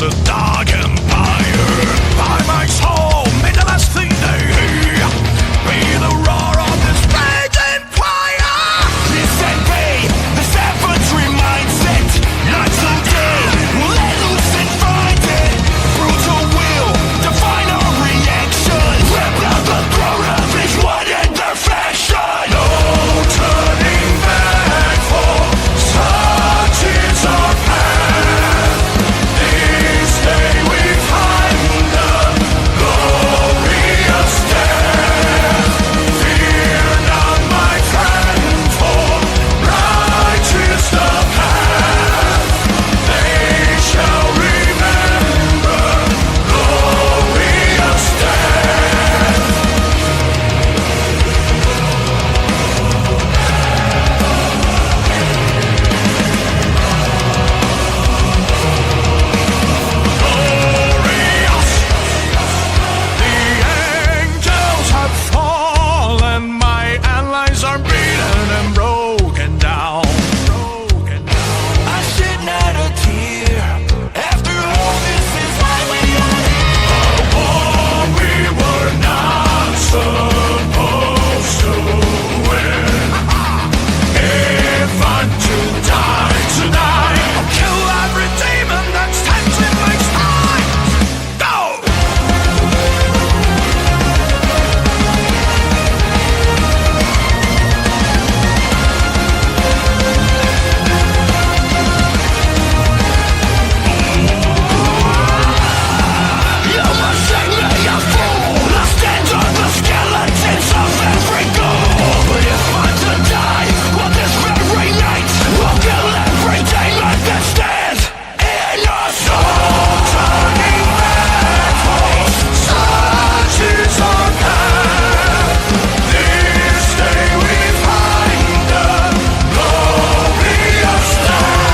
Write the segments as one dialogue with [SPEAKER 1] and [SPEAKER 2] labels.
[SPEAKER 1] It's a dark empire. By my soul, may the last thing they hear be the roar of this raging choir. Disobey the savagery mindset. Night till day, we'll let loose and find it. Brutal will define our reaction. Rip out the throat of each one in their fashion. No turning back, for such is our path. This day we find the glorious death. Fear not, my friend, for righteous the path. They shall remember glorious death. Glorious! The angels have fallen, my allies are beaten and broken down. I shed not a tear. After all, this is why we are here. A war we were not supposed to win. If I'm to die tonight, I'll kill every demon that stands in my spine. Go! You must sing me a fool. I stand on the skeletons of every goal. But if I'm to die, well, this very night, we'll kill every demon that stands in our soul. Turning back, for such is our path. This day we find the glorious death.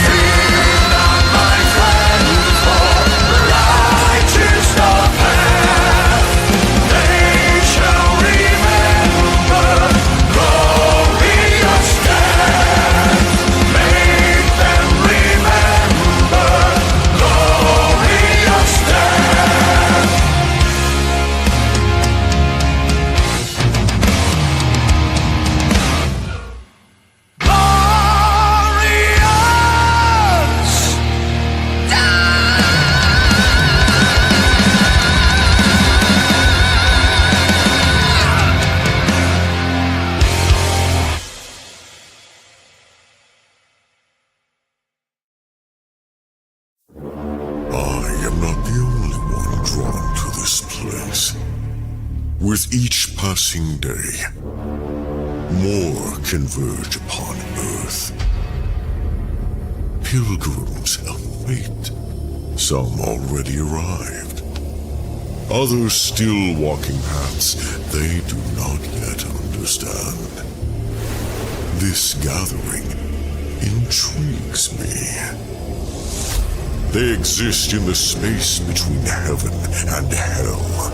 [SPEAKER 1] Fear not, my friend, for righteous the path. They shall remember glorious death. Make them remember glorious death. Glorious
[SPEAKER 2] I am not the only one drawn to this place. With each passing day, more converge upon Earth. Pilgrims of fate. Some already arrived. Others still walking paths they do not yet understand. This gathering intrigues me. They exist in the space between heaven and hell.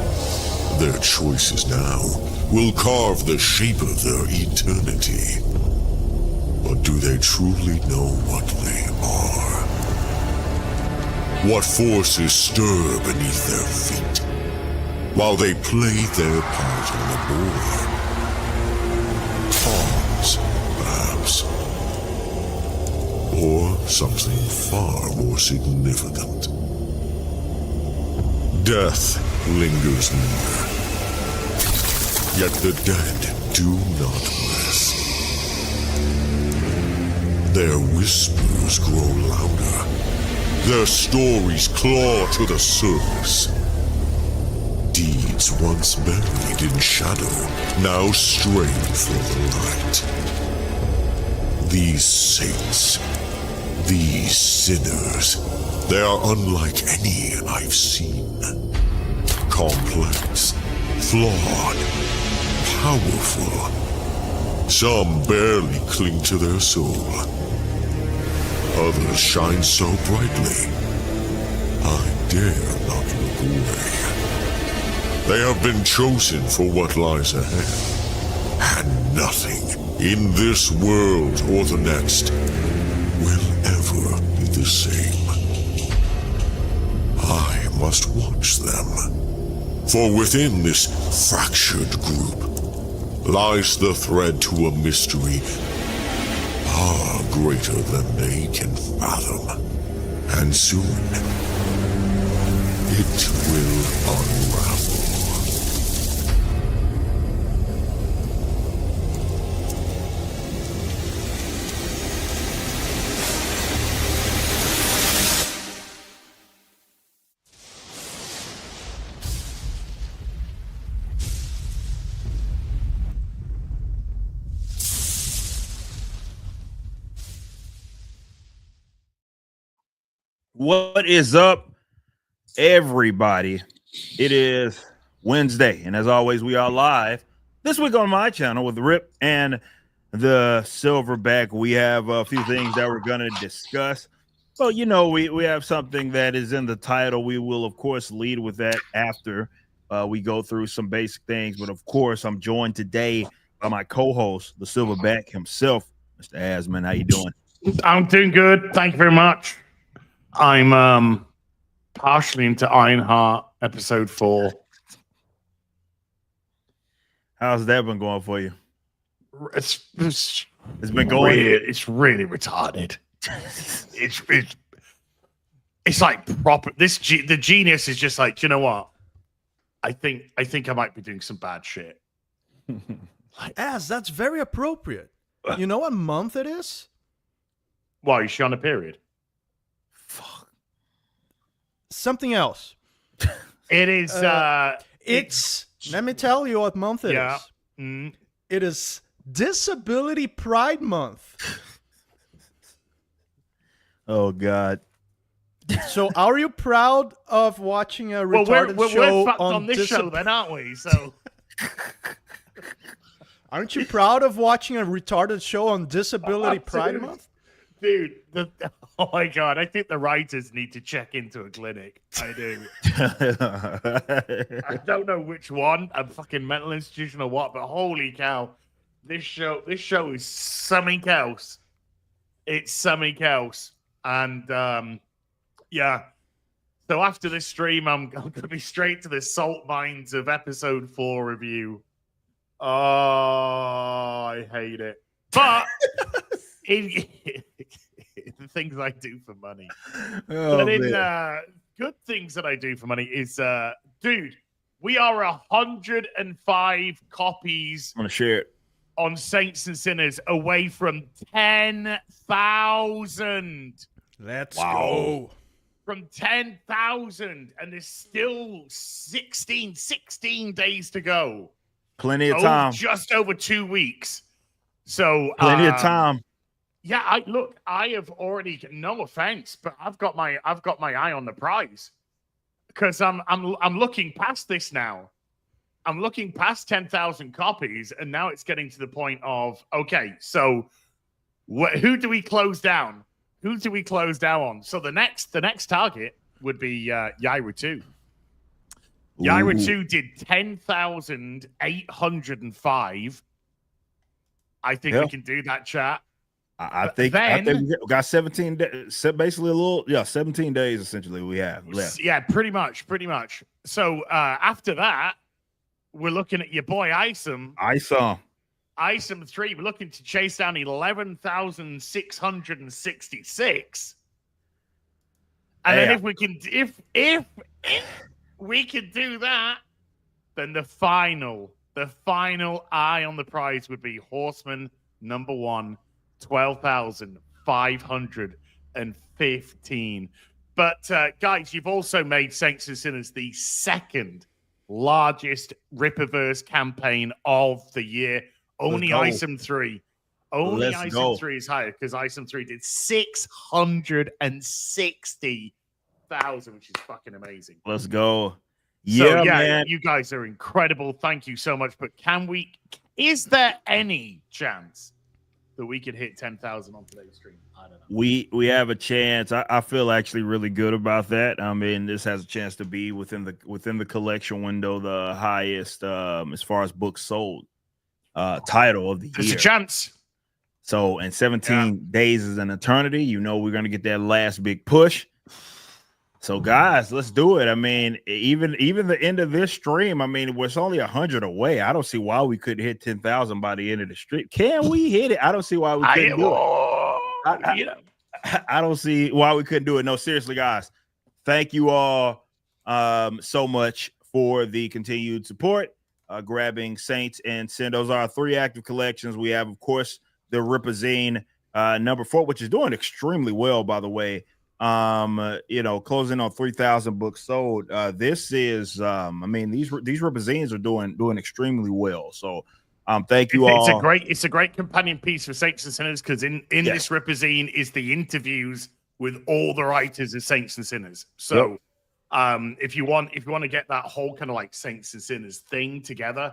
[SPEAKER 2] Their choices now will carve the shape of their eternity. But do they truly know what they are? What forces stir beneath their feet while they play their part on the board? Pawns, perhaps. Or something far more significant. Death lingers near. Yet the dead do not rest. Their whispers grow louder. Their stories claw to the surface. Deeds once buried in shadow now stray for the light. These saints, these sinners, they are unlike any I've seen. Complex, flawed, powerful. Some barely cling to their soul. Others shine so brightly, I dare not look away. They have been chosen for what lies ahead, and nothing in this world or the next will ever be the same. must watch them. For within this fractured group lies the thread to a mystery far greater than they can fathom. And soon, it will unravel.
[SPEAKER 3] What is up, everybody? It is Wednesday, and as always, we are live this week on my channel with Rip and the Silverback. We have a few things that we're going to discuss. Well, you know, we have something that is in the title. We will, of course, lead with that after we go through some basic things. But, of course, I'm joined today by my co-host, the Silverback himself, Mr. Asman. How you doing?
[SPEAKER 4] I'm doing good. Thank you very much. I'm partially into Ironheart episode 4.
[SPEAKER 3] How's that been going for you?
[SPEAKER 4] It's
[SPEAKER 3] been going.
[SPEAKER 4] It's really retarded. it's like proper. The genius is just like, you know what? I think I might be doing some bad shit.
[SPEAKER 5] That's very appropriate. You know what month it is?
[SPEAKER 4] Why is she on a period?
[SPEAKER 5] Fuck. Something else.
[SPEAKER 4] It is.
[SPEAKER 5] It's. Let me tell you what month it is.
[SPEAKER 4] Mm.
[SPEAKER 5] It is Disability Pride Month.
[SPEAKER 3] Oh God.
[SPEAKER 5] So, are you proud of watching a retarded show
[SPEAKER 4] we're fucked on this show, then, aren't we? So,
[SPEAKER 5] aren't you proud of watching a retarded show on Disability Pride Month?
[SPEAKER 4] Dude, oh my God, I think the writers need to check into a clinic. I do. I don't know which one, a fucking mental institution or what, but holy cow, this show is something else. It's something else. And yeah. So after this stream, I'm going to be straight to the salt mines of episode 4 review. Oh, I hate it. But the things I do for money.
[SPEAKER 3] Oh,
[SPEAKER 4] Good things that I do for money is, dude, we are 105 copies.
[SPEAKER 3] I'm gonna share it
[SPEAKER 4] on Saints and Sinners away from 10,000.
[SPEAKER 5] Let's go.
[SPEAKER 4] From 10,000, and there's still 16 days to go.
[SPEAKER 3] Plenty of time.
[SPEAKER 4] Just over 2 weeks. So
[SPEAKER 3] plenty of time.
[SPEAKER 4] Yeah, I have already, no offense, but I've got my eye on the prize, because I'm looking past this now. I'm looking past 10,000 copies, and now it's getting to the point of, okay, so who do we close down? Who do we close down on? So the next target would be Yaira 2. Yaira 2 did 10,805. I think we can do that, chat.
[SPEAKER 3] I think we got 17 days, basically 17 days essentially we have left.
[SPEAKER 4] Yeah, pretty much. So after that, we're looking at your boy Isom 3. We're looking to chase down 11,666. And then if we can do that, then the final eye on the prize would be Horseman number 1. 12,515. But guys, you've also made Saints and Sinners the second largest Rippaverse campaign of the year. Only Isom 3. Only Isom 3 is higher, because Isom 3 did 660,000, which is fucking amazing.
[SPEAKER 3] Let's go.
[SPEAKER 4] Yeah,
[SPEAKER 3] man.
[SPEAKER 4] You guys are incredible. Thank you so much. But is there any chance that we could hit 10,000 on today's stream? I don't know.
[SPEAKER 3] We have a chance. I feel actually really good about that. I mean, this has a chance to be within the collection window, the highest as far as books sold title of the year.
[SPEAKER 4] There's a chance.
[SPEAKER 3] So, and 17 days is an eternity. You know, we're gonna get that last big push. So guys, let's do it. I mean, even the end of this stream, I mean, it's only 100 away. I don't see why we couldn't hit 10,000 by the end of the stream. Can we hit it? I don't see why we couldn't do it. I don't see why we couldn't do it. No, seriously, guys. Thank you all so much for the continued support. Grabbing Saints and Sin. Those are our 3 active collections. We have, of course, the Ripazine number 4, which is doing extremely well, by the way. Closing on 3,000 books sold. This is I mean, these Ripazines are doing extremely well. So thank you all.
[SPEAKER 4] It's a great companion piece for Saints and Sinners, because in this Ripazine is the interviews with all the writers of Saints and Sinners. So if you want to get that whole kind of like Saints and Sinners thing together,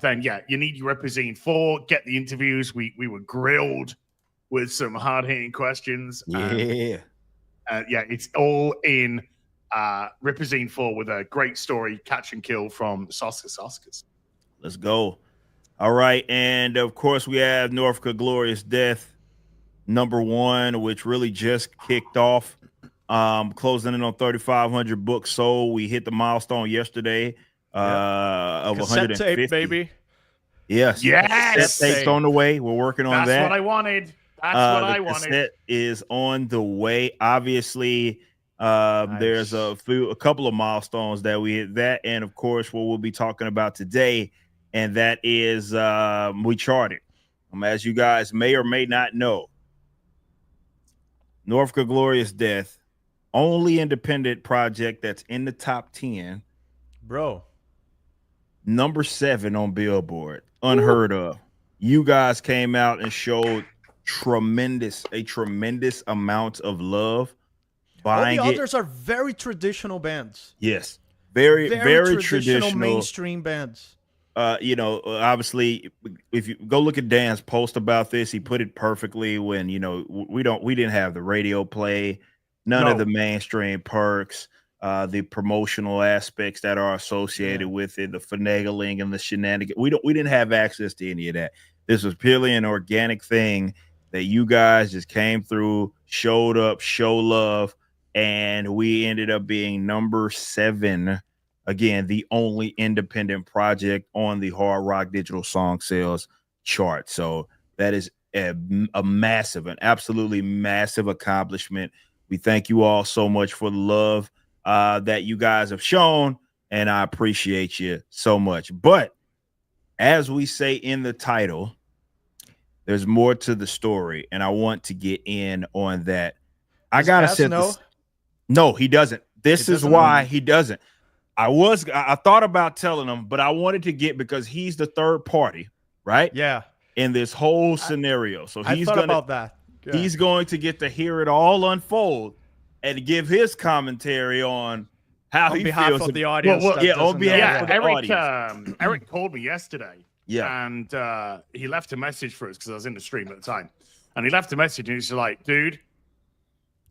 [SPEAKER 4] then you need your Ripazine 4. Get the interviews. We were grilled with some hard-hitting questions. It's all in Ripazine 4 with a great story, Catch and Kill from Soskas.
[SPEAKER 3] Let's go. All right. And of course, we have Norfrica Glorious Death number 1, which really just kicked off, closing in on 3,500 books sold. We hit the milestone yesterday of
[SPEAKER 5] cassette
[SPEAKER 3] 150.
[SPEAKER 5] tape, baby.
[SPEAKER 3] Yes. Cassette tape's on the way. We're working on that.
[SPEAKER 4] That's what I wanted. That's what I wanted.
[SPEAKER 3] Cassette is on the way. Obviously, there's a couple of milestones that we hit that, and of course, what we'll be talking about today, and that is we charted. As you guys may or may not know, Norfrica Glorious Death, only independent project that's in the top 10,
[SPEAKER 5] bro.
[SPEAKER 3] Number 7 on Billboard, unheard of. You guys came out and showed tremendous amount of love.
[SPEAKER 5] All the others are very traditional bands.
[SPEAKER 3] Yes, very traditional
[SPEAKER 5] mainstream bands.
[SPEAKER 3] Obviously, if you go look at Dan's post about this, he put it perfectly. When we didn't have the radio play, none of the mainstream perks, the promotional aspects that are associated with it, the finagling and the shenanigans. We didn't have access to any of that. This was purely an organic thing that you guys just came through, showed up, show love, and we ended up being number 7. Again, the only independent project on the Hard Rock Digital Song Sales chart. So that is a massive, an absolutely massive accomplishment. We thank you all so much for the love that you guys have shown, and I appreciate you so much. But as we say in the title, there's more to the story, and I want to get in on that. I gotta say, no, he doesn't. This is why he doesn't. I thought about telling him, but I wanted to get, because he's the third party, right?
[SPEAKER 5] Yeah.
[SPEAKER 3] In this whole scenario, so
[SPEAKER 5] he's about that. Yeah.
[SPEAKER 3] He's going to get to hear it all unfold and give his commentary on how he feels
[SPEAKER 5] of the audience.
[SPEAKER 3] On behalf of the audience.
[SPEAKER 4] Eric called me yesterday.
[SPEAKER 3] Yeah.
[SPEAKER 4] And he left a message for us, because I was in the stream at the time. And he left a message, and he's like, dude,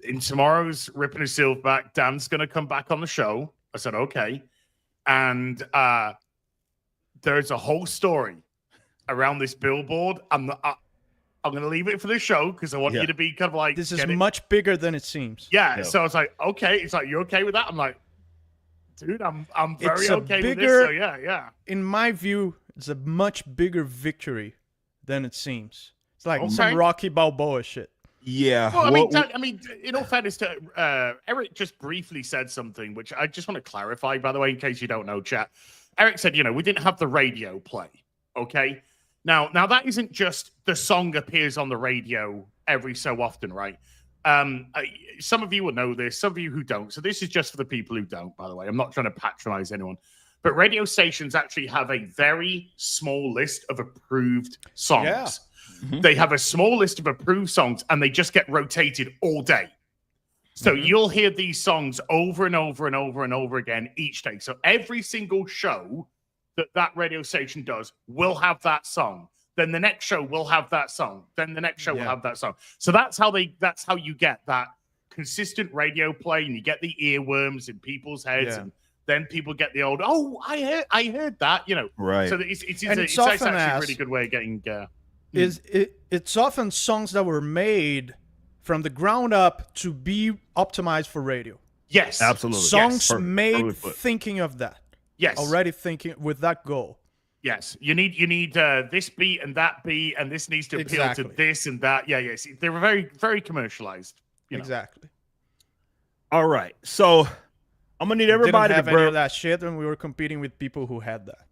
[SPEAKER 4] in tomorrow's Ripping a Silverback, Dan's going to come back on the show. I said, okay. And there's a whole story around this Billboard. I'm going to leave it for the show, because I want you to be kind of like...
[SPEAKER 5] This is much bigger than it seems.
[SPEAKER 4] Yeah. So I was like, okay. It's like, you okay with that? I'm like, dude, I'm very okay with this. So yeah.
[SPEAKER 5] In my view, it's a much bigger victory than it seems. It's like some Rocky Balboa shit.
[SPEAKER 3] Yeah.
[SPEAKER 4] Well, I mean, in all fairness to Eric, just briefly said something, which I just want to clarify, by the way, in case you don't know, chat. Eric said, we didn't have the radio play. Okay. Now that isn't just the song appears on the radio every so often, right? Some of you will know this, some of you who don't. So this is just for the people who don't, by the way. I'm not trying to patronize anyone. But radio stations actually have a very small list of approved songs. Yeah. Mm-hmm. They have a small list of approved songs, and they just get rotated all day. So you'll hear these songs over and over and over and over again each day. So every single show that radio station does will have that song. Then the next show will have that song. Then the next show will have that song. So that's how you get that consistent radio play, and you get the earworms in people's heads, and then people get the old, I heard that,
[SPEAKER 3] Right.
[SPEAKER 4] So it's actually a really good way of getting.
[SPEAKER 5] It's often songs that were made from the ground up to be optimized for radio.
[SPEAKER 4] Yes.
[SPEAKER 3] Absolutely.
[SPEAKER 5] Songs
[SPEAKER 3] Yes.
[SPEAKER 5] made
[SPEAKER 3] Perfectly put.
[SPEAKER 5] thinking of that.
[SPEAKER 4] Yes.
[SPEAKER 5] Already thinking with that goal.
[SPEAKER 4] Yes. You need this beat and that beat, and this needs to appeal
[SPEAKER 5] Exactly.
[SPEAKER 4] to this and that. Yeah. Yes. They were very, very commercialized. You know.
[SPEAKER 5] Exactly.
[SPEAKER 3] All right. So I'm gonna need everybody
[SPEAKER 5] didn't
[SPEAKER 3] to
[SPEAKER 5] have any of that shit when we were competing with people who had that.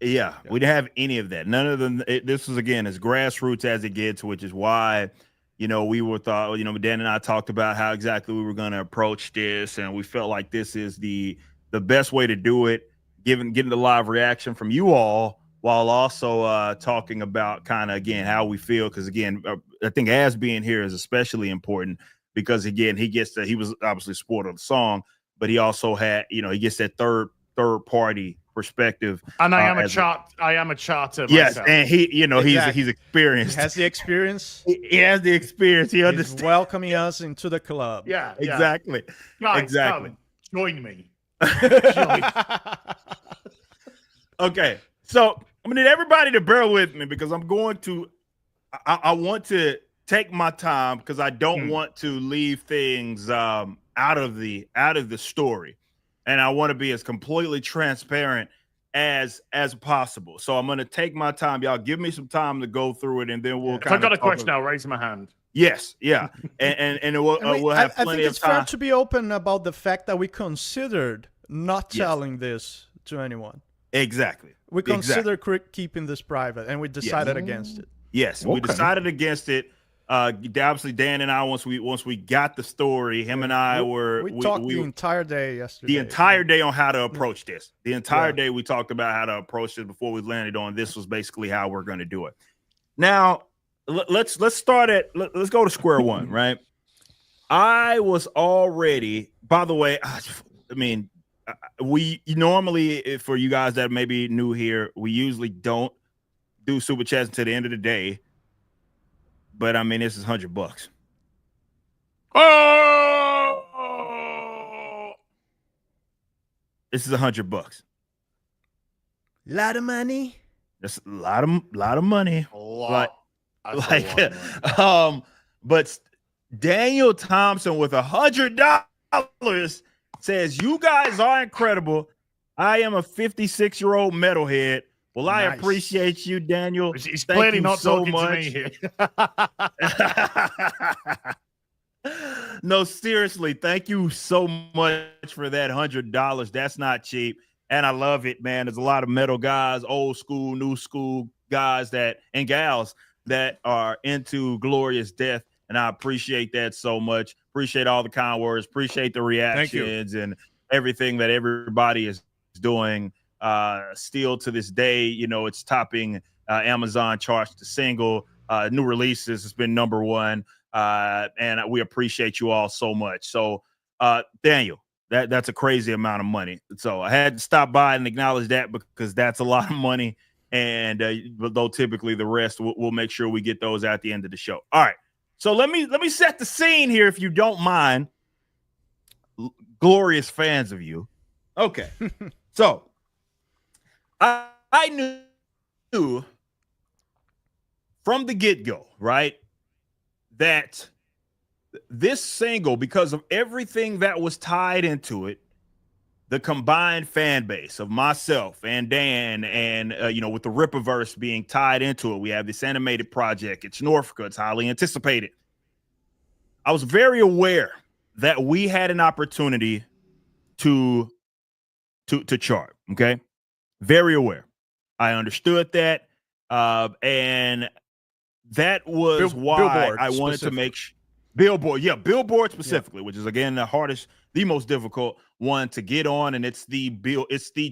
[SPEAKER 3] Yeah, we didn't have any of that. None of them. This was, again, as grassroots as it gets, which is why, we were thought, Dan and I talked about how exactly we were going to approach this, and we felt like this is the best way to do it, getting the live reaction from you all, while also talking about kind of, again, how we feel. Because, again, I think Az being here is especially important because, again, he was obviously supporter of the song, but he also had, he gets that third party perspective.
[SPEAKER 4] And I am a charter.
[SPEAKER 3] Yes,
[SPEAKER 4] myself.
[SPEAKER 3] and he,
[SPEAKER 5] Exactly.
[SPEAKER 3] he's experienced.
[SPEAKER 5] He has the experience.
[SPEAKER 3] He has the experience. He
[SPEAKER 5] He's
[SPEAKER 3] understands.
[SPEAKER 5] welcoming us into the club.
[SPEAKER 4] Yeah.
[SPEAKER 3] Exactly.
[SPEAKER 4] Guys,
[SPEAKER 3] Exactly.
[SPEAKER 4] come, join me.
[SPEAKER 3] Okay, so I'm gonna need everybody to bear with me because I'm going to. I want to take my time because I don't want to leave things out of the story, and I want to be as completely transparent as possible. So I'm going to take my time. Y'all give me some time to go through it, and then we'll.
[SPEAKER 4] If I've got a question, I'll raise my hand.
[SPEAKER 3] Yes, yeah, and we'll have
[SPEAKER 5] I
[SPEAKER 3] plenty
[SPEAKER 5] think
[SPEAKER 3] of
[SPEAKER 5] it's
[SPEAKER 3] time.
[SPEAKER 5] fair to be open about the fact that we considered not
[SPEAKER 3] Yes.
[SPEAKER 5] telling this to anyone.
[SPEAKER 3] Exactly.
[SPEAKER 5] We considered keeping this private, and we decided against it.
[SPEAKER 3] Yes, we decided against it. Obviously, Dan and I, once we got the story, him and I
[SPEAKER 5] we talked the entire day yesterday.
[SPEAKER 3] the entire day on how to approach this. The entire day we talked about how to approach this before we landed on this was basically how we're going to do it. Now, let's start let's go to square one, right? I was already, by the way, I mean, we normally, for you guys that may be new here, we usually don't do super chats until the end of the day. But I mean, this is $100.
[SPEAKER 4] Oh!
[SPEAKER 3] This is $100.
[SPEAKER 5] Lot of money.
[SPEAKER 3] That's a lot of money.
[SPEAKER 4] A lot. That's a lot of money.
[SPEAKER 3] But Daniel Thompson with $100 says, "You guys are incredible. I am a 56-year-old metalhead. Well, I
[SPEAKER 5] Nice.
[SPEAKER 3] appreciate you, Daniel.
[SPEAKER 4] He's
[SPEAKER 3] Thank
[SPEAKER 4] clearly
[SPEAKER 3] you
[SPEAKER 4] not
[SPEAKER 3] so
[SPEAKER 4] talking
[SPEAKER 3] much."
[SPEAKER 4] to me here.
[SPEAKER 3] No, seriously, thank you so much for that $100. That's not cheap, and I love it, man. There's a lot of metal guys, old school, new school guys and gals that are into Glorious Death, and I appreciate that so much. Appreciate all the kind words. Appreciate the reactions and everything that everybody is doing. Still to this day, it's topping Amazon charts, the single, new releases. It's been number one, and we appreciate you all so much. So, Daniel, that's a crazy amount of money. So I had to stop by and acknowledge that because that's a lot of money. And though typically the rest, we'll make sure we get those at the end of the show. All right. So let me set the scene here, if you don't mind, glorious fans of you. Okay. So I knew from the get-go, right, that this single, because of everything that was tied into it, the combined fan base of myself and Dan and, with the Rippaverse being tied into it, we have this animated project. It's Norfrica. It's highly anticipated. I was very aware that we had an opportunity to chart. Okay. Very aware. I understood that. And that was why
[SPEAKER 5] Billboard
[SPEAKER 3] I wanted to make Billboard. Yeah. Billboard specifically, which is, again, the most difficult one to get on. And it's the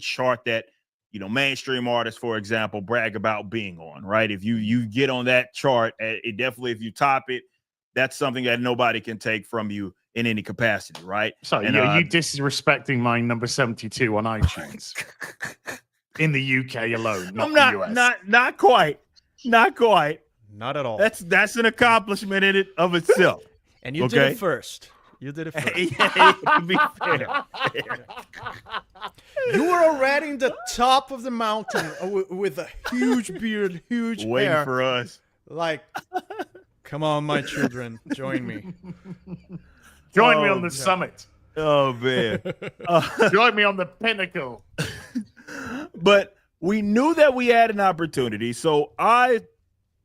[SPEAKER 3] chart that, mainstream artists, for example, brag about being on, right? If you get on that chart, it definitely, if you top it, that's something that nobody can take from you in any capacity, right?
[SPEAKER 4] Sorry,
[SPEAKER 3] and,
[SPEAKER 4] you disrespecting my number 72 on iTunes in the UK alone, not the US.
[SPEAKER 3] Not quite. Not
[SPEAKER 5] Not at all.
[SPEAKER 3] That's an accomplishment in it of itself.
[SPEAKER 5] And you did it first. You did it first.
[SPEAKER 3] Yeah, to be fair.
[SPEAKER 5] You were already in the top of the mountain with a huge beard, huge
[SPEAKER 3] Waiting
[SPEAKER 5] hair.
[SPEAKER 3] for us.
[SPEAKER 5] Like, come on, my children, join me.
[SPEAKER 4] Join me on the summit.
[SPEAKER 3] Oh man.
[SPEAKER 4] Join me on the pinnacle.
[SPEAKER 3] But we knew that we had an opportunity, so I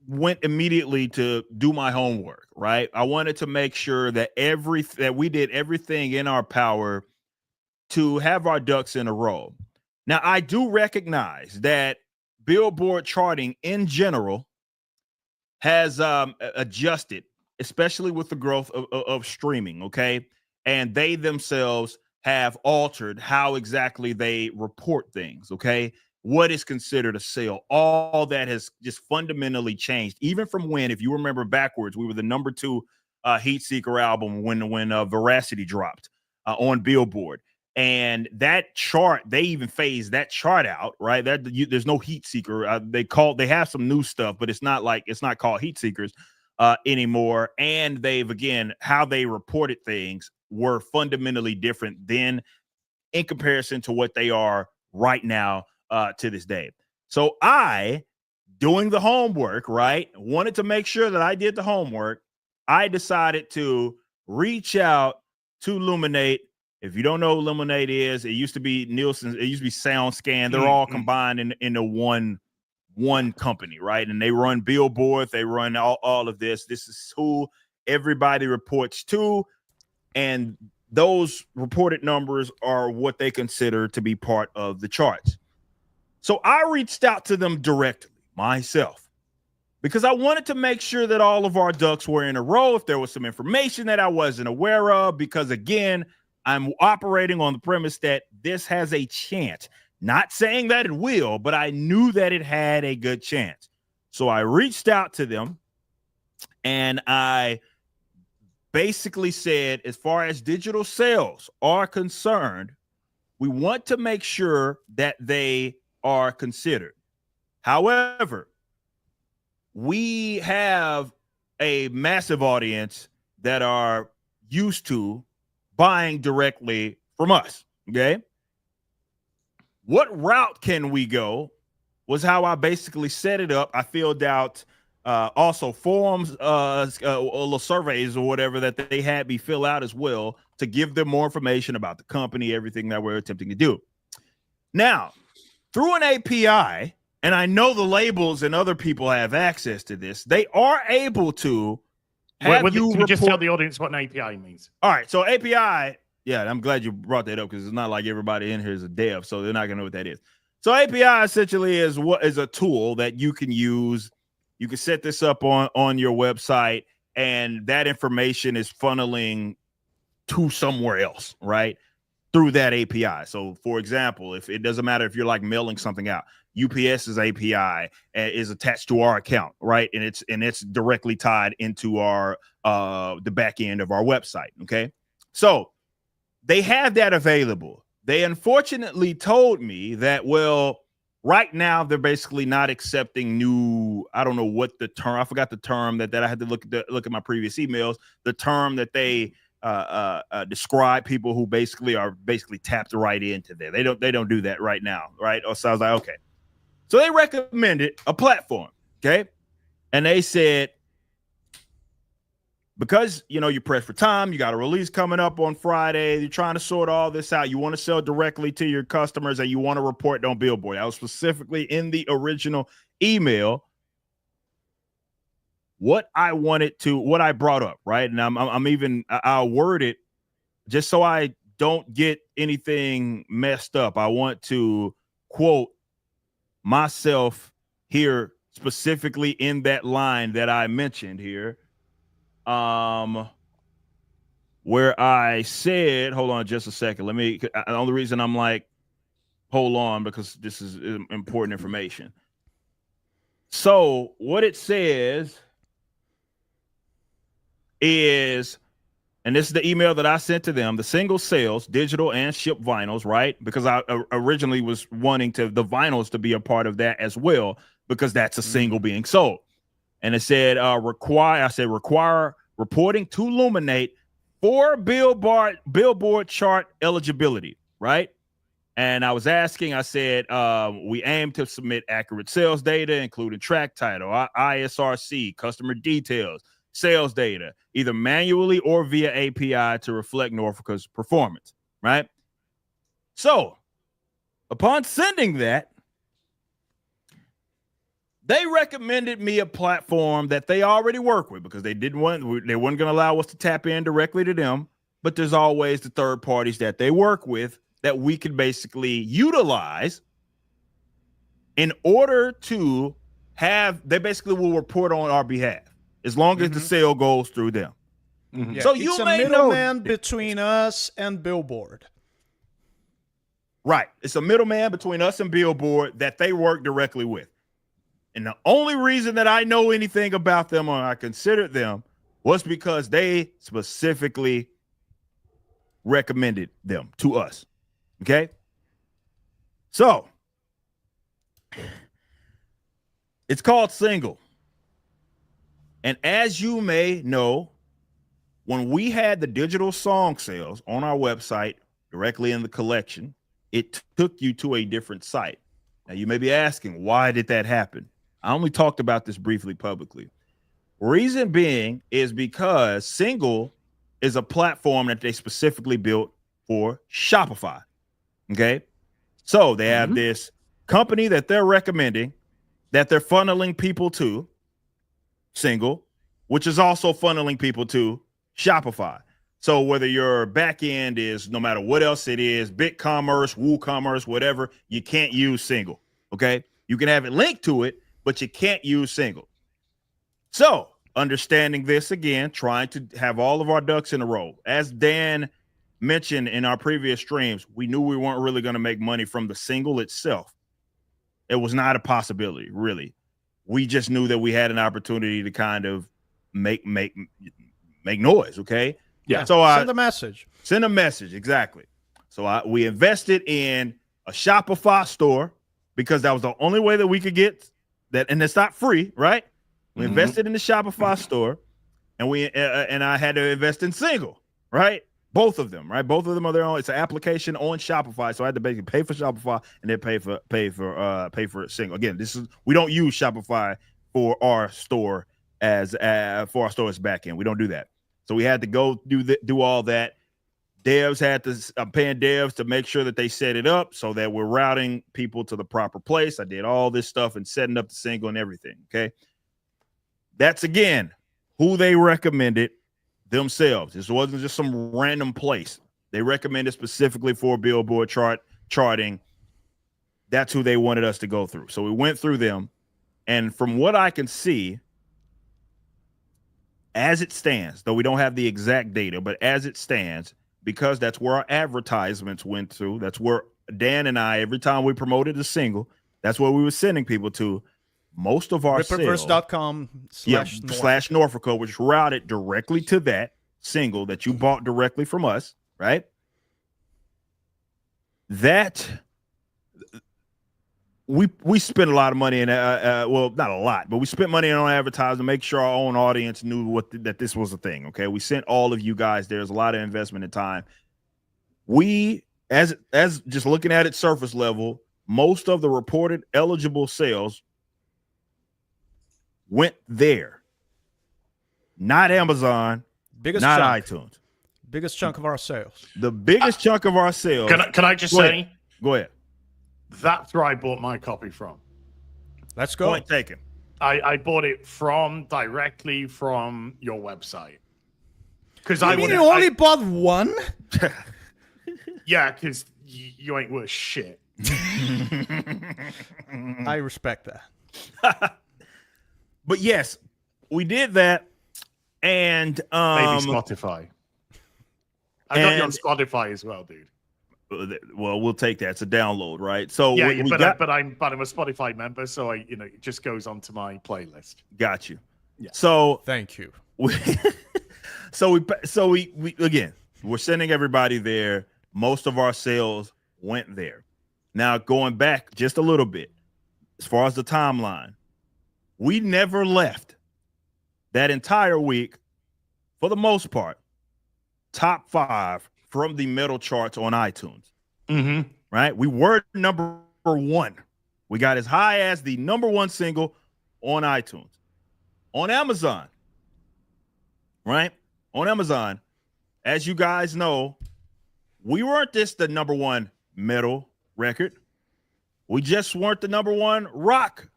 [SPEAKER 3] went immediately to do my homework, right? I wanted to make sure that we did everything in our power to have our ducks in a row. Now, I do recognize that Billboard charting in general has adjusted, especially with the growth of streaming, okay? And they themselves have altered how exactly they report things, okay? What is considered a sale? All that has just fundamentally changed. Even from when, if you remember backwards, we were the number 2 Heat Seeker album when Veracity dropped on Billboard. And that chart, they even phased that chart out, right? There's no Heat Seeker. They have some new stuff, but it's not called Heat Seekers anymore. And they've, again, how they reported things were fundamentally different then in comparison to what they are right now to this day. So I, doing the homework, right, wanted to make sure that I did the homework. I decided to reach out to Luminate. If you don't know what Luminate is, it used to be Nielsen, it used to be SoundScan. They're all combined into one company, right? And they run Billboard, they run all of this. This is who everybody reports to, and those reported numbers are what they consider to be part of the charts. So I reached out to them directly myself because I wanted to make sure that all of our ducks were in a row. If there was some information that I wasn't aware of, because again, I'm operating on the premise that this has a chance. Not saying that it will, but I knew that it had a good chance. So I reached out to them and I basically said, as far as digital sales are concerned, we want to make sure that they are considered. However, we have a massive audience that are used to buying directly from us, okay? What route can we go was how I basically set it up. I filled out also forms, little surveys or whatever that they had me fill out as well to give them more information about the company, everything that we're attempting to do. Now, through an API, and I know the labels and other people have access to this, they are able to have
[SPEAKER 4] can you just tell the audience what an API means?
[SPEAKER 3] All right, so API, yeah, I'm glad you brought that up because it's not like everybody in here is a dev, so they're not gonna know what that is. So API essentially is a tool that you can use. You can set this up on your website, and that information is funneling to somewhere else, right? Through that API. So, for example, if it doesn't matter if you're like mailing something out, UPS's API is attached to our account, right? And it's directly tied into our the back end of our website. Okay, so they have that available. They unfortunately told me that, well, right now they're basically not accepting new. I don't know what the term. I forgot the term that I had to look at my previous emails. The term that they describe people who basically tapped right into there. They don't do that right now, right? So I was like, okay. So they recommended a platform, okay? And they said, because you're pressed for time, you got a release coming up on Friday, you're trying to sort all this out, you want to sell directly to your customers, and you want to report on Billboard. I was specifically in the original email what I brought up, right? And I'll word it just so I don't get anything messed up. I want to quote myself here specifically in that line that I mentioned here, where I said, hold on just a second. The only reason I'm like, hold on, because this is important information. So what it says is, and this is the email that I sent to them, the single sales, digital and ship vinyls, right? Because I originally was wanting the vinyls to be a part of that as well, because that's a single being sold. And it said, require reporting to Luminate for Billboard chart eligibility, right? And I was asking, I said, we aim to submit accurate sales data, including track title, ISRC, customer details, sales data, either manually or via API to reflect Norfrica's performance, right? So upon sending that, they recommended me a platform that they already work with because they weren't going to allow us to tap in directly to them. But there's always the third parties that they work with that we could basically utilize in order to have, they basically will report on our behalf as long as the sale goes through them.
[SPEAKER 5] Yeah,
[SPEAKER 3] So
[SPEAKER 5] it's
[SPEAKER 3] you
[SPEAKER 5] a
[SPEAKER 3] may
[SPEAKER 5] middleman
[SPEAKER 3] know,
[SPEAKER 5] between us and Billboard.
[SPEAKER 3] right? It's a middleman between us and Billboard that they work directly with. And the only reason that I know anything about them or I considered them was because they specifically recommended them to us. Okay. So it's called Single. And as you may know, when we had the digital song sales on our website directly in the collection, it took you to a different site. Now you may be asking, why did that happen? I only talked about this briefly publicly. Reason being is because Single is a platform that they specifically built for Shopify. Okay. So they have this company that they're recommending that they're funneling people to, Single, which is also funneling people to Shopify. So whether your back end is, no matter what else it is, BigCommerce, WooCommerce, whatever, you can't use Single. Okay. You can have it linked to it, but you can't use Single. So understanding this again, trying to have all of our ducks in a row. As Dan mentioned in our previous streams, we knew we weren't really going to make money from the single itself. It was not a possibility, really. We just knew that we had an opportunity to kind of make noise, okay?
[SPEAKER 5] Yeah.
[SPEAKER 3] So
[SPEAKER 5] send a message.
[SPEAKER 3] Send a message, exactly. So we invested in a Shopify store because that was the only way that we could get that, and it's not free, right? We invested in the Shopify store, and I had to invest in Single, right? Both of them, right? Both of them are their own. It's an application on Shopify, so I had to basically pay for Shopify and then pay for Single. Again, we don't use Shopify for our store as back end. We don't do that. So we had to go do all that. Devs had to, I'm paying devs to make sure that they set it up so that we're routing people to the proper place. I did all this stuff and setting up the Single and everything. Okay. That's again who they recommended themselves. This wasn't just some random place. They recommended specifically for Billboard charting. That's who they wanted us to go through. So we went through them. And from what I can see, as it stands, though we don't have the exact data, but as it stands, because that's where our advertisements went through, that's where Dan and I, every time we promoted a single, that's where we were sending people to. Most of our sales,
[SPEAKER 5] Ripperverse.com
[SPEAKER 3] / Norfrica, which routed directly to that single that you bought directly from us, right? That we spent a lot of money in, well, not a lot, but we spent money on advertising to make sure our own audience knew that this was a thing. Okay, we sent all of you guys. There's a lot of investment and time. We, as just looking at it surface level, most of the reported eligible sales went there, not Amazon,
[SPEAKER 5] biggest
[SPEAKER 3] not
[SPEAKER 5] chunk.
[SPEAKER 3] iTunes.
[SPEAKER 5] Biggest chunk of our sales.
[SPEAKER 3] The biggest chunk of our sales.
[SPEAKER 4] Can I just say?
[SPEAKER 3] Go ahead.
[SPEAKER 4] That's where I bought my copy from.
[SPEAKER 5] Let's go.
[SPEAKER 3] Point taken.
[SPEAKER 4] I bought it directly from your website. Because
[SPEAKER 5] I mean, you only bought one?
[SPEAKER 4] Yeah, because you ain't worth shit.
[SPEAKER 5] I respect that.
[SPEAKER 3] But yes, we did that, and
[SPEAKER 4] maybe Spotify. I got you on Spotify as well, dude.
[SPEAKER 3] Well, we'll take that. It's a download, right? So
[SPEAKER 4] yeah, but I'm a Spotify member, so it just goes onto my playlist.
[SPEAKER 3] Got you.
[SPEAKER 4] Yeah.
[SPEAKER 3] So
[SPEAKER 5] thank you.
[SPEAKER 3] So we again, we're sending everybody there. Most of our sales went there. Now going back just a little bit, as far as the timeline. We never left that entire week, for the most part, top 5 from the metal charts on iTunes. Right? We were number 1. We got as high as the number 1 single on iTunes. On Amazon, right? On Amazon, as you guys know, we weren't just the number one metal record. We just weren't the number one rock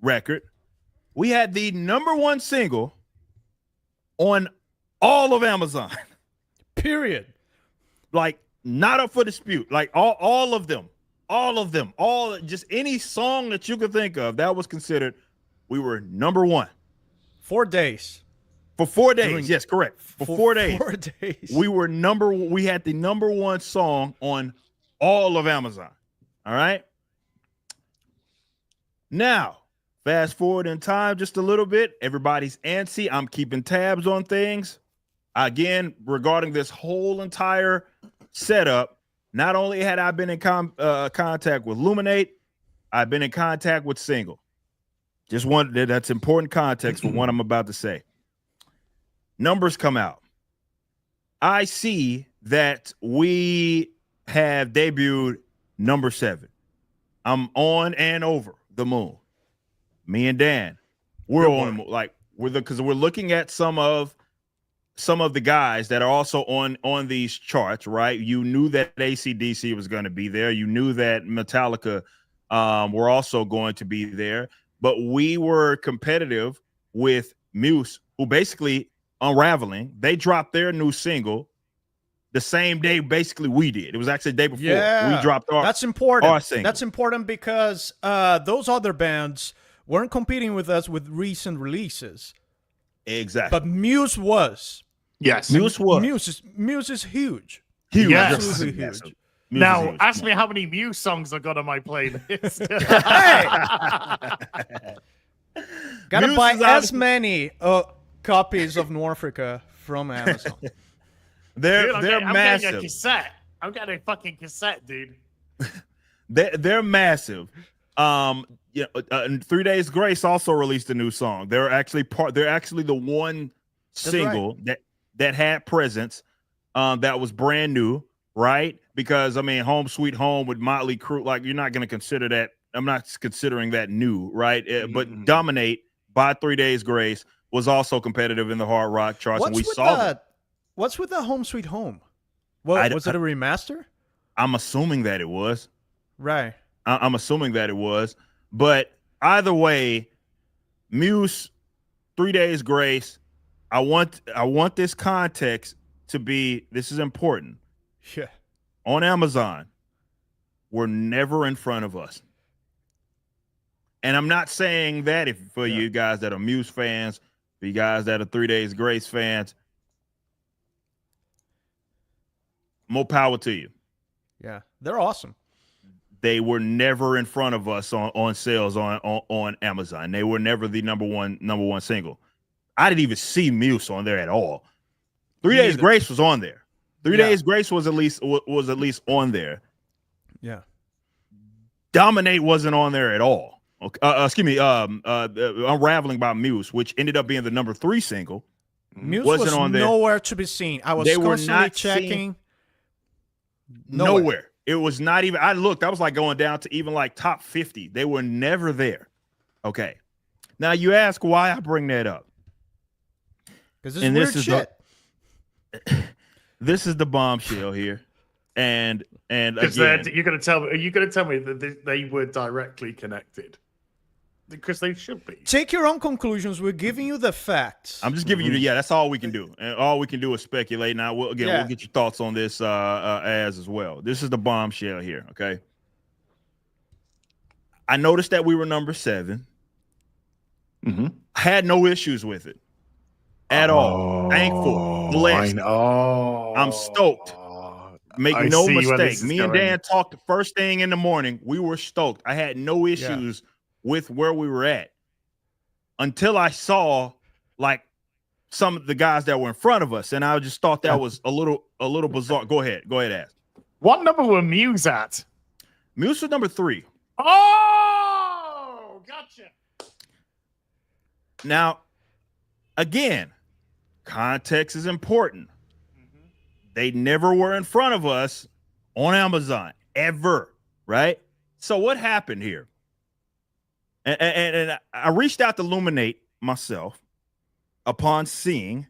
[SPEAKER 3] record. We had the number one single on all of Amazon.
[SPEAKER 5] Period.
[SPEAKER 3] Like, not up for dispute. Like, all of them. Just any song that you could think of that was considered, we were number one.
[SPEAKER 5] 4 days.
[SPEAKER 3] For 4 days. Yes, correct. For 4 days.
[SPEAKER 5] 4 days.
[SPEAKER 3] We had the number one song on all of Amazon. All right. Now, fast forward in time just a little bit. Everybody's antsy. I'm keeping tabs on things. Again, regarding this whole entire setup, not only had I been in contact with Luminate, I've been in contact with Single. Just one that's important context for what I'm about to say. Numbers come out. I see that we have debuted number 7. I'm on and over the moon. Me and Dan, we're on the moon. Like, because we're looking at some of the guys that are also on these charts, right? You knew that AC/DC was going to be there. You knew that Metallica were also going to be there. But we were competitive with Muse, who basically Unraveling. They dropped their new single the same day basically we did. It was actually the day before we dropped our
[SPEAKER 5] That's important.
[SPEAKER 3] Our single.
[SPEAKER 5] That's important because those other bands weren't competing with us with recent releases.
[SPEAKER 3] Exactly.
[SPEAKER 5] But Muse was.
[SPEAKER 4] Yes.
[SPEAKER 3] Muse was.
[SPEAKER 5] Muse is huge.
[SPEAKER 3] Huge.
[SPEAKER 4] Yes.
[SPEAKER 5] Absolutely huge.
[SPEAKER 3] Muse
[SPEAKER 4] Now,
[SPEAKER 3] is huge.
[SPEAKER 4] ask me how many Muse songs I got on my playlist.
[SPEAKER 5] Gotta
[SPEAKER 3] Muse
[SPEAKER 5] buy
[SPEAKER 3] is
[SPEAKER 5] as many copies of Norfrica from Amazon.
[SPEAKER 3] They're
[SPEAKER 4] Dude, I'm getting a
[SPEAKER 3] massive.
[SPEAKER 4] cassette. I'm getting a fucking cassette, dude.
[SPEAKER 3] They're massive. 3 Days Grace also released a new song. They're actually the one single that had presence that was brand new, right? Because I mean, Home Sweet Home with Motley Crue, like you're not going to consider that. I'm not considering that new, right? But Dominate by 3 Days Grace was also competitive in the hard rock charts, and we saw it.
[SPEAKER 5] What's with the Home Sweet Home? Well, was it a remaster?
[SPEAKER 3] I'm assuming that it was.
[SPEAKER 5] Right.
[SPEAKER 3] I'm assuming that it was. But either way, Muse, 3 Days Grace, I want this context to be, this is important.
[SPEAKER 5] Yeah.
[SPEAKER 3] On Amazon, we're never in front of us. And I'm not saying that for you guys that are Muse fans, for you guys that are 3 Days Grace fans, more power to you.
[SPEAKER 5] Yeah. They're awesome.
[SPEAKER 3] They were never in front of us on sales on Amazon. They were never the number one single. I didn't even see Muse on there at all. 3 Days Grace was on there. 3 Days Grace was at least on there.
[SPEAKER 5] Yeah.
[SPEAKER 3] Dominate wasn't on there at all. Okay. Excuse me. Unraveling by Muse, which ended up being the number 3 single,
[SPEAKER 5] Muse
[SPEAKER 3] wasn't
[SPEAKER 5] was
[SPEAKER 3] on there.
[SPEAKER 5] nowhere to be seen. I was constantly checking.
[SPEAKER 3] Nowhere. It was not even. I looked. I was like going down to even like top 50. They were never there. Okay. Now you ask why I bring that up.
[SPEAKER 5] Because this is weird shit.
[SPEAKER 3] This is the bombshell here, and
[SPEAKER 4] Because you're gonna tell me. Are you gonna tell me that they were directly connected? Because they should be.
[SPEAKER 5] Take your own conclusions. We're giving you the facts.
[SPEAKER 3] I'm just giving you that's all we can do, and all we can do is speculate. Now we'll get your thoughts on this as well. This is the bombshell here. Okay. I noticed that we were number 7.
[SPEAKER 4] Mm-hmm.
[SPEAKER 3] I had no issues with it at all. Thankful, blessed. I'm stoked. Make no mistake. Me and Dan talked the first thing in the morning. We were stoked. I had no issues with where we were at until I saw like some of the guys that were in front of us, and I just thought that was a little bizarre. Go ahead, ask.
[SPEAKER 4] What number were Muse at?
[SPEAKER 3] Muse was number 3.
[SPEAKER 4] Oh, gotcha.
[SPEAKER 3] Now, again, context is important. They never were in front of us on Amazon ever, right? So what happened here? And I reached out to Luminate myself upon seeing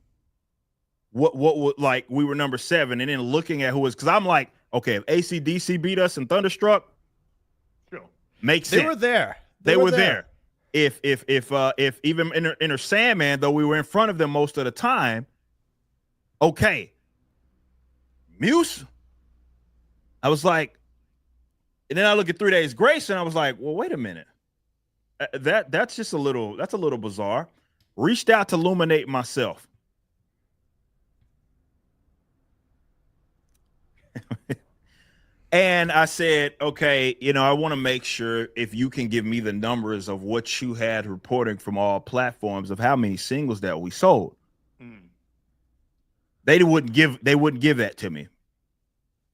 [SPEAKER 3] what would, like, we were number 7, and then looking at who was, because I'm like, okay, if AC/DC beat us and Thunderstruck,
[SPEAKER 4] Sure.
[SPEAKER 3] makes sense.
[SPEAKER 5] They were there.
[SPEAKER 3] They were there. If even Inner Sandman, though we were in front of them most of the time, okay. Muse, I was like, and then I look at 3 Days Grace, and I was like, well, wait a minute. That's a little bizarre. Reached out to Luminate myself. And I said, okay, I want to make sure if you can give me the numbers of what you had reporting from all platforms of how many singles that we sold. They wouldn't give that to me.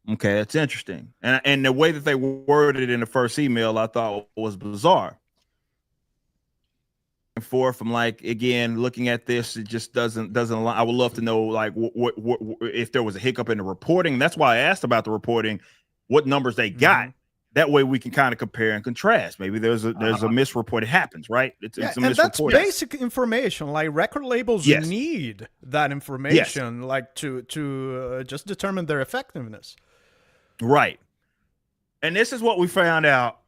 [SPEAKER 3] Okay, that's interesting. And the way that they worded it in the first email, I thought was bizarre. And forth, I'm like, again, looking at this, it just doesn't align. I would love to know, like, what if there was a hiccup in the reporting. That's why I asked about the reporting, what numbers they got. That way we can kind of compare and contrast. Maybe there's a misreport. It happens, right? It's a
[SPEAKER 5] and that's
[SPEAKER 3] misreport.
[SPEAKER 5] basic information. Like, record labels need that information, like to just determine their effectiveness.
[SPEAKER 3] Right. And this is what we found out.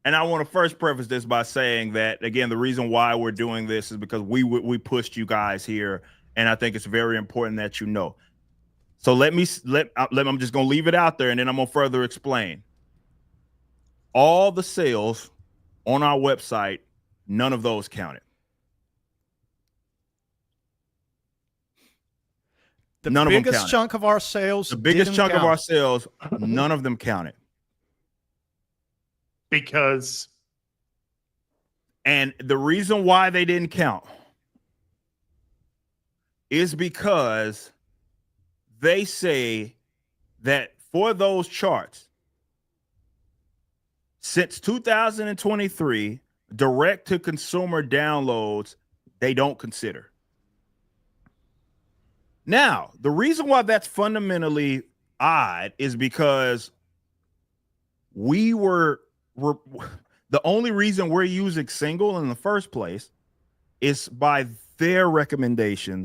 [SPEAKER 3] And I want to first preface this by saying that, again, the reason why we're doing this is because we pushed you guys here, and I think it's very important that you know. So I'm just going to leave it out there, and then I'm going to further explain. All the sales on our website, none of those counted. None of them counted.
[SPEAKER 5] The biggest chunk of our sales.
[SPEAKER 3] The biggest chunk of our sales, none of them counted.
[SPEAKER 4] Because,
[SPEAKER 3] and the reason why they didn't count is because they say that for those charts, since 2023, direct to consumer downloads, they don't consider. Now, the reason why that's fundamentally odd is because the only reason we're using single in the first place is by their recommendation.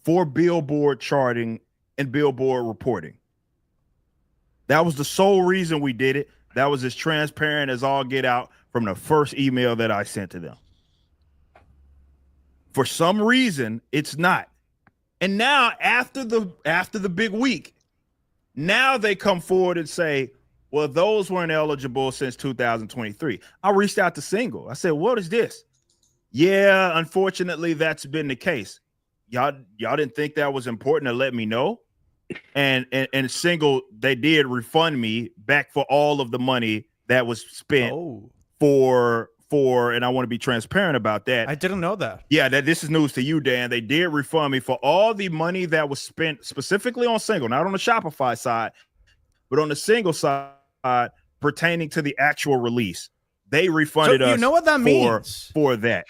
[SPEAKER 3] For Billboard charting and Billboard reporting. That was the sole reason we did it. That was as transparent as all get out from the first email that I sent to them. For some reason, it's not. And now after the big week, now they come forward and say, well, those weren't eligible since 2023. I reached out to Single. I said, what is this? Yeah, unfortunately, that's been the case. Y'all didn't think that was important to let me know. And Single, they did refund me back for all of the money that was spent for, and I want to be transparent about that.
[SPEAKER 5] I didn't know that.
[SPEAKER 3] Yeah, this is news to you, Dan. They did refund me for all the money that was spent specifically on Single, not on the Shopify side, but on the Single side pertaining to the actual release. They refunded us. You know what that means for that.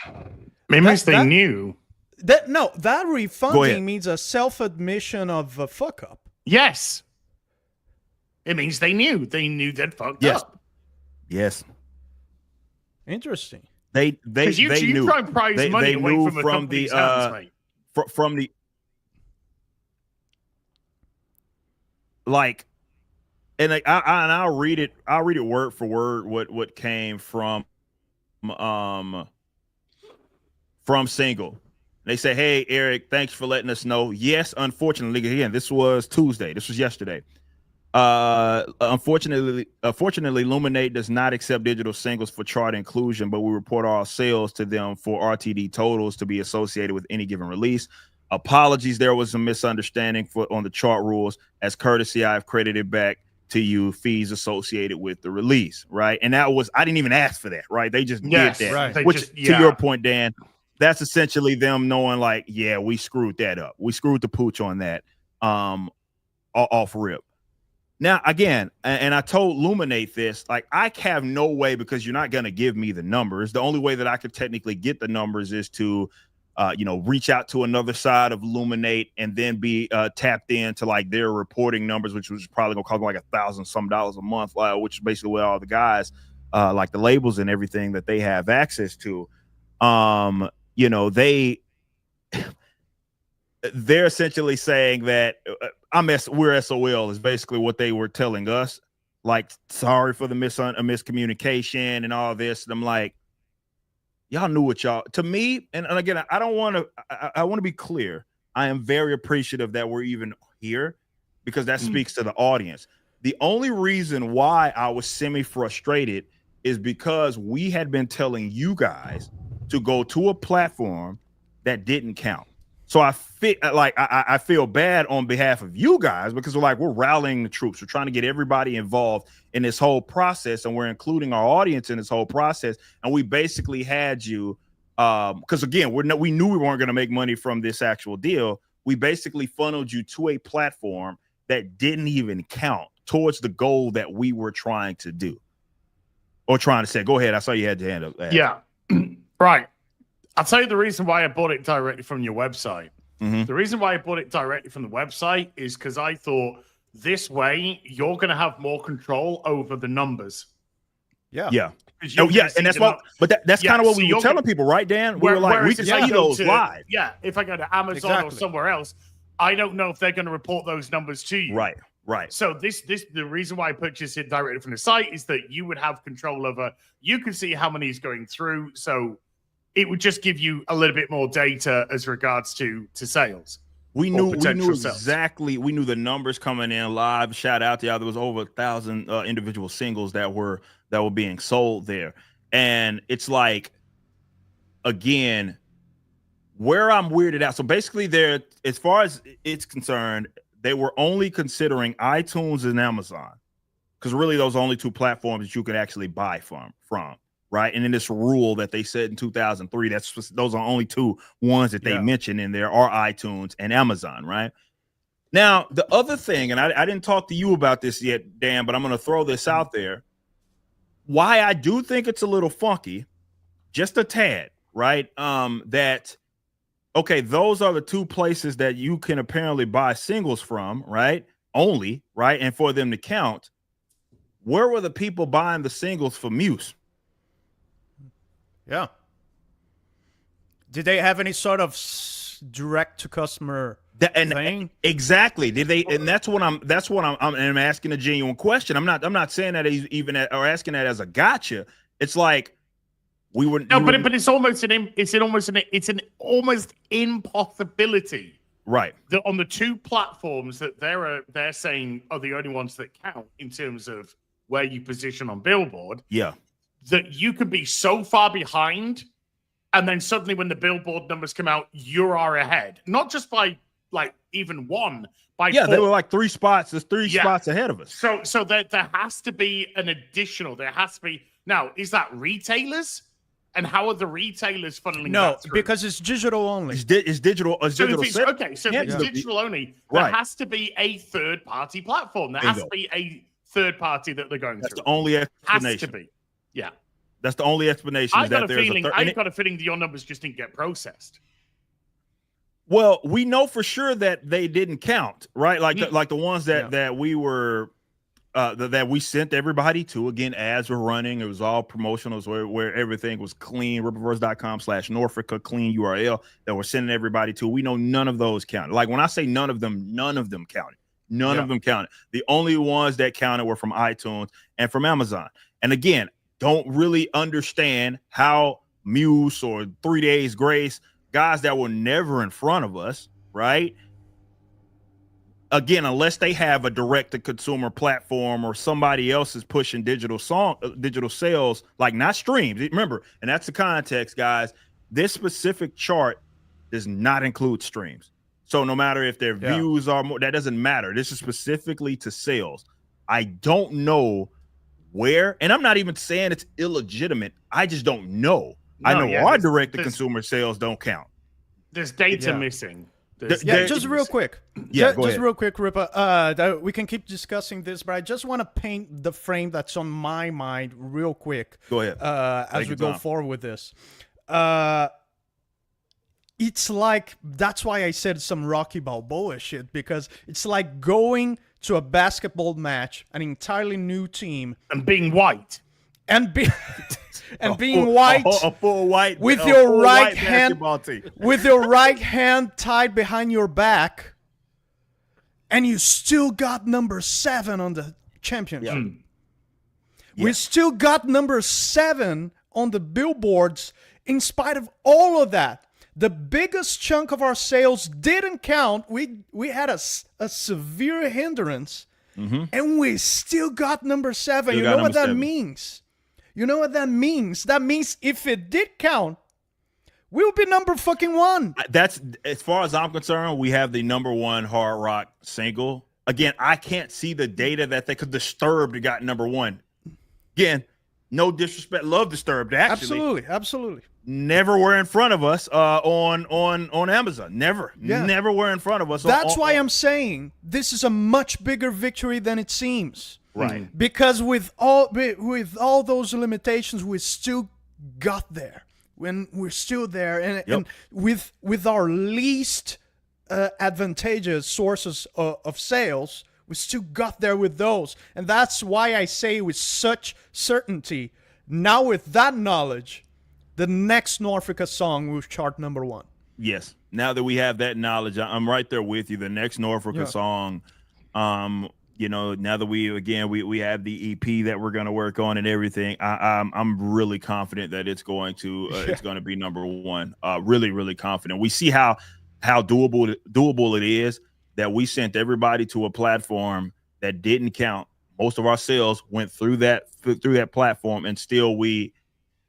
[SPEAKER 4] It means they knew.
[SPEAKER 5] That refunding means a self-admission of a fuck up.
[SPEAKER 4] Yes. It means they knew. They knew they'd fucked up.
[SPEAKER 3] Yes.
[SPEAKER 5] Interesting.
[SPEAKER 3] They knew.
[SPEAKER 4] Try and prize money away
[SPEAKER 3] knew
[SPEAKER 4] from the company's hands, mate.
[SPEAKER 3] From the like, and like I'll read it. I'll read it word for word what came from Single. They say, "Hey, Eric, thanks for letting us know. Yes, unfortunately, again, this was Tuesday. This was yesterday. Unfortunately, Luminate does not accept digital singles for chart inclusion, but we report our sales to them for RTD totals to be associated with any given release. Apologies, there was a misunderstanding on the chart rules. As courtesy, I've credited back to you fees associated with the release, right? And that was, I didn't even ask for that, right? They just did that,
[SPEAKER 5] right.
[SPEAKER 3] Which, to your point, Dan, that's essentially them knowing, like, yeah, we screwed that up. We screwed the pooch on that off rip. Now, again, and I told Luminate this, like, I have no way, because you're not going to give me the numbers. The only way that I could technically get the numbers is to, reach out to another side of Luminate and then be tapped into like their reporting numbers, which was probably going to cost like $1,000 some a month, which is basically where all the guys, like the labels and everything that they have access to. they're essentially saying that we're SOL is basically what they were telling us. Like, sorry for the miscommunication and all this. And I'm like, y'all knew what y'all, to me, and again, I don't want to, I want to be clear. I am very appreciative that we're even here because that speaks to the audience. The only reason why I was semi-frustrated is because we had been telling you guys to go to a platform that didn't count. So I feel bad on behalf of you guys because we're rallying the troops. We're trying to get everybody involved in this whole process, and we're including our audience in this whole process. And we basically had you, because again, we knew we weren't going to make money from this actual deal. We basically funneled you to a platform that didn't even count towards the goal that we were trying to do or trying to say. Go ahead. I saw you had your hand up.
[SPEAKER 4] Yeah, right. I'll tell you the reason why I bought it directly from your website. The reason why I bought it directly from the website is because I thought this way you're going to have more control over the numbers.
[SPEAKER 5] Yeah.
[SPEAKER 3] Yeah. And that's what, that's kind of what we were telling people, right, Dan? We were like, we can see those live.
[SPEAKER 4] Yeah. If I go to Amazon or somewhere else, I don't know if they're going to report those numbers to you.
[SPEAKER 3] Right. Right.
[SPEAKER 4] So the reason why I purchased it directly from the site is that you would have control over, you can see how many is going through. So it would just give you a little bit more data as regards to sales.
[SPEAKER 3] We knew exactly. We knew the numbers coming in live. Shout out to y'all. There was over 1,000 individual singles that were being sold there. And it's like, again, where I'm weirded out. So basically there, as far as it's concerned, they were only considering iTunes and Amazon because really those are only two platforms that you could actually buy from. Right. And in this rule that they said in 2003, those are only two ones that they mentioned in there are iTunes and Amazon. Right. Now, the other thing, and I didn't talk to you about this yet, Dan, but I'm going to throw this out there. Why I do think it's a little funky, just a tad. Right. That, OK, those are the two places that you can apparently buy singles from. Right. Only. Right. And for them to count. Where were the people buying the singles for Muse?
[SPEAKER 5] Yeah. Did they have any sort of direct to customer thing?
[SPEAKER 3] Exactly. Did they? And that's what I'm asking a genuine question. I'm not saying that or asking that as a gotcha. It's like we would.
[SPEAKER 4] No, but it's almost an almost impossibility.
[SPEAKER 3] Right.
[SPEAKER 4] That on the two platforms that they're saying are the only ones that count in terms of where you position on Billboard.
[SPEAKER 3] Yeah.
[SPEAKER 4] That you could be so far behind, and then suddenly when the Billboard numbers come out, you are ahead. Not just by even one, by 4.
[SPEAKER 3] They were like 3 spots. There's 3 spots ahead of us.
[SPEAKER 4] So there has to be an additional. There has to be now. Is that retailers? And how are the retailers funneling that through?
[SPEAKER 5] Because it's digital only.
[SPEAKER 3] It's digital. It's digital.
[SPEAKER 4] Okay, so if it's digital only, there has to be a third-party platform. There has to be a third party that they're going through.
[SPEAKER 3] That's the only explanation.
[SPEAKER 4] Has to be. Yeah.
[SPEAKER 3] That's the only explanation.
[SPEAKER 4] I've got a feeling that your numbers just didn't get processed.
[SPEAKER 3] Well, we know for sure that they didn't count, right? Like the ones that we were that we sent everybody to. Again, ads were running. It was all promotionals where everything was clean. Rippaverse.com/Norfrica, clean URL that we're sending everybody to. We know none of those counted. Like when I say none of them counted. None of them counted. The only ones that counted were from iTunes and from Amazon. And again, don't really understand how Muse or 3 Days Grace, guys that were never in front of us, right? Again, unless they have a direct-to-consumer platform or somebody else is pushing digital sales, like not streams. Remember, and that's the context, guys. This specific chart does not include streams. So no matter if their views are more, that doesn't matter. This is specifically to sales. I don't know where, and I'm not even saying it's illegitimate. I just don't know. I know our direct-to-consumer sales don't count.
[SPEAKER 4] There's data missing.
[SPEAKER 5] Just real quick.
[SPEAKER 3] Just
[SPEAKER 5] real quick, Rippa. We can keep discussing this, but I just want to paint the frame that's on my mind real quick.
[SPEAKER 3] Go ahead.
[SPEAKER 5] As we go forward with this. It's like, that's why I said some Rocky Balboa shit, because it's like going to a basketball match, an entirely new team.
[SPEAKER 4] And being white.
[SPEAKER 5] And and being white,
[SPEAKER 3] a full white
[SPEAKER 5] with your right
[SPEAKER 3] white
[SPEAKER 5] hand,
[SPEAKER 3] basketball team.
[SPEAKER 5] with your right hand tied behind your back, and you still got number 7 on the championship.
[SPEAKER 3] Yeah.
[SPEAKER 5] We still got number 7 on the billboards in spite of all of that. The biggest chunk of our sales didn't count. We had a severe hindrance, and we still got number 7. You know what that means? You know what that means? That means if it did count, we'll be number fucking 1.
[SPEAKER 3] That's, as far as I'm concerned, we have the number 1 hard rock single. Again, I can't see the data that they could Disturbed got number 1. Again, no disrespect, love Disturbed. Actually,
[SPEAKER 5] absolutely.
[SPEAKER 3] Never were in front of us on Amazon. Never were in front of us.
[SPEAKER 5] That's why I'm saying this is a much bigger victory than it seems.
[SPEAKER 3] Right.
[SPEAKER 5] Because with all those limitations, we still got there. When we're still there, and with our least advantageous sources of sales, we still got there with those. And that's why I say with such certainty, now with that knowledge, the next Norfrica song will chart number 1.
[SPEAKER 3] Yes. Now that we have that knowledge, I'm right there with you. The next Norfrica song, now that we have the EP that we're going to work on and everything, I'm really confident that it's going to be number 1. Really, really confident. We see how doable it is that we sent everybody to a platform that didn't count. Most of our sales went through that platform, and still we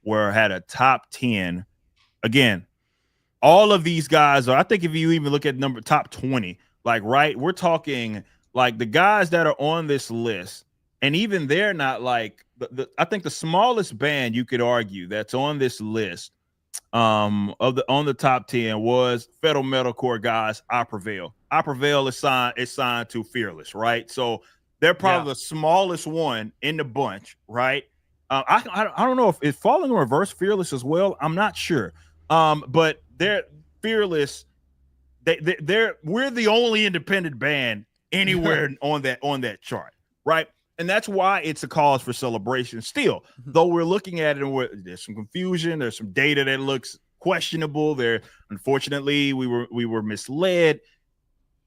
[SPEAKER 3] had a top 10. Again, all of these guys are, I think if you even look at top 20, we're talking like the guys that are on this list, and even they're not like I think the smallest band you could argue that's on this list on the top 10 was Federal Metalcore guys, I Prevail. I Prevail is signed to Fearless, right? So they're probably the smallest one in the bunch, right? I don't know if it's Falling in Reverse Fearless as well. I'm not sure. But they're Fearless. We're the only independent band anywhere on that chart, right? And that's why it's a cause for celebration. Still, though we're looking at it and there's some confusion, there's some data that looks questionable. Unfortunately, we were misled.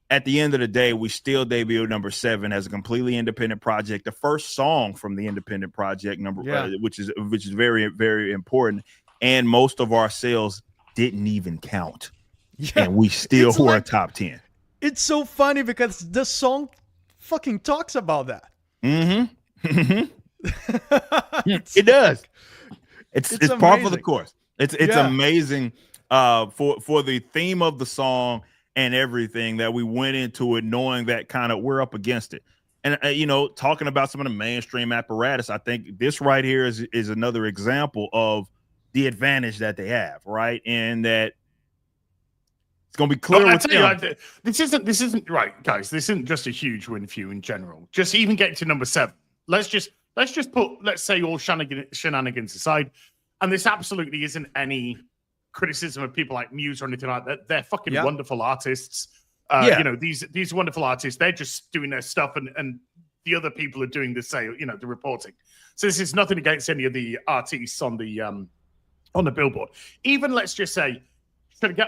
[SPEAKER 3] At the end of the day, we still debuted number 7 as a completely independent project. The first song from the independent project which is very, very important. And most of our sales didn't even count. Yeah. And we still were a top 10.
[SPEAKER 5] It's so funny because the song fucking talks about that.
[SPEAKER 3] It does. It's par for the course. It's amazing for the theme of the song and everything that we went into it knowing that kind of we're up against it. And talking about some of the mainstream apparatus, I think this right here is another example of the advantage that they have, right? And that it's going to be clear with them.
[SPEAKER 4] This isn't right, guys. This isn't just a huge win for you in general. Just even getting to number 7. Let's say all shenanigans aside, and this absolutely isn't any criticism of people like Muse or anything like that. They're fucking wonderful artists. These wonderful artists, they're just doing their stuff, and the other people are doing the reporting. So this is nothing against any of the artists on the Billboard. Even let's just say,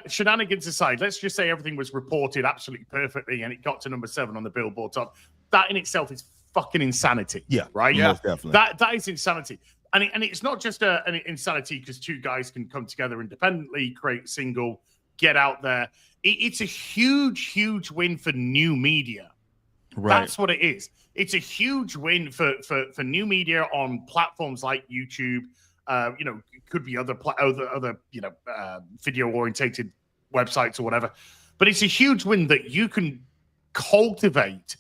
[SPEAKER 4] shenanigans aside, let's just say everything was reported absolutely perfectly and it got to number 7 on the Billboard top. That in itself is fucking insanity.
[SPEAKER 3] Yeah,
[SPEAKER 4] right.
[SPEAKER 3] Yeah, most definitely.
[SPEAKER 4] That is insanity. And it's not just an insanity because 2 guys can come together independently, create a single, get out there. It's a huge, huge win for new media. Right. That's what it is. It's a huge win for new media on platforms like YouTube. It could be other video orientated websites or whatever. But it's a huge win that you can cultivate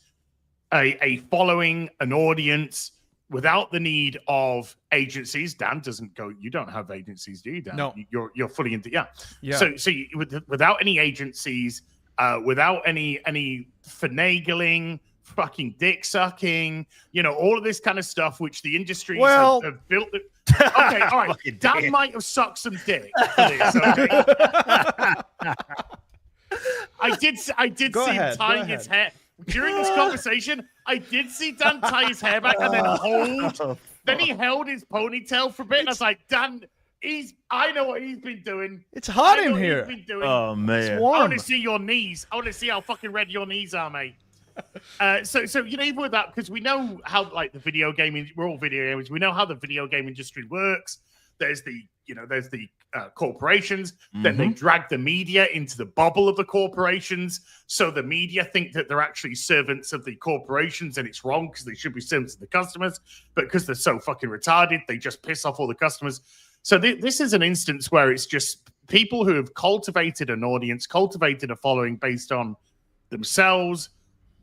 [SPEAKER 4] a following, an audience, without the need of agencies. Dan doesn't go. You don't have agencies, do you, Dan?
[SPEAKER 5] No,
[SPEAKER 4] you're fully into So without any agencies, without any finagling, fucking dick sucking, all of this kind of stuff, which the industries have built. Okay, all right. Dan might have sucked some dick for this. Okay? I did see him tying his hair. During this conversation, I did see Dan tie his hair back and then hold Then he held his ponytail for a bit, and I was like, Dan, I know what he's been doing.
[SPEAKER 5] It's hot
[SPEAKER 4] I know
[SPEAKER 5] in
[SPEAKER 4] what
[SPEAKER 5] here.
[SPEAKER 4] He's been doing.
[SPEAKER 3] Oh man,
[SPEAKER 5] It's
[SPEAKER 4] I
[SPEAKER 5] warm.
[SPEAKER 4] want to see your knees. I want to see how fucking red your knees are, mate. So even with that, because we know how like the video gaming, we're all video gamers. We know how the video game industry works. There's the corporations. Then they drag the media into the bubble of the corporations. So the media think that they're actually servants of the corporations, and it's wrong because they should be servants of the customers. But because they're so fucking retarded, they just piss off all the customers. So this is an instance where it's just people who have cultivated an audience, cultivated a following based on themselves.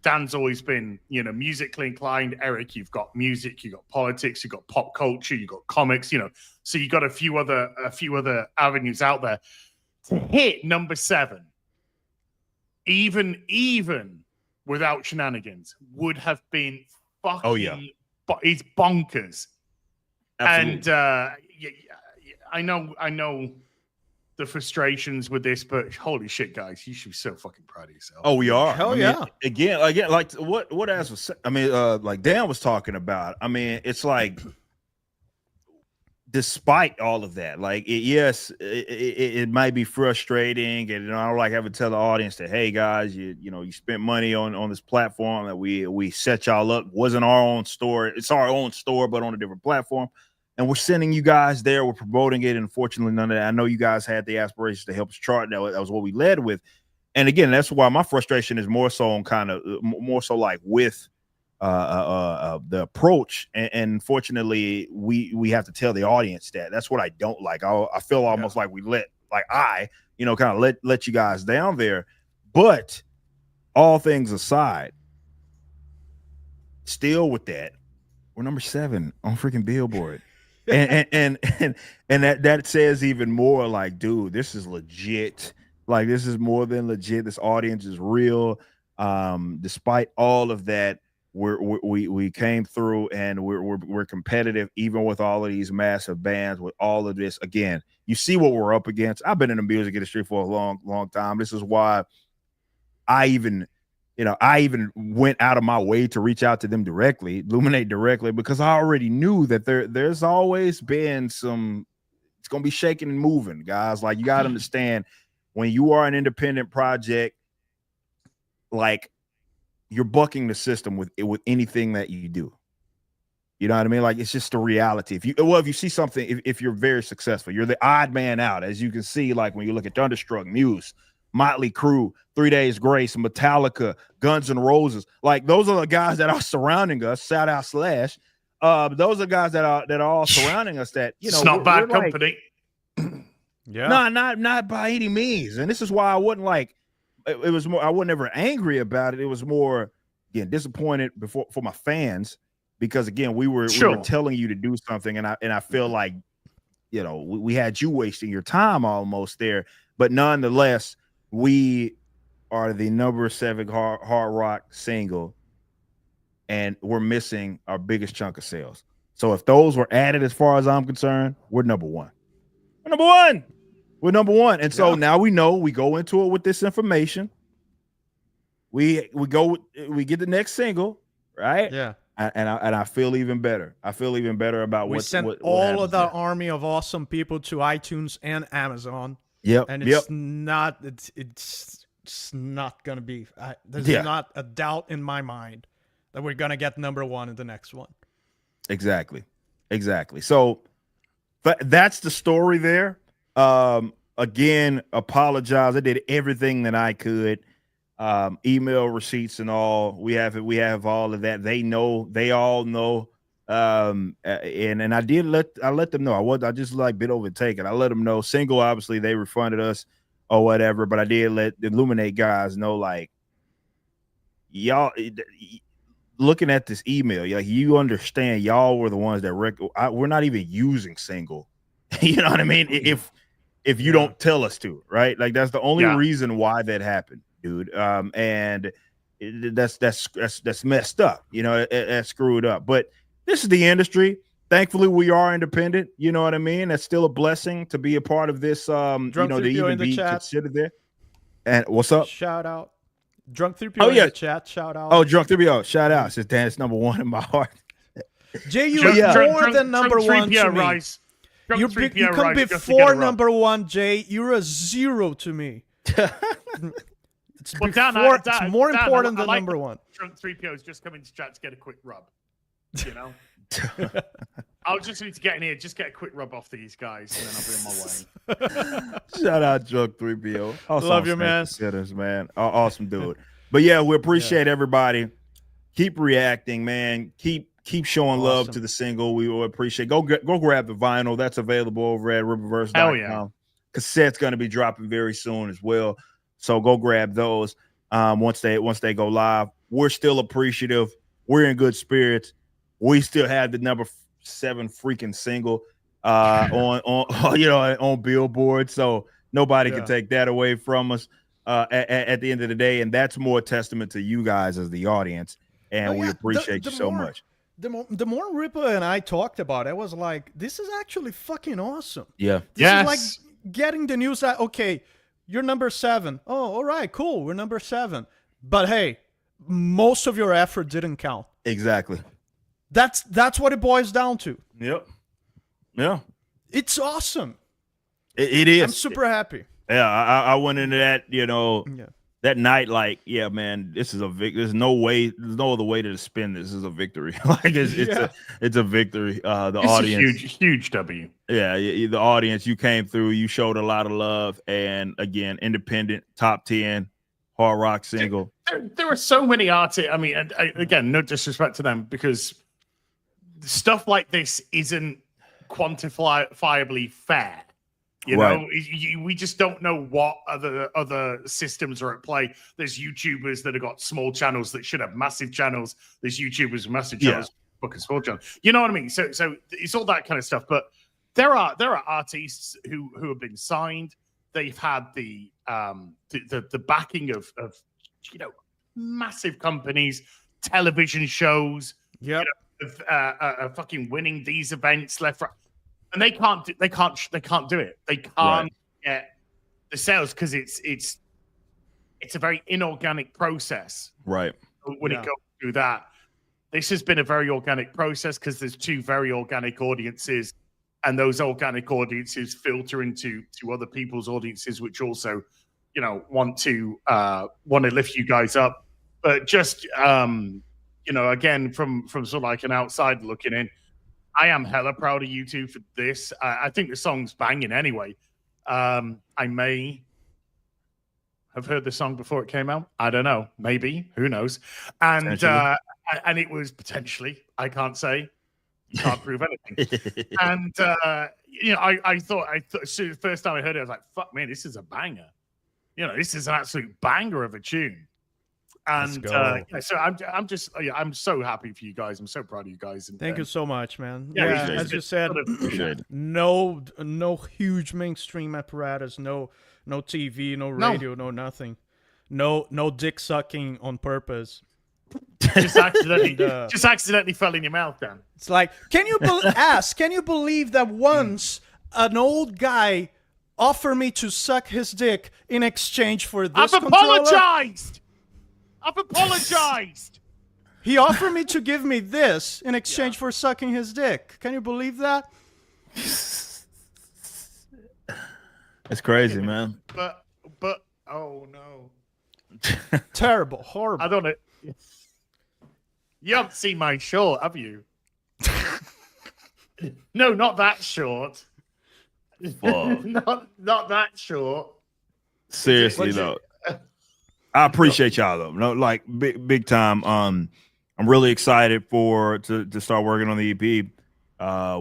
[SPEAKER 4] Dan's always been, musically inclined. Eric, you've got music, you've got politics, you've got pop culture, you've got comics, So you got a few other avenues out there. To hit number 7, even without shenanigans, would have been fucking. It's bonkers.
[SPEAKER 3] absolutely.
[SPEAKER 4] And I know the frustrations with this, but holy shit, guys, you should be so fucking proud of yourself.
[SPEAKER 3] Oh, we are.
[SPEAKER 5] Hell
[SPEAKER 3] I mean,
[SPEAKER 5] yeah.
[SPEAKER 3] Again, like what as was. I mean, like Dan was talking about. I mean, it's like, despite all of that, like, yes, it might be frustrating, and I don't like having to tell the audience that, hey guys, you spent money on this platform that we set y'all up. Wasn't our own store. It's our own store, but on a different platform. And we're sending you guys there. We're promoting it. And unfortunately, none of that. I know you guys had the aspirations to help us chart. That was what we led with. And again, that's why my frustration is more so on more so like with the approach. And unfortunately, we have to tell the audience that. That's what I don't like. I feel almost like we let you guys down there. But all things aside, still with that, we're number 7 on freaking Billboard. and that says even more like, dude, this is legit. Like, this is more than legit. This audience is real. Despite all of that, we came through, and we're competitive, even with all of these massive bands, with all of this. Again, you see what we're up against. I've been in the music industry for a long time. This is why I even went out of my way to reach out to them directly, Illuminate directly, because I already knew that there's always been it's going to be shaking and moving, guys. Like, you got to understand, when you are an independent project, like, you're bucking the system with anything that you do. You know what I mean? Like, it's just the reality. If you see something, if you're very successful, you're the odd man out, as you can see, like when you look at Thunderstruck, Muse, Motley Crue, 3 Days Grace, Metallica, Guns N' Roses. Like, those are the guys that are surrounding us. Shout out Slash. Those are guys that are all surrounding us. That
[SPEAKER 4] it's not bad company.
[SPEAKER 5] Yeah.
[SPEAKER 3] Not by any means. And this is why I wasn't like. It was more. I wasn't ever angry about it. It was more, again, disappointed for my fans, because again, we were telling you to do something, and I feel like, we had you wasting your time almost there. But nonetheless, we are the number 7 hard rock single, and we're missing our biggest chunk of sales. So if those were added, as far as I'm concerned, we're number 1. We're number 1. We're number 1. And so now we know, we go into it with this information. We get the next single, right?
[SPEAKER 5] Yeah.
[SPEAKER 3] And I feel even better. I feel even better about
[SPEAKER 5] we sent all of that army of awesome people to iTunes and Amazon.
[SPEAKER 3] Yep.
[SPEAKER 5] And it's not gonna be. There's not a doubt in my mind that we're gonna get number 1 in the next one.
[SPEAKER 3] Exactly. So that's the story there. Again, apologize. I did everything that I could. Email receipts and all. We have all of that. They all know. And I let them know. I just like bit over take it. I let them know. Single, obviously they refunded us or whatever, but I did let the Illuminate guys know, like, y'all looking at this email, like, you understand, y'all were the ones that we're not even using Single. You know what I mean? If you don't tell us to, right? Like, that's the only reason why that happened, dude. And that's messed up. That's screwed up. But this is the industry. Thankfully, we are independent. You know what I mean? That's still a blessing to be a part of this. To even be considered there. And what's up?
[SPEAKER 5] Shout out, Drunk 3PO in the chat. Shout out.
[SPEAKER 3] Oh, Drunk 3PO. Shout out. Says Dan, it's number 1 in my heart.
[SPEAKER 5] Jay, you're more than number one to me.
[SPEAKER 4] Rise.
[SPEAKER 5] You come before number one, Jay. You're a 0 to me. It's more important than number one.
[SPEAKER 4] Drunk 3PO is just coming to chat to get a quick rub. You know? I'll just need to get in here, just get a quick rub off these guys, and then I'll be on my way.
[SPEAKER 3] Shout out Drunk 3PO.
[SPEAKER 5] Love you, man.
[SPEAKER 3] Man. Awesome dude. But yeah, we appreciate everybody. Keep reacting, man. Keep showing love to the single. We will appreciate. Go grab the vinyl. That's available over at riververse.com.
[SPEAKER 4] Hell yeah.
[SPEAKER 3] Cassette's going to be dropping very soon as well. So go grab those once they go live. We're still appreciative. We're in good spirits. We still have the number 7 freaking single on Billboard. So nobody can take that away from us at the end of the day. And that's more testament to you guys as the audience. And we appreciate you so much.
[SPEAKER 5] The more Ripper and I talked about it, I was like, this is actually fucking awesome.
[SPEAKER 3] Yeah.
[SPEAKER 5] This is like getting the news that, okay, you're number 7. Oh, all right, cool. We're number 7. But hey, most of your effort didn't count.
[SPEAKER 3] Exactly.
[SPEAKER 5] That's what it boils down to.
[SPEAKER 3] Yep. Yeah.
[SPEAKER 5] It's awesome.
[SPEAKER 3] It is.
[SPEAKER 5] I'm super happy.
[SPEAKER 3] Yeah, I went into that, that night like, yeah, man, this is a victory. There's no other way to spin this. Is a victory. Like it's a victory. The audience,
[SPEAKER 4] huge W.
[SPEAKER 3] Yeah, the audience, you came through, you showed a lot of love, and again, independent, top 10 hard rock single.
[SPEAKER 4] There are so many artists. I mean, again, no disrespect to them, because stuff like this isn't quantifiably fair. You know, we just don't know what other systems are at play. There's YouTubers that have got small channels that should have massive channels. There's YouTubers with massive channels, book a small channel. You know what I mean? So it's all that kind of stuff. But there are artists who have been signed. They've had the backing of massive companies, television shows.
[SPEAKER 5] Yeah,
[SPEAKER 4] fucking winning these events left, right. And they can't do it. They can't get the sales because it's a very inorganic process.
[SPEAKER 3] Right.
[SPEAKER 4] When it goes through that, this has been a very organic process because there's 2 very organic audiences, and those organic audiences filter into other people's audiences, which also, want to lift you guys up. But just again, from sort of like an outside looking in, I am hella proud of you two for this. I think the song's banging anyway. I may have heard the song before it came out. I don't know. Maybe. Who knows? And it was potentially, I can't say. Can't prove anything. And, I thought so the first time I heard it, I was like, fuck, man, this is a banger. This is an absolute banger of a tune. And so I'm so happy for you guys. I'm so proud of you guys. And
[SPEAKER 5] thank you so much, man.
[SPEAKER 4] Yeah,
[SPEAKER 5] as you said, no huge mainstream apparatus, no TV, no radio, no nothing, no dick sucking on purpose.
[SPEAKER 4] Just accidentally fell in your mouth, Dan.
[SPEAKER 5] It's like, can you believe that once an old guy offered me to suck his dick in exchange for this?
[SPEAKER 4] I've apologized.
[SPEAKER 5] He offered me to give me this in exchange for sucking his dick. Can you believe that?
[SPEAKER 3] It's crazy, man.
[SPEAKER 4] But oh no.
[SPEAKER 5] Terrible, horrible.
[SPEAKER 4] I don't know. You haven't seen my short, have you? No, not that short. not that short.
[SPEAKER 3] Seriously though. I appreciate y'all though. No, like big time. I'm really excited to start working on the EP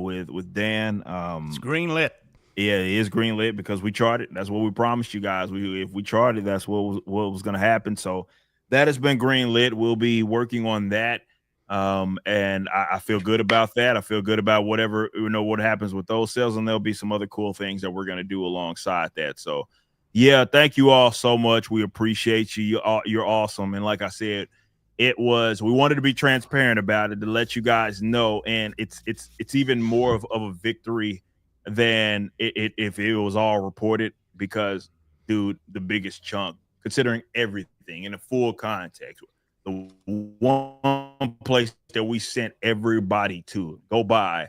[SPEAKER 3] with Dan.
[SPEAKER 5] It's green lit.
[SPEAKER 3] Yeah, it is green lit because we charted. That's what we promised you guys. If we charted, that's what was going to happen. So that has been green lit. We'll be working on that. And I feel good about that. I feel good about what happens with those sales, and there'll be some other cool things that we're going to do alongside that. So yeah, thank you all so much. We appreciate you. You're awesome. And like I said, we wanted to be transparent about it to let you guys know. And it's even more of a victory than if it was all reported, because dude, the biggest chunk, considering everything in the full context, the one place that we sent everybody to go by,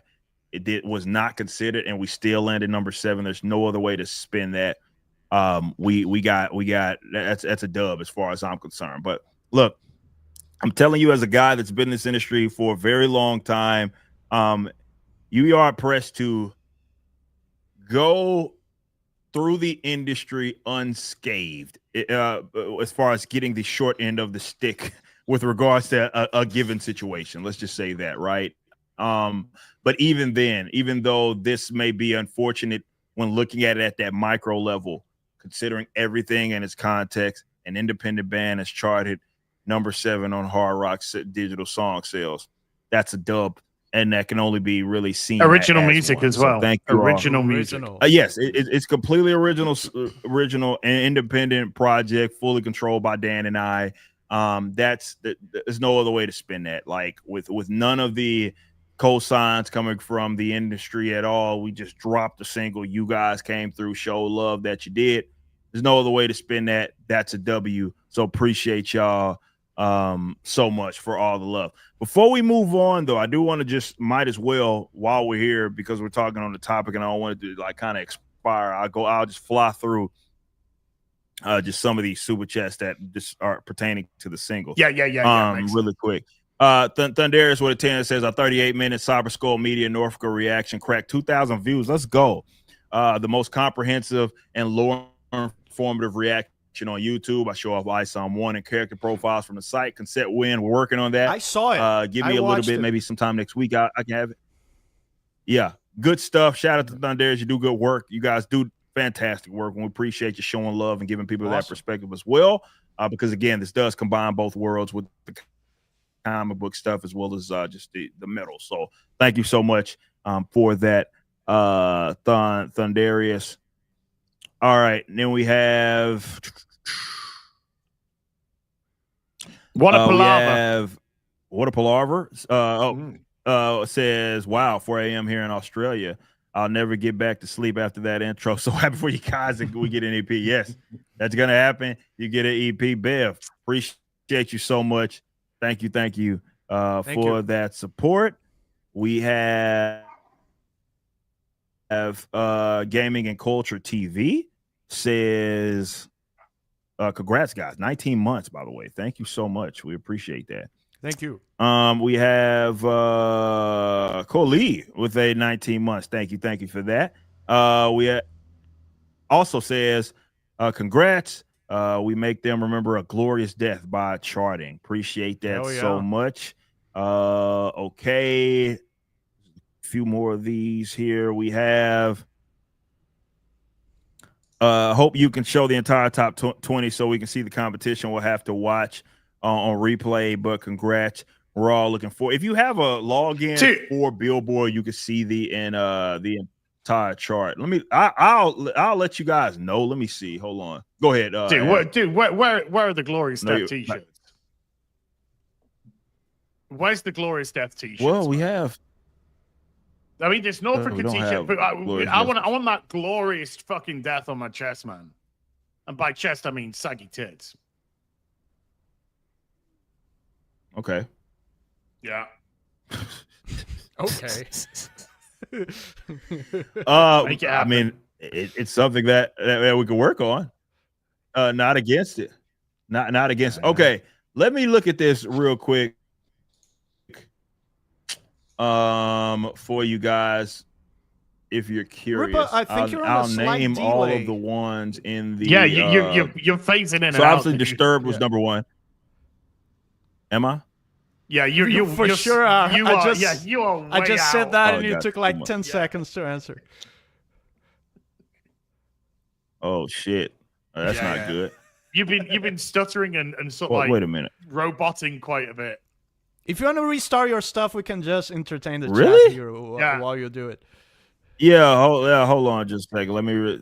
[SPEAKER 3] was not considered, and we still landed number 7. There's no other way to spin that. We got that's a dub as far as I'm concerned. But look, I'm telling you, as a guy that's been in this industry for a very long time, you are pressed to go through the industry unscathed as far as getting the short end of the stick with regards to a given situation. Let's just say that, right? But even then, even though this may be unfortunate when looking at it at that micro level, considering everything in its context, an independent band has charted number 7 on Hard Rock's digital song sales. That's a dub, and that can only be really seen
[SPEAKER 4] original
[SPEAKER 3] as
[SPEAKER 4] music
[SPEAKER 3] one.
[SPEAKER 4] as well.
[SPEAKER 3] So thank you
[SPEAKER 4] original
[SPEAKER 3] all.
[SPEAKER 4] music.
[SPEAKER 3] Yes, it's completely original and independent project, fully controlled by Dan and I. There's no other way to spin that. Like with none of the cosigns coming from the industry at all. We just dropped the single. You guys came through, show love that you did. There's no other way to spin that. That's a W. So appreciate y'all so much for all the love. Before we move on, though, I do want to might as well, while we're here, because we're talking on the topic and I don't want it to like kind of expire, I'll just fly through just some of these super chats that just are pertaining to the singles.
[SPEAKER 4] Yeah.
[SPEAKER 3] Really quick. Thunderius with a 10 says, our 38-minute Cyber Skull Media Norfrica reaction cracked 2,000 views. Let's go. The most comprehensive and lore informative reaction on YouTube. I show off ISOM 1 and character profiles from the site. Consent win. We're working on that.
[SPEAKER 5] I saw it.
[SPEAKER 3] Give me a little bit, maybe sometime next week. I can have it. Yeah, good stuff. Shout out to Thunderius. You do good work. You guys do fantastic work, and we appreciate you showing love and giving people that perspective as well. Because again, this does combine both worlds with the comic book stuff as well as just the metal. So thank you so much for that, Thunderius. All right, and then we have
[SPEAKER 4] What a palaver.
[SPEAKER 3] What a palaver. Says, wow, 4 a.m. here in Australia. I'll never get back to sleep after that intro. So happy for you guys that we get an EP. Yes, that's going to happen. You get an EP. Bev, appreciate you so much. Thank you for that support. We have Gaming and Culture TV says, congrats, guys. 19 months, by the way. Thank you so much. We appreciate that.
[SPEAKER 5] Thank you.
[SPEAKER 3] We have Coley with a 19 months. Thank you for that. We also says, congrats. We make them remember a glorious death by charting. Appreciate that so much. Okay. A few more of these here. We have hope you can show the entire top 20 so we can see the competition. We'll have to watch on replay, but congrats. We're all looking for. If you have a login for Billboard, you can see the entire chart. I'll let you guys know. Let me see. Hold on. Go ahead.
[SPEAKER 4] Where are the Glorious Death t-shirts? Where's the Glorious Death t-shirts?
[SPEAKER 3] Well, we have.
[SPEAKER 4] I mean, there's Norfrica t-shirt, but I want that glorious fucking death on my chest, man. And by chest, I mean saggy tits.
[SPEAKER 3] Okay.
[SPEAKER 4] Yeah.
[SPEAKER 5] Okay.
[SPEAKER 3] I mean, it's something that we can work on. Not against it. Not against. Okay, let me look at this real quick. For you guys, if you're curious,
[SPEAKER 5] Ripper, I think
[SPEAKER 3] I'll name all of the ones in the.
[SPEAKER 4] Yeah, you're phasing in and out.
[SPEAKER 3] So obviously, Disturbed was number 1. Am I?
[SPEAKER 4] Yeah, you
[SPEAKER 5] for sure are.
[SPEAKER 4] You are. You are.
[SPEAKER 5] I just said that, and you took like 10
[SPEAKER 4] Yeah.
[SPEAKER 5] seconds to answer.
[SPEAKER 3] Oh shit, that's not good.
[SPEAKER 4] You've been stuttering and sort of like
[SPEAKER 3] wait a minute,
[SPEAKER 4] roboting quite a bit.
[SPEAKER 5] If you want to restart your stuff, we can just entertain the
[SPEAKER 3] Really?
[SPEAKER 5] chat here while you do it.
[SPEAKER 3] Yeah, hold on just a second. Let me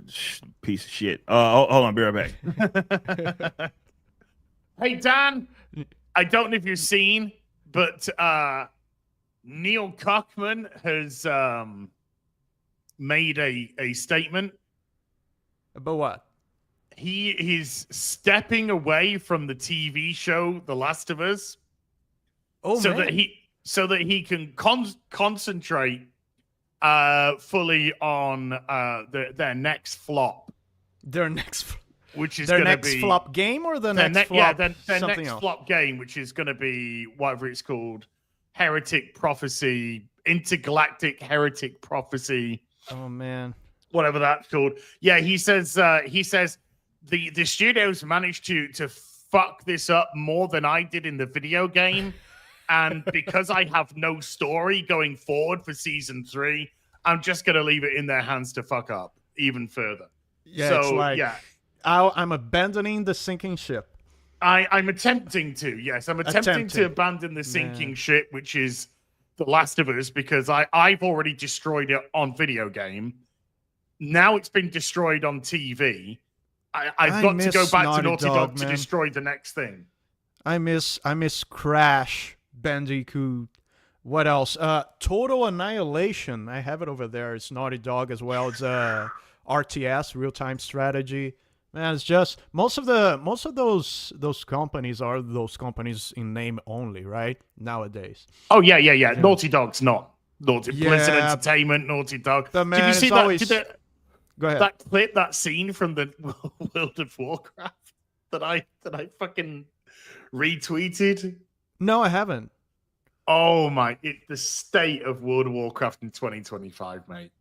[SPEAKER 3] piece of shit. Hold on, be right back.
[SPEAKER 4] Hey Dan, I don't know if you've seen, but Neil Cockman has made a statement.
[SPEAKER 5] About what?
[SPEAKER 4] he is stepping away from the TV show The Last of Us, so that he can concentrate fully on their next flop.
[SPEAKER 5] Their next,
[SPEAKER 4] which is
[SPEAKER 5] their
[SPEAKER 4] gonna
[SPEAKER 5] next
[SPEAKER 4] be
[SPEAKER 5] flop game or the next flop?
[SPEAKER 4] their
[SPEAKER 5] something
[SPEAKER 4] next
[SPEAKER 5] else?
[SPEAKER 4] flop game, which is going to be whatever it's called, Heretic Prophecy, Intergalactic Heretic Prophecy.
[SPEAKER 5] Oh man,
[SPEAKER 4] whatever that's called. Yeah, he says the studios managed to fuck this up more than I did in the video game, and because I have no story going forward for season 3, I'm just gonna leave it in their hands to fuck up even further.
[SPEAKER 5] yeah,
[SPEAKER 4] So,
[SPEAKER 5] it's like
[SPEAKER 4] yeah.
[SPEAKER 5] I'm abandoning the sinking ship.
[SPEAKER 4] I'm attempting to, yes, I'm attempting to abandon the sinking ship, which is The Last of Us, because I've already destroyed it on video game. Now it's been destroyed on TV. I've got to go back to Naughty Dog to destroy the next thing. I miss
[SPEAKER 5] Crash Bandicoot. What else? Total Annihilation. I have it over there. It's Naughty Dog as well. It's RTS, real time strategy. Man, it's just most of those companies are those companies in name only, right? Nowadays.
[SPEAKER 4] Oh yeah. Naughty Dog's not. Blizzard Entertainment, Naughty Dog.
[SPEAKER 5] But man,
[SPEAKER 4] did you see that?
[SPEAKER 5] Always... Go ahead.
[SPEAKER 4] That clip, that scene from the World of Warcraft that I fucking retweeted?
[SPEAKER 5] No, I haven't.
[SPEAKER 4] Oh my! The state of World of Warcraft in 2025, mate.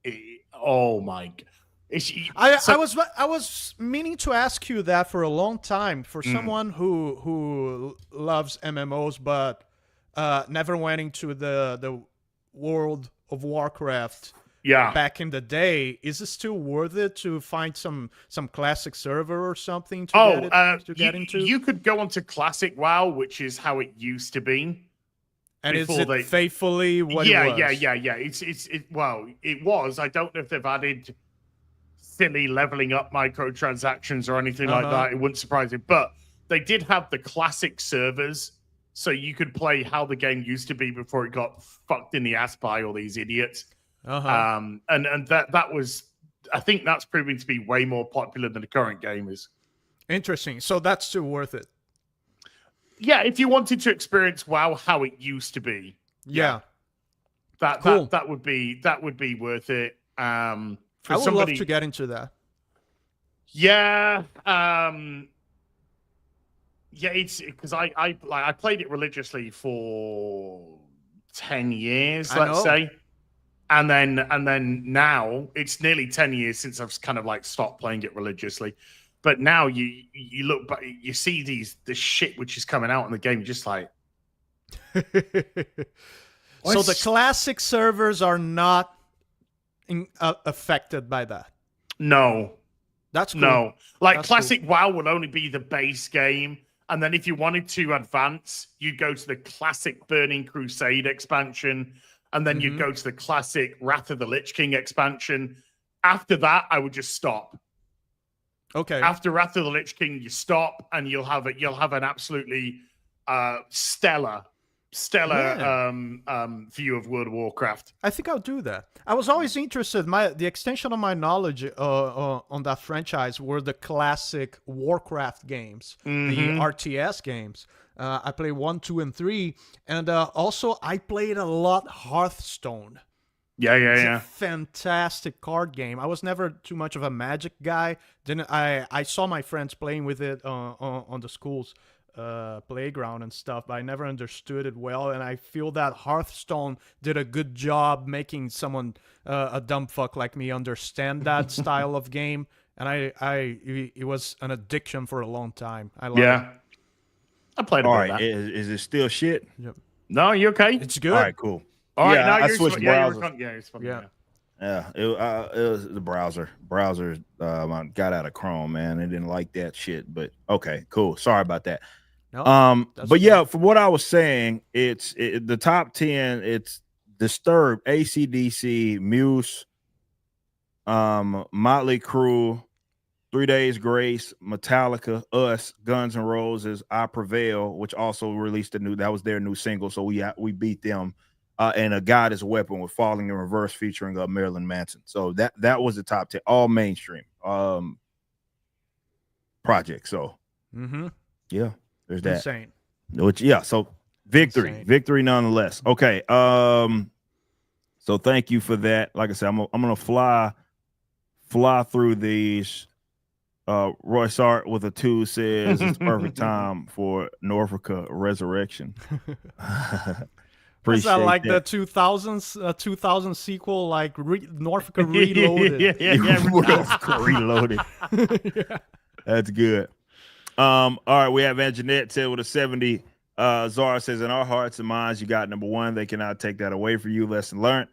[SPEAKER 4] Oh my!
[SPEAKER 5] I was meaning to ask you that for a long time. For someone who loves MMOs but never went into the World of Warcraft.
[SPEAKER 4] Yeah.
[SPEAKER 5] Back in the day, is it still worth it to find some classic server or something to get into?
[SPEAKER 4] You could go onto Classic WoW, which is how it used to be.
[SPEAKER 5] And is it faithfully what it was?
[SPEAKER 4] Yeah. Well, it was. I don't know if they've added silly leveling up microtransactions or anything like that. It wouldn't surprise me. But they did have the classic servers, so you could play how the game used to be before it got fucked in the ass by all these idiots. And that was, I think that's proving to be way more popular than the current game is.
[SPEAKER 5] Interesting. So that's still worth it.
[SPEAKER 4] Yeah, if you wanted to experience WoW how it used to be.
[SPEAKER 5] Yeah.
[SPEAKER 4] That would be worth it.
[SPEAKER 5] I would love to get into that.
[SPEAKER 4] Yeah. It's because I played it religiously for 10 years, let's say. And then now it's nearly 10 years since I've kind of like stopped playing it religiously. But now you look back, you see the shit which is coming out in the game, you're just like.
[SPEAKER 5] So the classic servers are not affected by that.
[SPEAKER 4] No.
[SPEAKER 5] That's cool.
[SPEAKER 4] No. Like classic WoW will only be the base game. And then if you wanted to advance, you'd go to the classic Burning Crusade expansion. And then you'd go to the classic Wrath of the Lich King expansion. After that, I would just stop.
[SPEAKER 5] Okay.
[SPEAKER 4] After Wrath of the Lich King, you stop, and you'll have an absolutely stellar view of World of Warcraft.
[SPEAKER 5] I think I'll do that. I was always interested. The extension of my knowledge on that franchise were the classic Warcraft games, the RTS games. I played 1, 2, and 3, and also I played a lot Hearthstone.
[SPEAKER 4] Yeah.
[SPEAKER 5] It's a fantastic card game. I was never too much of a Magic guy. I saw my friends playing with it on the school's playground and stuff, but I never understood it well. And I feel that Hearthstone did a good job making someone a dumb fuck like me understand that style of game. And it was an addiction for a long time. I love it.
[SPEAKER 4] I played
[SPEAKER 3] all right. Is it still shit?
[SPEAKER 5] Yep.
[SPEAKER 4] No, you okay?
[SPEAKER 5] It's good.
[SPEAKER 3] All right, cool.
[SPEAKER 4] All right, now
[SPEAKER 3] I switched browsers.
[SPEAKER 4] It's fun.
[SPEAKER 3] It was the browser. Browser got out of Chrome, man. I didn't like that shit. But okay, cool. Sorry about that.
[SPEAKER 5] No,
[SPEAKER 3] but yeah, for what I was saying, it's the top 10. It's Disturbed, AC/DC, Muse, Motley Crue, 3 Days Grace, Metallica, Us, Guns N' Roses, I Prevail, which also released that was their new single, so we beat them. And A God Is a Weapon with Falling in Reverse featuring Marilyn Manson. So that was the top 10, all mainstream. project. So yeah, there's that.
[SPEAKER 5] Insane.
[SPEAKER 3] Which so victory nonetheless. Okay. So thank you for that. Like I said, I'm gonna fly through these. Royce Art with a 2 says it's perfect time for Norfrica Resurrection.
[SPEAKER 5] Is that like
[SPEAKER 3] that.
[SPEAKER 5] the 2000 sequel, like Norfrica Reloaded?
[SPEAKER 3] Norfrica Reloaded.
[SPEAKER 5] Yeah.
[SPEAKER 3] That's good. All right, we have Anjanette said with a 70. Zara says, in our hearts and minds, you got number 1. They cannot take that away from you. Lesson learned.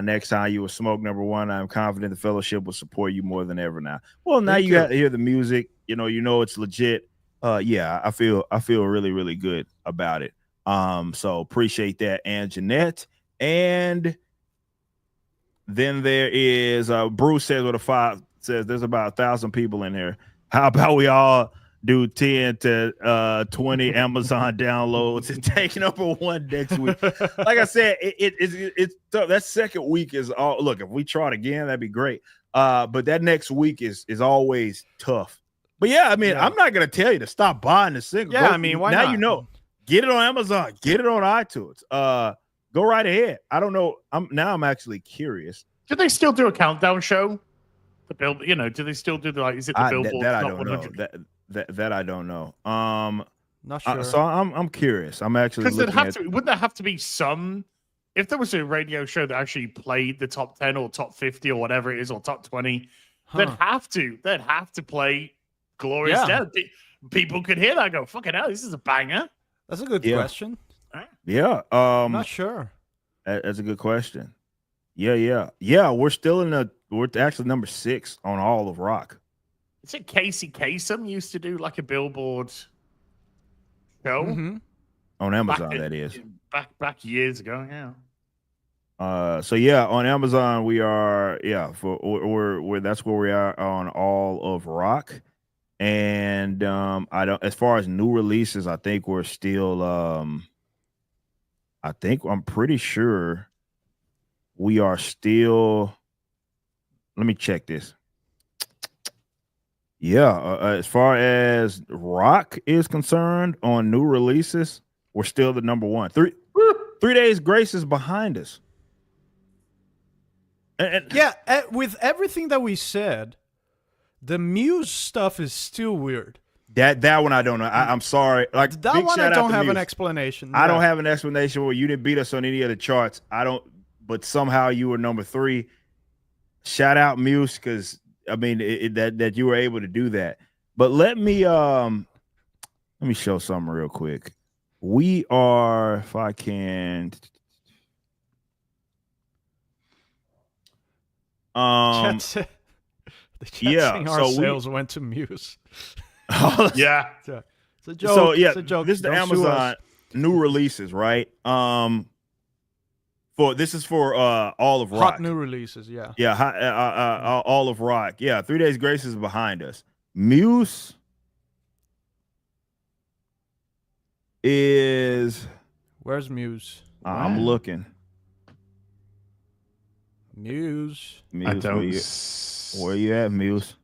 [SPEAKER 3] Next time you will smoke number 1, I'm confident the fellowship will support you more than ever now. Well, now you got to hear the music. You know it's legit. Yeah, I feel really, really good about it. So appreciate that, Anjanette. And then there is Bruce says with a 5 says there's about 1,000 people in here. How about we all do 10 to 20 Amazon downloads and take number 1 next week? Like I said, it's tough. That second week is all. Look, if we try it again, that'd be great. But that next week is always tough. But yeah, I mean, I'm not gonna tell you to stop buying the single.
[SPEAKER 5] Yeah, I mean, why
[SPEAKER 3] now
[SPEAKER 5] not?
[SPEAKER 3] You know, get it on Amazon, get it on iTunes. Go right ahead. I don't know. I'm actually curious.
[SPEAKER 4] Do they still do a countdown show? The Billboard, do they still do is it the Billboard?
[SPEAKER 3] That I don't know. That I don't know.
[SPEAKER 5] Not sure.
[SPEAKER 3] So I'm curious. I'm actually
[SPEAKER 4] because wouldn't there have to be some? If there was a radio show that actually played the top 10 or top 50 or whatever it is or top 20, they'd have to play Glorious Dead. People could hear that and go, fucking hell, this is a banger.
[SPEAKER 5] That's a good question.
[SPEAKER 3] Yeah.
[SPEAKER 5] I'm not sure.
[SPEAKER 3] That's a good question. Yeah. We're still we're actually number 6 on all of rock.
[SPEAKER 4] Is it Casey Kasem used to do like a Billboard show
[SPEAKER 3] on Amazon? That is
[SPEAKER 4] back years ago. Yeah.
[SPEAKER 3] So yeah, on Amazon we are. Yeah, we're that's where we are on all of rock. And I don't. As far as new releases, I think we're still. I'm pretty sure we are still. Let me check this. Yeah, as far as rock is concerned, on new releases, we're still the number 1. 3 Days Grace is behind us. And
[SPEAKER 5] with everything that we said, the Muse stuff is still weird.
[SPEAKER 3] That one I don't know. I'm sorry. Like
[SPEAKER 5] that
[SPEAKER 3] big
[SPEAKER 5] one,
[SPEAKER 3] shout
[SPEAKER 5] I
[SPEAKER 3] out
[SPEAKER 5] don't
[SPEAKER 3] to
[SPEAKER 5] have
[SPEAKER 3] Muse.
[SPEAKER 5] an explanation.
[SPEAKER 3] I don't have an explanation where you didn't beat us on any of the charts. I don't. But somehow you were number 3. Shout out Muse, because I mean that you were able to do that. But let me show something real quick. We are, if I can,
[SPEAKER 5] the chat saying our sales went to Muse.
[SPEAKER 4] Yeah.
[SPEAKER 5] It's a joke.
[SPEAKER 3] So yeah,
[SPEAKER 5] it's a joke.
[SPEAKER 3] This is the Amazon new releases, right? This is for all of rock.
[SPEAKER 5] Hot new releases, yeah.
[SPEAKER 3] Yeah, all of rock. Yeah, 3 Days Grace is behind us. Muse is.
[SPEAKER 5] Where's Muse?
[SPEAKER 3] I'm looking.
[SPEAKER 5] Muse.
[SPEAKER 4] I don't.
[SPEAKER 3] Where you at, Muse?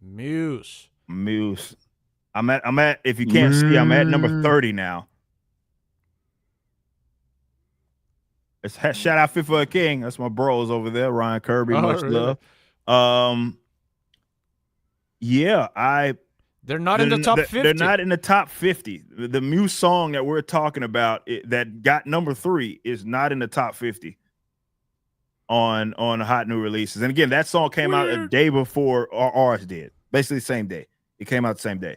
[SPEAKER 5] Muse.
[SPEAKER 3] I'm at. If you can't see, I'm at number 30 now. It's shout out Fit for a King. That's my bros over there. Ryan Kirby, much
[SPEAKER 5] really?
[SPEAKER 3] love. Yeah,
[SPEAKER 5] they're not in the top 50.
[SPEAKER 3] They're not in the top 50. The Muse song that we're talking about that got number 3 is not in the top 50 on hot new releases. And again, that song came out a day before ours did. Basically the same day. It came out the same day.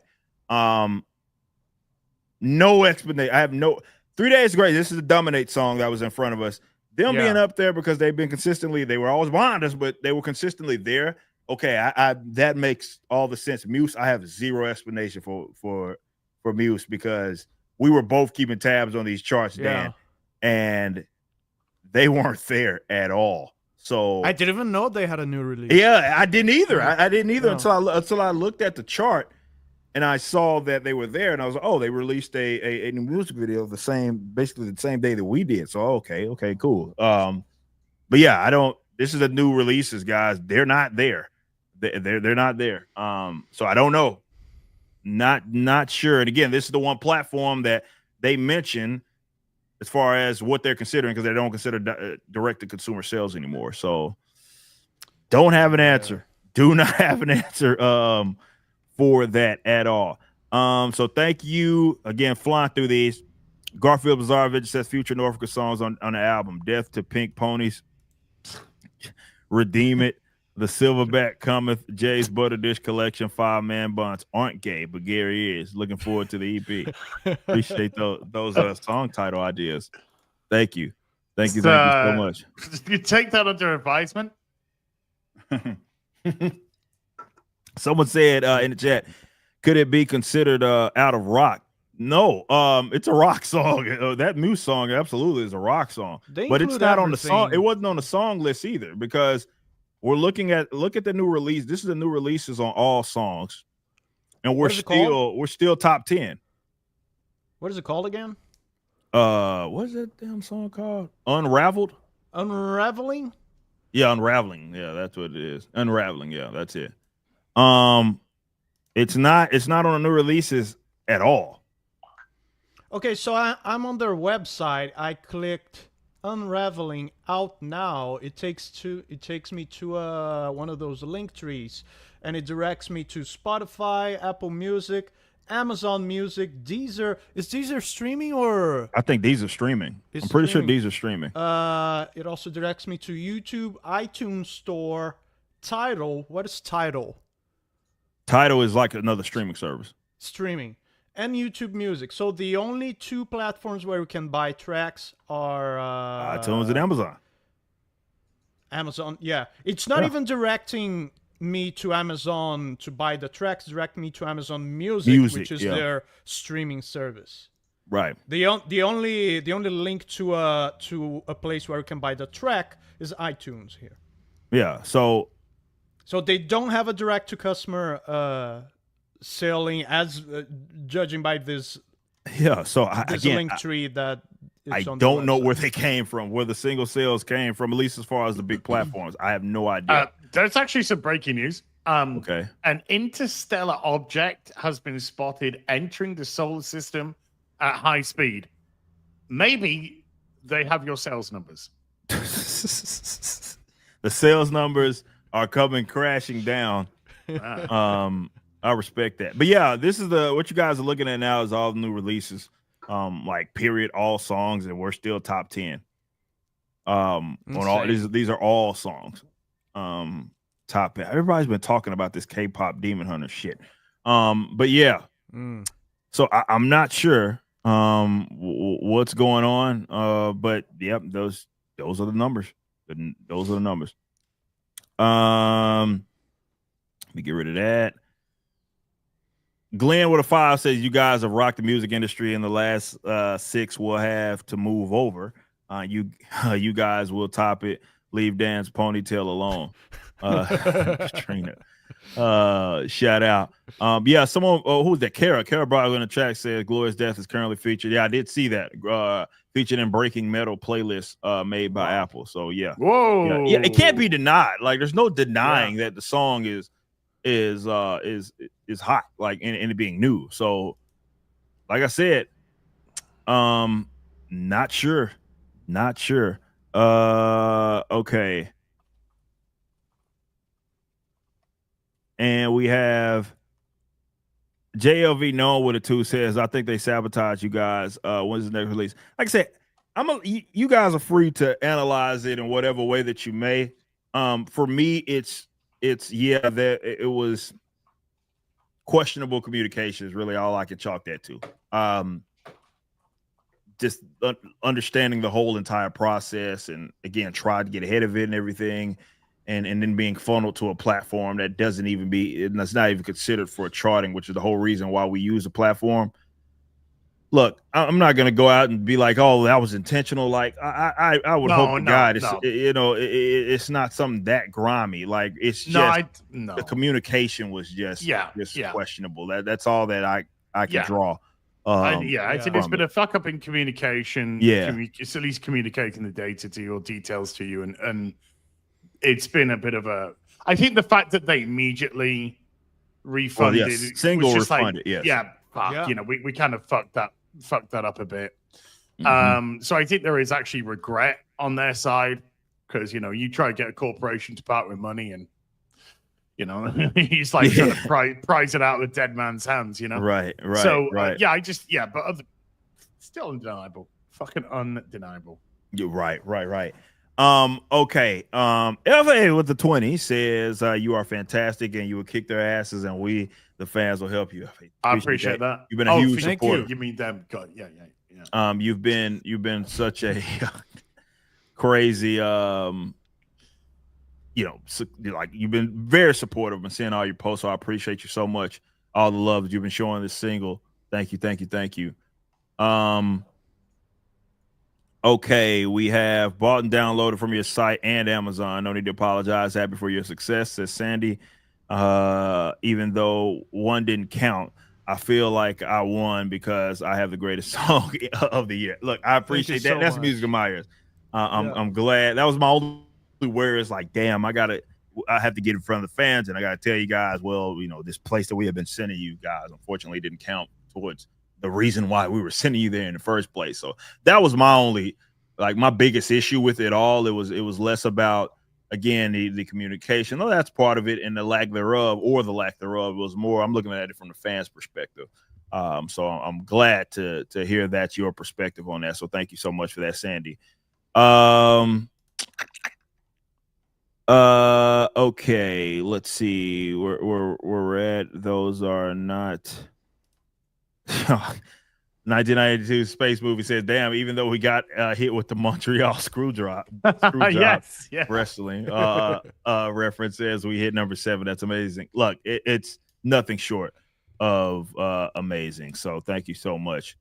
[SPEAKER 3] No explanation. I have no. 3 Days Grace. This is the Dominate song that was in front of us. Them being up there because they've been consistently. They were always behind us, but they were consistently there. Okay, I that makes all the sense. Muse, I have zero explanation for Muse because we were both keeping tabs on these charts, Dan, and they weren't there at all. So
[SPEAKER 5] I didn't even know they had a new release.
[SPEAKER 3] Yeah, I didn't either. I didn't either until I looked at the chart and I saw that they were there, and I was like, oh, they released a new music video basically the same day that we did. So okay, cool. But yeah, this is a new releases, guys. They're not there. They're not there. So I don't know. Not sure. And again, this is the one platform that they mention as far as what they're considering, because they don't consider direct to consumer sales anymore. So don't have an answer. Do not have an answer for that at all. So thank you again, flying through these. Garfield Bazarovich says future Norfrica songs on the album: Death to Pink Ponies, Redeem It, The Silverback Cometh, Jay's Butter Dish Collection, 5-Man Buns aren't gay, but Gary is. Looking forward to the EP. Appreciate those song title ideas. Thank you so much.
[SPEAKER 4] You take that under advisement.
[SPEAKER 3] Someone said in the chat, could it be considered out of rock? No, it's a rock song. That new song absolutely is a rock song, but it's not on the song. It wasn't on the song list either, because we're look at the new release. This is the new releases on all songs, and we're still top 10.
[SPEAKER 5] What is it called again?
[SPEAKER 3] What is that damn song called? Unraveled?
[SPEAKER 5] Unraveling?
[SPEAKER 3] Yeah, Unraveling. Yeah, that's what it is. Unraveling. Yeah, that's it. It's not on the new releases at all.
[SPEAKER 5] Okay, so I'm on their website. I clicked Unraveling out now. It takes me to one of those link trees, and it directs me to Spotify, Apple Music, Amazon Music, Deezer. Is Deezer streaming or?
[SPEAKER 3] I think Deezer streaming. I'm pretty sure Deezer streaming.
[SPEAKER 5] It also directs me to YouTube, iTunes Store, Tidal. What is Tidal?
[SPEAKER 3] Tidal is like another streaming service.
[SPEAKER 5] Streaming. And YouTube Music. So the only two platforms where you can buy tracks are
[SPEAKER 3] iTunes and Amazon.
[SPEAKER 5] Amazon, yeah. It's not even directing me to Amazon to buy the tracks. Direct me to Amazon Music, which is their streaming service.
[SPEAKER 3] Right.
[SPEAKER 5] The only link to a place where you can buy the track is iTunes here.
[SPEAKER 3] Yeah. So
[SPEAKER 5] they don't have a direct to customer selling, as judging by this.
[SPEAKER 3] Yeah. So
[SPEAKER 5] this link tree that.
[SPEAKER 3] I don't know where they came from, where the single sales came from, at least as far as the big platforms. I have no idea.
[SPEAKER 4] There's actually some breaking news.
[SPEAKER 3] Okay.
[SPEAKER 4] An interstellar object has been spotted entering the solar system at high speed. Maybe they have your sales numbers.
[SPEAKER 3] The sales numbers are coming crashing down. I respect that. But yeah, this is what you guys are looking at now is all the new releases. Like period, all songs, and we're still top 10. On all these are all songs. Top 10. Everybody's been talking about this K-pop Demon Hunter shit. But yeah. So I'm not sure what's going on. But yep, those are the numbers. Those are the numbers. Let me get rid of that. Glenn with a 5 says you guys have rocked the music industry in the last 6. Will have to move over. You guys will top it. Leave Dan's ponytail alone. Trina. Shout out. Yeah, someone who's that? Kara brought in the track says Glorious Death is currently featured. Yeah, I did see that. Featured in Breaking Metal playlist made by Apple. So yeah.
[SPEAKER 4] Whoa.
[SPEAKER 3] Yeah, it can't be denied. Like there's no denying that the song is hot, like in it being new. So like I said, not sure. Okay. And we have JLV known with a 2 says, I think they sabotage you guys. When's the next release? Like I said, you guys are free to analyze it in whatever way that you may. For me, it was questionable communication is really all I can chalk that to. Just understanding the whole entire process, and again, tried to get ahead of it and everything, and then being funneled to a platform that that's not even considered for charting, which is the whole reason why we use the platform. Look, I'm not going to go out and be like, oh, that was intentional. Like I would hope to God, it's not something that grimy. Like it's just the communication was just questionable. That's all that I can draw.
[SPEAKER 4] I think it's been a fuck up in communication. It's at least communicating the data to you or details to you, and it's been a bit of a. I think the fact that they immediately refunded
[SPEAKER 3] single
[SPEAKER 4] was just
[SPEAKER 3] refunded,
[SPEAKER 4] like,
[SPEAKER 3] yes.
[SPEAKER 5] Yeah.
[SPEAKER 4] you know, we kind of fucked that up a bit.
[SPEAKER 3] Mhm.
[SPEAKER 4] So I think there is actually regret on their side because, you know, you try to get a corporation to part with money and, you know, he's like trying to prize it out of the dead man's hands, you know?
[SPEAKER 3] Right.
[SPEAKER 4] So,
[SPEAKER 3] right.
[SPEAKER 4] but still undeniable. Fucking undeniable.
[SPEAKER 3] You're right. Okay. FA with the 20 says you are fantastic and you will kick their asses and we, the fans, will help you.
[SPEAKER 4] I appreciate that.
[SPEAKER 3] You've been a huge
[SPEAKER 5] thank
[SPEAKER 3] supporter.
[SPEAKER 4] You mean them? God, yeah.
[SPEAKER 3] You've been such a crazy you know, like you've been very supportive and seeing all your posts. So I appreciate you so much. All the love that you've been showing this single. Thank you. Okay, we have bought and downloaded from your site and Amazon. No need to apologize. Happy for your success, says Sandy. Even though one didn't count, I feel like I won because I have the greatest song of the year. Look, I appreciate that.
[SPEAKER 5] so
[SPEAKER 3] That's
[SPEAKER 5] much.
[SPEAKER 3] Music of my ears. I'm glad. That was my only where it's like, damn, I have to get in front of the fans and I gotta tell you guys, well, you know, this place that we have been sending you guys unfortunately didn't count towards the reason why we were sending you there in the first place. So that was my only, like, my biggest issue with it all. It was less about, again, the communication. Oh, that's part of it, and the lack thereof. It was more, I'm looking at it from the fans' perspective. So I'm glad to hear that's your perspective on that. So thank you so much for that, Sandy. Okay, let's see where we're at. Those are not 1992 space movie says, damn, even though we got hit with the Montreal screw drop
[SPEAKER 4] Yes,
[SPEAKER 3] wrestling reference says we hit number 7. That's amazing. Look, it's nothing short of amazing. So thank you so much.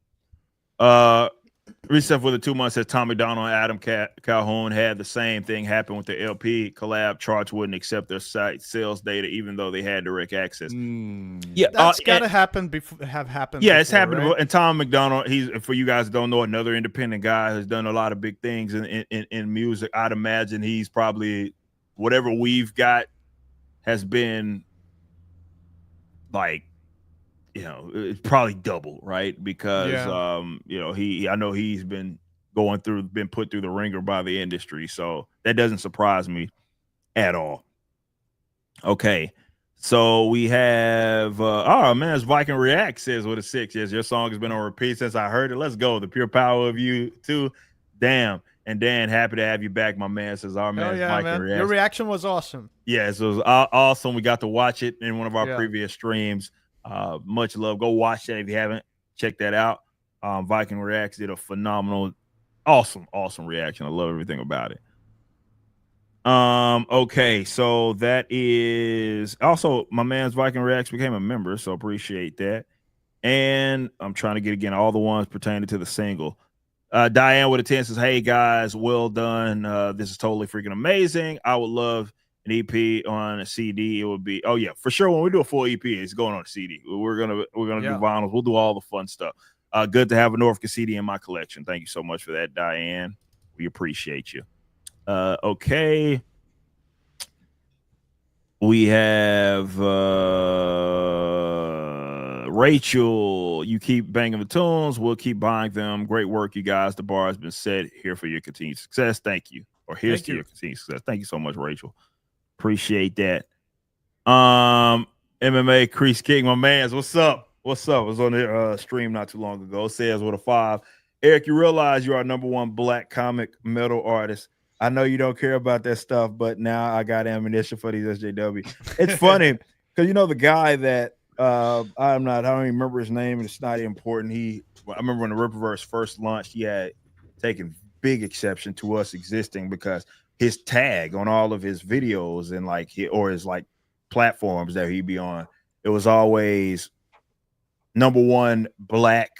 [SPEAKER 3] Reset for the 2 months says Tommy Donald and Adam Calhoun had the same thing happen with the LP collab. Charts wouldn't accept their site sales data even though they had direct access. Yeah,
[SPEAKER 5] That's gotta happen before. Have happened.
[SPEAKER 3] Yeah, it's
[SPEAKER 5] before,
[SPEAKER 3] happened.
[SPEAKER 5] right?
[SPEAKER 3] And Tom McDonald, he's, for you guys who don't know, another independent guy who's done a lot of big things in music. I'd imagine he's probably, whatever we've got has been like, you know, it's probably double, right? Because you know, I know he's been put through the ringer by the industry, so that doesn't surprise me at all. Okay, so we have oh man, as Viking React says with a 6, yes, your song has been on repeat since I heard it. Let's go, the pure power of you too. Damn. And Dan, happy to have you back, my man. Says our man, Viking
[SPEAKER 5] man.
[SPEAKER 3] React.
[SPEAKER 5] Your reaction was awesome.
[SPEAKER 3] Yes, it was awesome. We got to watch it in one of our previous streams. Much love. Go watch that if you haven't. Check that out. Viking Reacts did a phenomenal, awesome reaction. I love everything about it. Okay, so that is also my man's Viking Reacts became a member, so appreciate that. And I'm trying to get again all the ones pertaining to the single. Diane with a 10 says, hey guys, well done. This is totally freaking amazing. I would love an EP on a CD. It would be, oh yeah, for sure. When we do a full EP, it's going on a CD. We're gonna do vinyls. We'll do all the fun stuff. Good to have a Norfrica CD in my collection. Thank you so much for that, Diane. We appreciate you. Okay. We have Rachel. You keep banging the tunes. We'll keep buying them. Great work, you guys. The bar has been set here for your continued success. Thank you. Or here's to your continued success. Thank you so much, Rachel. Appreciate that. MMA Crease King, my mans. What's up? I was on the stream not too long ago. Says with a 5. Eric, you realize you are #1 black comic metal artist. I know you don't care about that stuff, but now I got ammunition for these SJW. It's funny because you know the guy that I don't even remember his name, and it's not important. I remember when the Ripperverse first launched, he had taken big exception to us existing because his tag on all of his videos and his platforms that he'd be on, it was always #1 black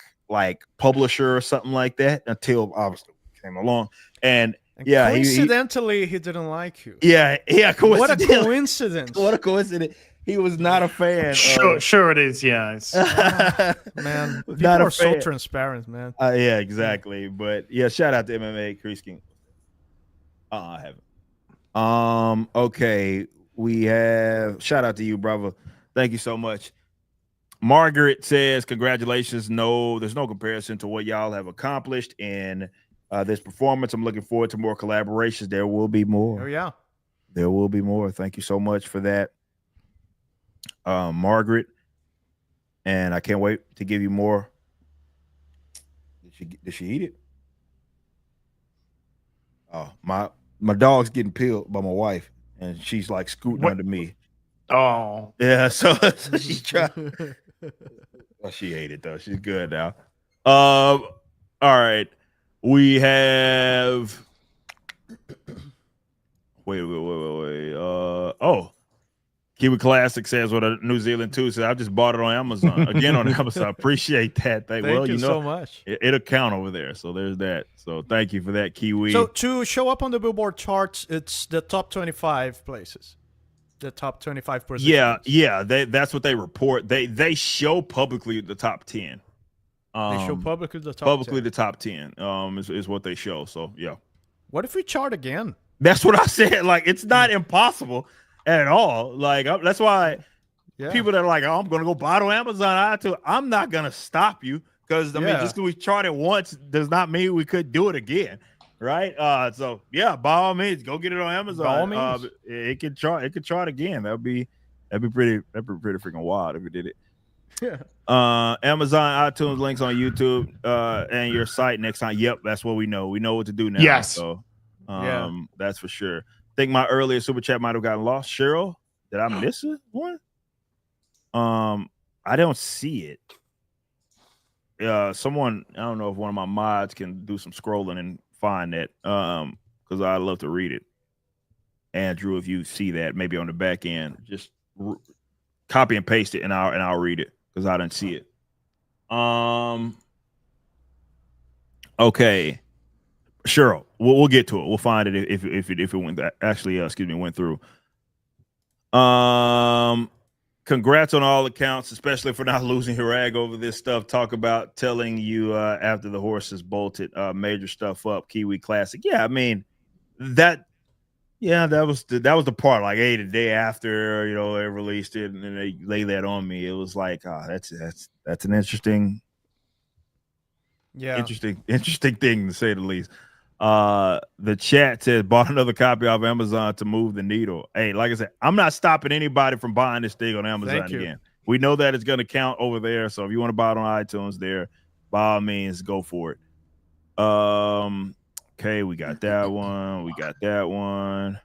[SPEAKER 3] publisher or something like that until obviously came along. And yeah,
[SPEAKER 5] coincidentally, he didn't like you.
[SPEAKER 3] Yeah.
[SPEAKER 5] What a coincidence!
[SPEAKER 3] What a coincidence! He was not a fan.
[SPEAKER 4] Sure it is. Yeah,
[SPEAKER 5] man. People are so transparent, man.
[SPEAKER 3] Yeah, exactly. But yeah, shout out to MMA Crease King. I haven't. Okay, We have shout out to you, brother. Thank you so much. Margaret says, congratulations. No, there's no comparison to what y'all have accomplished in this performance. I'm looking forward to more collaborations. There will be more.
[SPEAKER 5] Oh yeah.
[SPEAKER 3] There will be more. Thank you so much for that, Margaret. And I can't wait to give you more. Did she eat it? Oh, my dog's getting peeled by my wife, and she's like scooting under me.
[SPEAKER 4] Oh,
[SPEAKER 3] Yeah, so she tried. Well, she ate it though. She's good now. All right. We have wait. Kiwi Classic says what a New Zealand too says. I just bought it on Amazon. Again on Amazon. Appreciate that.
[SPEAKER 5] Thank you so much.
[SPEAKER 3] It'll count over there. So there's that. So thank you for that, Kiwi.
[SPEAKER 5] So to show up on the Billboard charts, it's the top 25 places. The top 25 positions.
[SPEAKER 3] Yeah. That's what they report. They show publicly the top 10.
[SPEAKER 5] They show publicly the top
[SPEAKER 3] publicly
[SPEAKER 5] 10.
[SPEAKER 3] the top 10 is what they show. So yeah.
[SPEAKER 5] What if we chart again?
[SPEAKER 3] That's what I said. Like, it's not impossible at all. Like, that's why people that are like, oh, I'm gonna go buy it on Amazon, I'm not gonna stop you, because I mean, just because we charted once does not mean we could do it again, right? So yeah, by all means, go get it on Amazon.
[SPEAKER 5] By all means.
[SPEAKER 3] It could chart again. That'd be pretty freaking wild if we did it.
[SPEAKER 5] Yeah.
[SPEAKER 3] Amazon, iTunes, links on YouTube, and your site next time. Yep, that's what we know. We know what to do now.
[SPEAKER 4] Yes.
[SPEAKER 3] So that's for sure. I think my earlier super chat might have gotten lost. Cheryl, did I miss it? One? I don't see it. Someone, I don't know if one of my mods can do some scrolling and find that. Because I'd love to read it. Andrew, if you see that, maybe on the back end, just copy and paste it, and I'll read it, because I didn't see it. Okay. Cheryl, we'll get to it. We'll find it if it went went through. Congrats on all accounts, especially for not losing your rag over this stuff. Talk about telling you after the horses bolted major stuff up. Kiwi Classic. Yeah, I mean that was the part. Like, hey, the day after, they released it, and then they lay that on me. It was like, that's an interesting thing, to say the least. The chat says, bought another copy off Amazon to move the needle. Hey, like I said, I'm not stopping anybody from buying this thing on Amazon again. We know that it's going to count over there. So if you want to buy it on iTunes there, by all means, go for it. Okay, we got that one.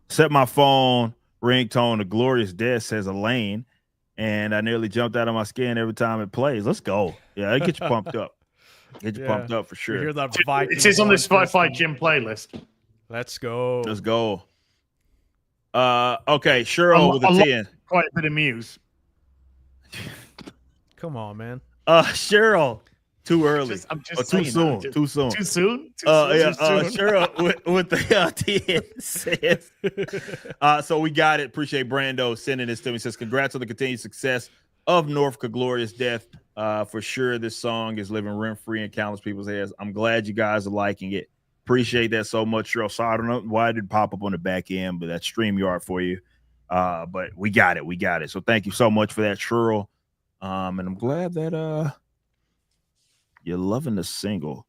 [SPEAKER 3] Set my phone ringtone to Glorious Death, says Elaine, and I nearly jumped out of my skin every time it plays. Let's go. Yeah, it gets you pumped up. Get you pumped up for sure.
[SPEAKER 5] Hear that Viking
[SPEAKER 4] it is on the
[SPEAKER 5] voice.
[SPEAKER 4] Spotify gym playlist.
[SPEAKER 5] Let's go.
[SPEAKER 3] Okay, Cheryl with a 10.
[SPEAKER 4] Quite a bit of Muse.
[SPEAKER 5] Come on, man.
[SPEAKER 3] Cheryl, too early.
[SPEAKER 4] I'm just
[SPEAKER 3] too
[SPEAKER 4] saying,
[SPEAKER 3] soon. Too soon.
[SPEAKER 4] Too soon?
[SPEAKER 3] Cheryl with the 10 says, so we got it. Appreciate Brando sending this to me. Says, congrats on the continued success of Norfrica Glorious Death. For sure, this song is living rent-free in countless people's heads. I'm glad you guys are liking it. Appreciate that so much, Cheryl. So I don't know why it didn't pop up on the back end, but that's StreamYard for you. But we got it. So thank you so much for that, Cheryl. And I'm glad that you're loving the single.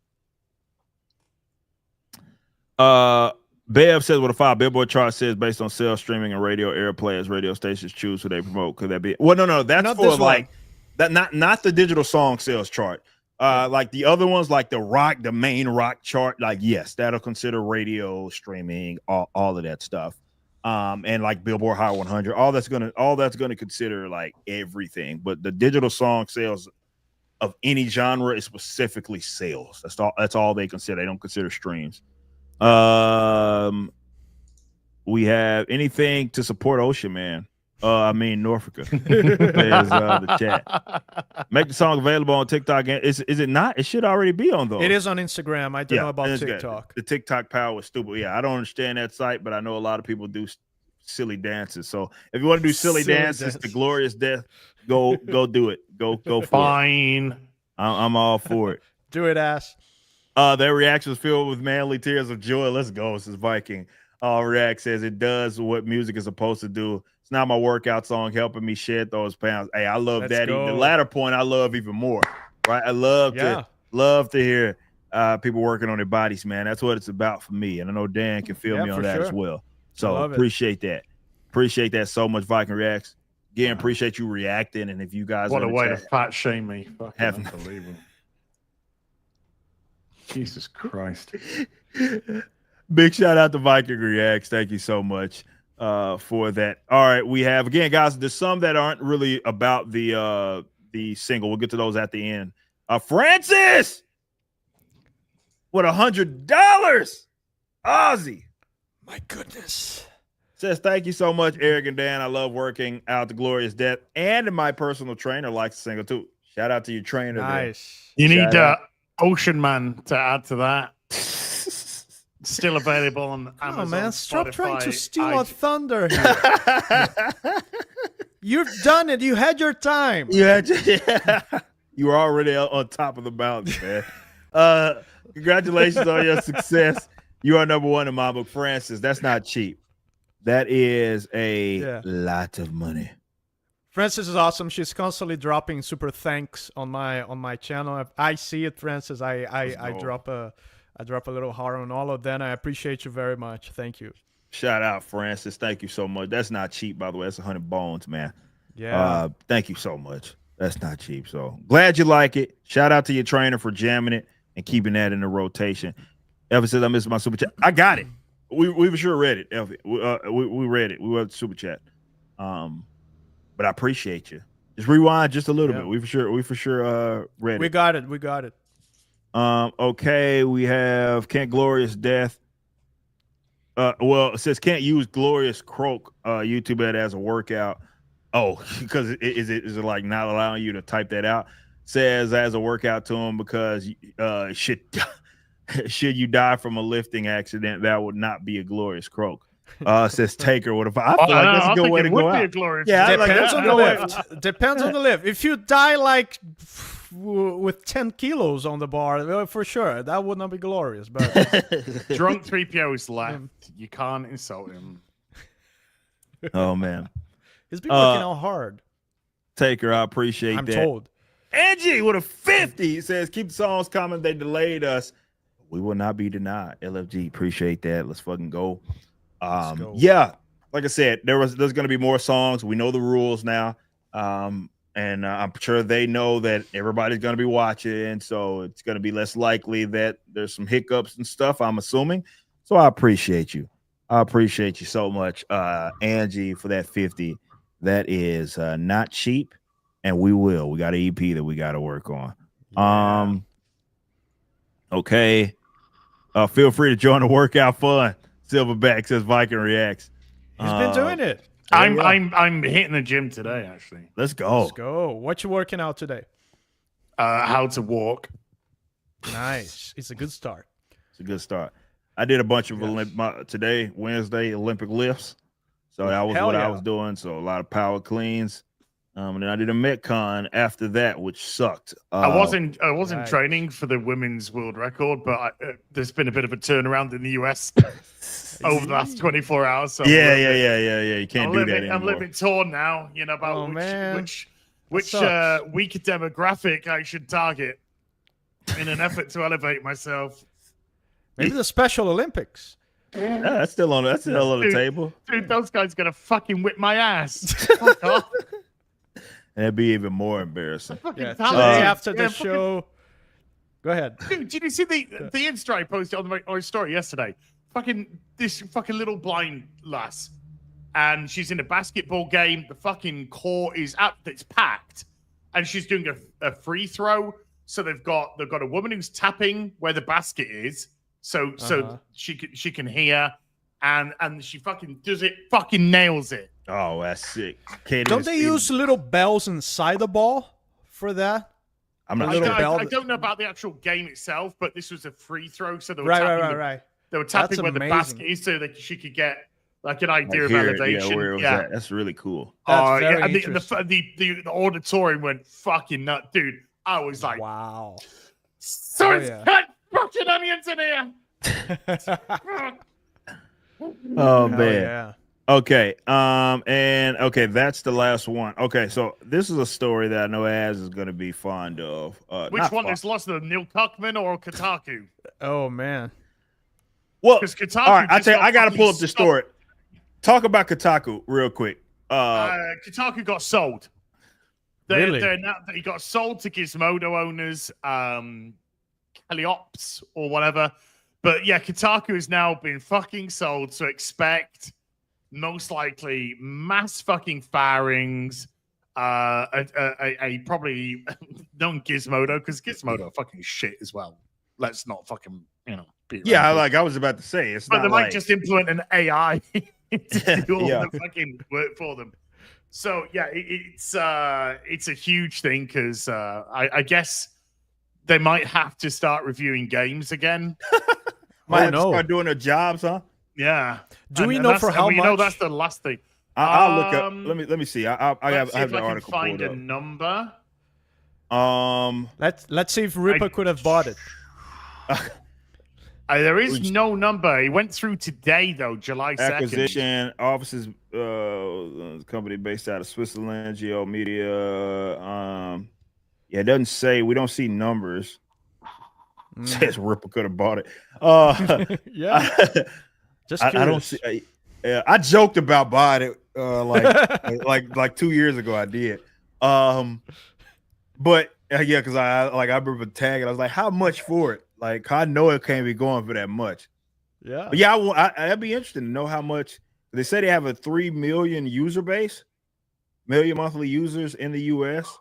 [SPEAKER 3] Bev says, what a 5 Billboard chart says based on sales, streaming, and radio airplay as radio stations choose who they promote. Could that be? Well, no, that's
[SPEAKER 5] not
[SPEAKER 3] for like that, not the digital song sales chart. Like the other ones, like the main rock chart, like, yes, that'll consider radio, streaming, all of that stuff. And like Billboard Hot 100, all that's gonna consider like everything. But the digital song sales of any genre is specifically sales. That's all they consider. They don't consider streams. We have anything to support Ocean Man. Norfrica. There's the chat. Make the song available on TikTok. Is it not? It should already be on those.
[SPEAKER 5] It is on Instagram. I don't know about TikTok.
[SPEAKER 3] The TikTok power is stupid. Yeah, I don't understand that site, but I know a lot of people do silly dances. So if you want to do silly dances to Glorious Death, go do it. Go for
[SPEAKER 4] Fine.
[SPEAKER 3] it. I'm all for it.
[SPEAKER 5] Do it, ass.
[SPEAKER 3] Their reactions filled with manly tears of joy. Let's go. This is Viking. React says it does what music is supposed to do. It's not my workout song helping me shed those pounds. Hey, I love
[SPEAKER 5] Let's
[SPEAKER 3] that.
[SPEAKER 5] go.
[SPEAKER 3] The latter point I love even more. Right? I love to hear people working on their bodies, man. That's what it's about for me. And I know Dan can feel me on that as well. So appreciate that. Appreciate that so much, Viking Reacts. Again, appreciate you reacting. And if you guys
[SPEAKER 4] what a way to fat shame me. Fucking unbelievable. Jesus Christ.
[SPEAKER 3] Big shout out to Viking Reacts. Thank you so much for that. All right, we have, again, guys, there's some that aren't really about the single. We'll get to those at the end. Francis with $100. Aussie.
[SPEAKER 5] My goodness.
[SPEAKER 3] Says, thank you so much, Eric and Dan. I love working out the glorious death. And my personal trainer likes the single too. Shout out to your trainer.
[SPEAKER 5] Nice.
[SPEAKER 4] You need Ocean Man to add to that. Still available on Amazon.
[SPEAKER 5] Oh man, stop
[SPEAKER 4] Spotify,
[SPEAKER 5] trying to steal our thunder here. You've done it. You had your time.
[SPEAKER 3] You were already on top of the mountain, man. Congratulations on your success. You are number one in my book, Francis. That's not cheap. That is a lot of money.
[SPEAKER 5] Francis is awesome. She's constantly dropping super thanks on my channel. I see it, Francis. I drop a little heart on all of them. I appreciate you very much. Thank you.
[SPEAKER 3] Shout out, Francis. Thank you so much. That's not cheap, by the way. That's 100 bones, man.
[SPEAKER 5] Yeah.
[SPEAKER 3] Thank you so much. That's not cheap. So glad you like it. Shout out to your trainer for jamming it and keeping that in the rotation. Elvis says I missed my super chat. I got it. We for sure read it, Elvis. We read it. We read the super chat. But I appreciate you. Just rewind just a little bit. We for sure read it.
[SPEAKER 5] We got it.
[SPEAKER 3] Okay, we have Can't Glorious Death. Well, it says can't use Glorious Croak YouTube it as a workout. Oh, because is it like not allowing you to type that out? Says as a workout to him because should you die from a lifting accident, that would not be a glorious croak. Says Taker. What if I feel like that's a good way to go out?
[SPEAKER 5] Yeah, depends on the lift. Depends on the lift. If you die like with 10 kilos on the bar, well, for sure that would not be glorious. But
[SPEAKER 4] drunk 3PO is left. You can't insult him.
[SPEAKER 3] Oh man,
[SPEAKER 5] he's been working out hard.
[SPEAKER 3] Taker, I appreciate that.
[SPEAKER 5] I'm told.
[SPEAKER 3] Angie with a 50 says keep the songs coming. They delayed us. We will not be denied. LFG, appreciate that. Let's fucking go. Go. Yeah, like I said, there's going to be more songs. We know the rules now, and I'm sure they know that everybody's going to be watching, so it's going to be less likely that there's some hiccups and stuff, I'm assuming. So I appreciate you. I appreciate you so much, Angie, for that 50. That is not cheap, and we got an EP that we got to work on. Yeah. Okay. Feel free to join the workout fun. Silverback says Viking Reacts.
[SPEAKER 5] He's been doing it.
[SPEAKER 4] I'm hitting the gym today, actually.
[SPEAKER 3] Let's go.
[SPEAKER 5] Let's go. What you working out today?
[SPEAKER 4] How to walk.
[SPEAKER 5] Nice. It's a good start.
[SPEAKER 3] It's a good start. I did a bunch of today, Wednesday, Olympic lifts. So that was I was doing. So a lot of power cleans. And then I did a Metcon after that, which sucked.
[SPEAKER 4] I wasn't training for the women's world record, but there's been a bit of a turnaround in the US over the last 24 hours. So
[SPEAKER 3] yeah. You can't do that anymore.
[SPEAKER 4] I'm a little bit torn now, about which weaker demographic I should target in an effort to elevate myself.
[SPEAKER 5] Maybe the Special Olympics.
[SPEAKER 3] Yeah, that's still on the table.
[SPEAKER 4] Dude, those guys gonna fucking whip my ass. Fuck off.
[SPEAKER 3] That'd be even more embarrassing.
[SPEAKER 5] Yeah, today after the show. Go ahead.
[SPEAKER 4] Dude, did you see the Insta I posted on my story yesterday? This little blind lass, and she's in a basketball game. The fucking court is it's packed, and she's doing a free throw. So they've got a woman who's tapping where the basket is, so she can hear, and she fucking does it, fucking nails it.
[SPEAKER 3] Oh, that's sick.
[SPEAKER 5] Don't they use little bells inside the ball for that?
[SPEAKER 4] I don't know about the actual game itself, but this was a free throw, so they were
[SPEAKER 5] right.
[SPEAKER 4] They were tapping where the basket is, so that she could get like an idea of elevation.
[SPEAKER 3] Yeah, that's really cool.
[SPEAKER 5] That's very
[SPEAKER 4] and the auditorium went fucking nuts, dude. I was like,
[SPEAKER 5] wow.
[SPEAKER 4] So it's fucking onions in here.
[SPEAKER 3] Oh
[SPEAKER 5] Hell
[SPEAKER 3] man.
[SPEAKER 5] yeah.
[SPEAKER 3] Okay. And okay, that's the last one. Okay, so this is a story that I know Az is gonna be fond of.
[SPEAKER 4] Which
[SPEAKER 3] not
[SPEAKER 4] one
[SPEAKER 3] fond-
[SPEAKER 4] is lost, the Neil Cuckman or Kotaku?
[SPEAKER 5] Oh man.
[SPEAKER 3] Well,
[SPEAKER 4] Because Kotaku.
[SPEAKER 3] all right,
[SPEAKER 4] just
[SPEAKER 3] I gotta
[SPEAKER 4] fucking
[SPEAKER 3] pull up the story. Talk about Kotaku real quick.
[SPEAKER 4] Kotaku got sold.
[SPEAKER 5] Really?
[SPEAKER 4] He got sold to Gizmodo owners, Caliops or whatever. But yeah, Kotaku has now been fucking sold. So expect most likely mass fucking firings. A probably non Gizmodo, because Gizmodo are fucking shit as well. Let's not fucking be
[SPEAKER 3] Yeah,
[SPEAKER 4] around.
[SPEAKER 3] I was about to say it's
[SPEAKER 4] But
[SPEAKER 3] not
[SPEAKER 4] they
[SPEAKER 3] like
[SPEAKER 4] might just implement an AI to do all
[SPEAKER 3] Yeah.
[SPEAKER 4] the fucking work for them. So yeah, it's a huge thing because I guess they might have to start reviewing games again.
[SPEAKER 3] might have to
[SPEAKER 5] no.
[SPEAKER 3] start doing their jobs, huh?
[SPEAKER 4] Yeah.
[SPEAKER 5] Do we know for how
[SPEAKER 4] You know
[SPEAKER 5] much?
[SPEAKER 4] that's the last thing.
[SPEAKER 3] I'll look up. Let me see. I
[SPEAKER 4] Let's see
[SPEAKER 3] have
[SPEAKER 4] if
[SPEAKER 3] the
[SPEAKER 4] I can
[SPEAKER 3] article
[SPEAKER 4] find
[SPEAKER 3] pulled
[SPEAKER 4] a number.
[SPEAKER 3] up.
[SPEAKER 5] Let's see if Ripper could have bought it.
[SPEAKER 4] There is no number. He went through today though, July 2nd.
[SPEAKER 3] Acquisition offices, company based out of Switzerland, Geo Media. Yeah, it doesn't say. We don't see numbers. Says Ripper could have bought it.
[SPEAKER 5] Yeah. Just
[SPEAKER 3] I don't see. I joked about buying it like 2 years ago. I did. But yeah, because I remember tagging. I was like, how much for it? Like, I know it can't be going for that much.
[SPEAKER 5] Yeah.
[SPEAKER 3] But yeah, I'd be interested to know how much. They say they have a 3 million user base, million monthly users in the US.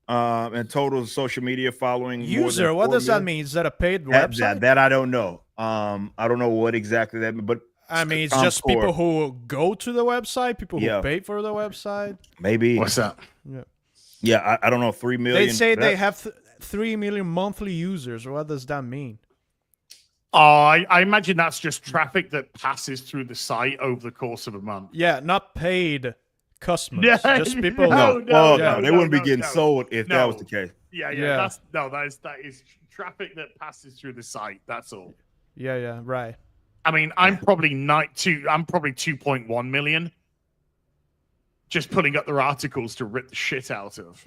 [SPEAKER 3] And total social media following.
[SPEAKER 5] User, what does that mean? Is that a paid website?
[SPEAKER 3] That I don't know. I don't know what exactly that means, but
[SPEAKER 5] I mean, it's just people who go to the website, people who pay for the website.
[SPEAKER 3] Maybe.
[SPEAKER 4] What's that?
[SPEAKER 3] Yeah, I don't know. 3 million.
[SPEAKER 5] They say they have 3 million monthly users. What does that mean?
[SPEAKER 4] Oh, I imagine that's just traffic that passes through the site over the course of a month.
[SPEAKER 5] Yeah, not paid customers.
[SPEAKER 4] Yeah,
[SPEAKER 5] Just people.
[SPEAKER 3] No, they wouldn't be getting sold if that was the case.
[SPEAKER 4] Yeah. That is traffic that passes through the site. That's all.
[SPEAKER 5] Yeah, right.
[SPEAKER 4] I mean, I'm probably 2.1 million. Just putting up their articles to rip the shit out of.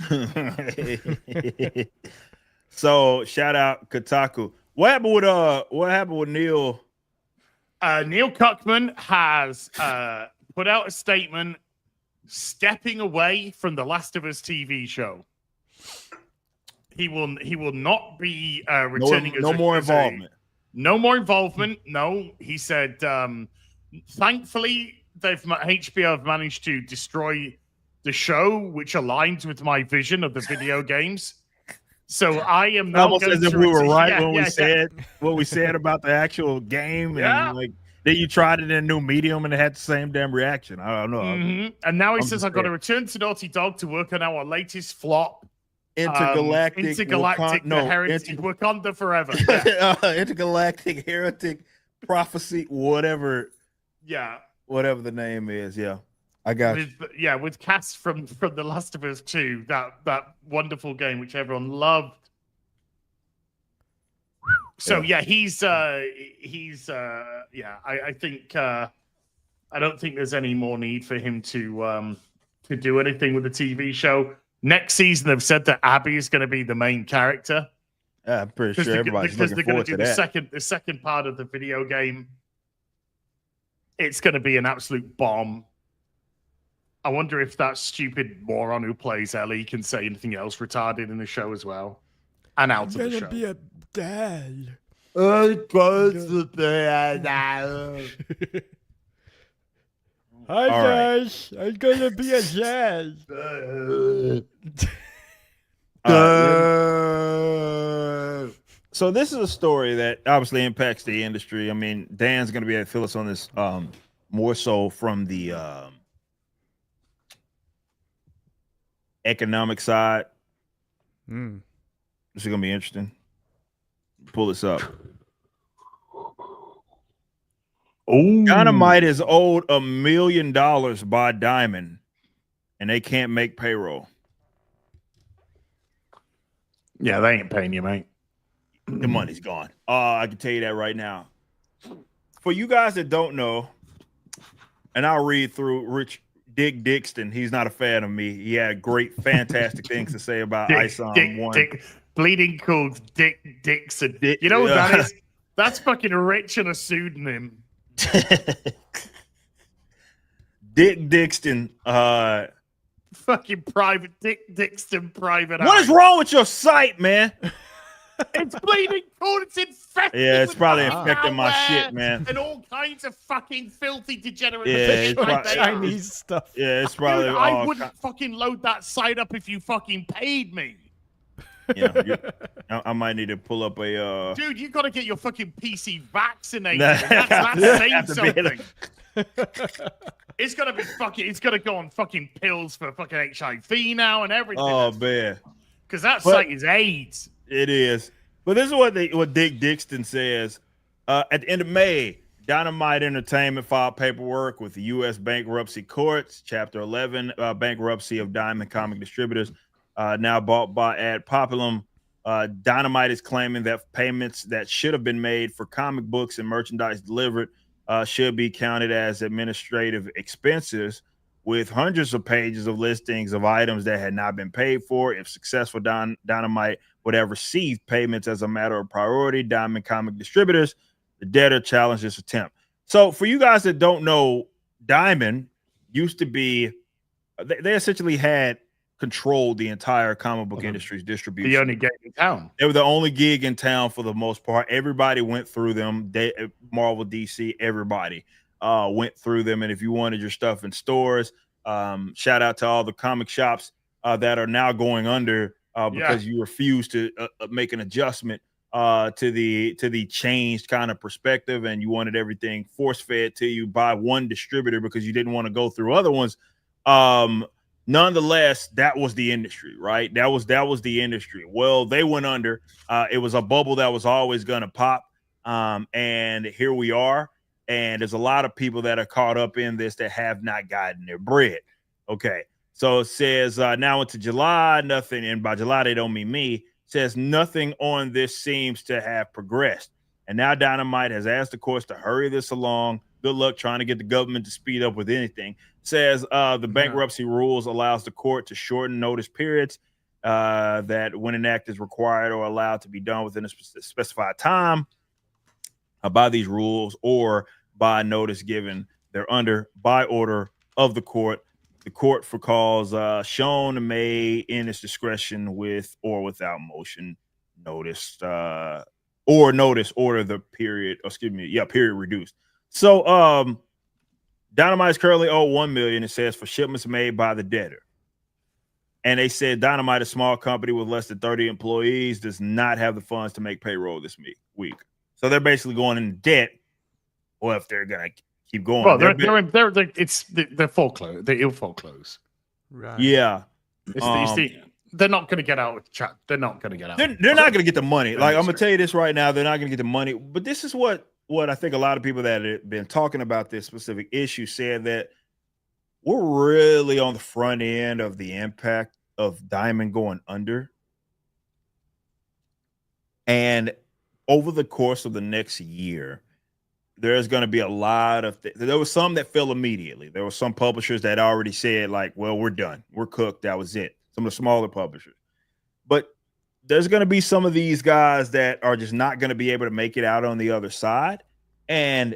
[SPEAKER 3] So shout out Kotaku. What happened with Neil?
[SPEAKER 4] Neil Cuckman has put out a statement stepping away from the Last of Us TV show. He will not be returning.
[SPEAKER 3] No more involvement.
[SPEAKER 4] No more involvement. No, he said. Thankfully, HBO have managed to destroy the show, which aligns with my vision of the video games. So I am now
[SPEAKER 3] almost as if we were right when we said what we said about the actual game, and like then you tried it in a new medium and it had the same damn reaction. I don't know.
[SPEAKER 4] Mm-hmm. And now he says I've got to return to Naughty Dog to work on our latest flop.
[SPEAKER 3] Intergalactic
[SPEAKER 4] Wakanda Forever.
[SPEAKER 3] Intergalactic Heretic Prophecy, whatever.
[SPEAKER 4] Yeah.
[SPEAKER 3] Whatever the name is. Yeah. I got you.
[SPEAKER 4] With cast from The Last of Us 2, that wonderful game which everyone loved. So I think I don't think there's any more need for him to do anything with the TV show. Next season, they've said that Abby is going to be the main character.
[SPEAKER 3] I'm pretty sure everybody's looking forward to that.
[SPEAKER 4] The second part of the video game. It's going to be an absolute bomb. I wonder if that stupid moron who plays Ellie can say anything else retarded in the show as well. And out of the show.
[SPEAKER 5] I'm gonna be a dad. Hi guys, I'm gonna be a dad.
[SPEAKER 3] So this is a story that obviously impacts the industry. I mean, Dan's going to be able to fill us on this more so from the economic side. This is going to be interesting. Pull this up. Dynamite is owed $1 million by Diamond, and they can't make payroll.
[SPEAKER 4] Yeah, they ain't paying you, mate.
[SPEAKER 3] The money's gone. I can tell you that right now. for you guys that don't know, and I'll read through Dick Dixon. He's not a fan of me. He had great, fantastic things to say about ISOM 1.
[SPEAKER 4] Bleeding called Dick Dixon. You know what that is? That's fucking rich and a pseudonym.
[SPEAKER 3] Dick Dixon.
[SPEAKER 4] Fucking private Dick Dixon private.
[SPEAKER 3] What is wrong with your site, man?
[SPEAKER 4] It's bleeding cold. It's infected.
[SPEAKER 3] Yeah, it's probably
[SPEAKER 4] with
[SPEAKER 3] infecting my
[SPEAKER 4] malware
[SPEAKER 3] shit, man.
[SPEAKER 4] And all kinds of fucking filthy degenerate
[SPEAKER 3] Yeah, it's
[SPEAKER 5] Chinese stuff.
[SPEAKER 3] Yeah, it's probably.
[SPEAKER 4] Dude, I wouldn't fucking load that site up if you fucking paid me.
[SPEAKER 3] Yeah, I might need to pull up a.
[SPEAKER 4] Dude, you got to get your fucking PC vaccinated. That's saying something. It's gonna be fucking. It's gonna go on fucking pills for fucking HIV now and everything.
[SPEAKER 3] Oh man,
[SPEAKER 4] because that site is AIDS.
[SPEAKER 3] It is. But this is what Dick Dixon says. At the end of May, Dynamite Entertainment filed paperwork with the U.S. bankruptcy courts, Chapter 11, bankruptcy of Diamond Comic Distributors, now bought by Ad Populum. Dynamite is claiming that payments that should have been made for comic books and merchandise delivered should be counted as administrative expenses, with hundreds of pages of listings of items that had not been paid for. If successful, Dynamite would have received payments as a matter of priority. Diamond Comic Distributors, the debtor, challenged this attempt. So for you guys that don't know, Diamond used to be, they essentially had controlled the entire comic book industry's distribution.
[SPEAKER 4] The only gig in town.
[SPEAKER 3] They were the only gig in town for the most part. Everybody went through them. Marvel, DC, everybody went through them. And if you wanted your stuff in stores, shout out to all the comic shops that are now going under because you refused to make an adjustment to the changed kind of perspective, and you wanted everything force fed to you by one distributor because you didn't want to go through other ones. Nonetheless, that was the industry, right? That was the industry. Well, they went under. It was a bubble that was always going to pop, and here we are. And there's a lot of people that are caught up in this that have not gotten their bread. Okay, so it says now into July, nothing, and by July they don't mean me. Says nothing on this seems to have progressed, and now Dynamite has asked the courts to hurry this along. Good luck trying to get the government to speed up with anything. Says the bankruptcy rules allows the court to shorten notice periods that when an act is required or allowed to be done within a specified time by these rules or by notice given thereunder by order of the court. The court for cause shown may in its discretion with or without motion notice or notice order the period, period reduced. So Dynamite is currently owed $1 million, it says, for shipments made by the debtor. And they said Dynamite, a small company with less than 30 employees, does not have the funds to make payroll this week. So they're basically going in debt. Well, if they're gonna keep going,
[SPEAKER 4] well, they're foreclosed. They'll foreclose.
[SPEAKER 5] Right.
[SPEAKER 3] Yeah.
[SPEAKER 4] They're not going to get out. They're not going to get out.
[SPEAKER 3] They're not going to get the money. Like, I'm gonna tell you this right now, they're not going to get the money. But this is what I think a lot of people that have been talking about this specific issue said, that we're really on the front end of the impact of Diamond going under. And over the course of the next year, there's going to be a lot of there was some that fell immediately. There were some publishers that already said, like, well, we're done. We're cooked. That was it. Some of the smaller publishers. But there's going to be some of these guys that are just not going to be able to make it out on the other side. And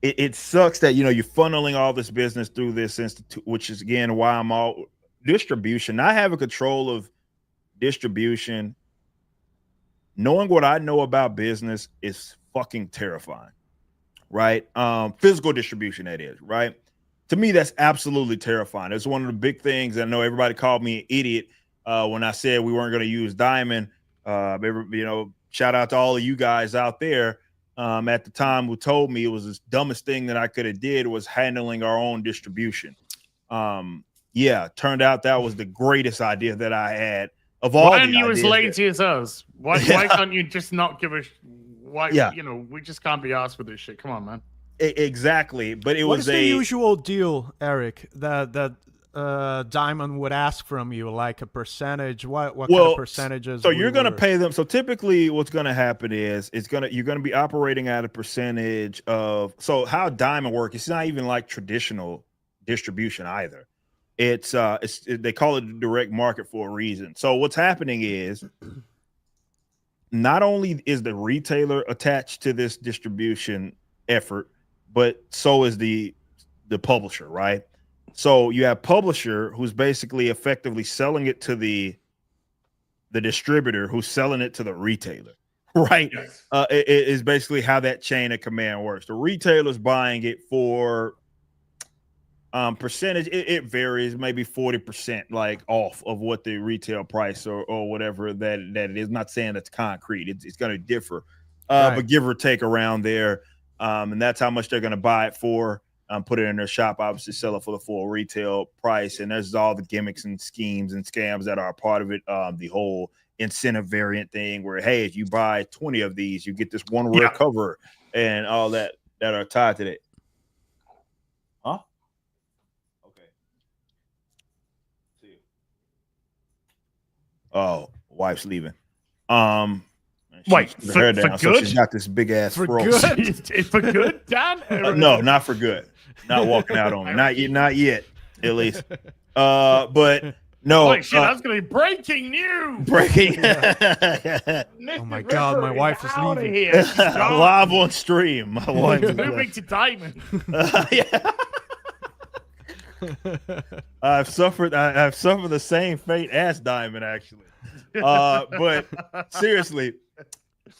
[SPEAKER 3] it sucks that, you're funneling all this business through this institute, which is, again, why I'm all distribution. Not having control of distribution, knowing what I know about business is fucking terrifying. Right? Physical distribution, that is, right? To me, that's absolutely terrifying. It's one of the big things. I know everybody called me an idiot when I said we weren't going to use Diamond. Shout out to all of you guys out there at the time who told me it was the dumbest thing that I could have did was handling our own distribution. Turned out that was the greatest idea that I had of all.
[SPEAKER 4] Why aren't you as lazy as us? Why can't you just not give a why? We just can't be asked for this shit. Come on, man.
[SPEAKER 3] Exactly, but
[SPEAKER 5] what is the usual deal, Eric, that
[SPEAKER 6] Diamond would ask from you, like a percentage? What kind
[SPEAKER 3] Well,
[SPEAKER 6] of percentages?
[SPEAKER 3] so you're going to pay them. So typically what's going to happen is you're going to be operating at a percentage of, so how Diamond work, it's not even like traditional distribution either. It's they call it a direct market for a reason. So what's happening is not only is the retailer attached to this distribution effort, but so is the publisher, right? So you have publisher who's basically effectively selling it to the distributor who's selling it to the retailer, right?
[SPEAKER 4] Yes.
[SPEAKER 3] It is basically how that chain of command works. The retailer's buying it for percentage. It varies, maybe 40% like off of what the retail price or whatever that it is. I'm not saying that's concrete. It's going to differ,
[SPEAKER 6] Right.
[SPEAKER 3] but give or take around there. And that's how much they're going to buy it for. Put it in their shop, obviously sell it for the full retail price. And there's all the gimmicks and schemes and scams that are a part of it. The whole incentive variant thing where, hey, if you buy 20 of these, you get this one rare cover and all that are tied to that. Huh? Okay. See you. Oh, wife's leaving.
[SPEAKER 4] Wait,
[SPEAKER 3] her down,
[SPEAKER 4] for
[SPEAKER 3] so
[SPEAKER 4] good?
[SPEAKER 3] she's got this big ass
[SPEAKER 6] For
[SPEAKER 3] fro.
[SPEAKER 6] good?
[SPEAKER 4] For good, Dan?
[SPEAKER 3] No, not for good. Not walking out on me. Not yet, at least. But no.
[SPEAKER 4] Wait, shit, that's going to be breaking news.
[SPEAKER 3] Breaking.
[SPEAKER 6] Oh my God, my wife is
[SPEAKER 4] outta
[SPEAKER 6] leaving.
[SPEAKER 4] here. She's gone.
[SPEAKER 3] Live on stream. My wife's
[SPEAKER 4] Moving to Diamond.
[SPEAKER 3] yeah. I've suffered the same fate as Diamond, actually. But seriously,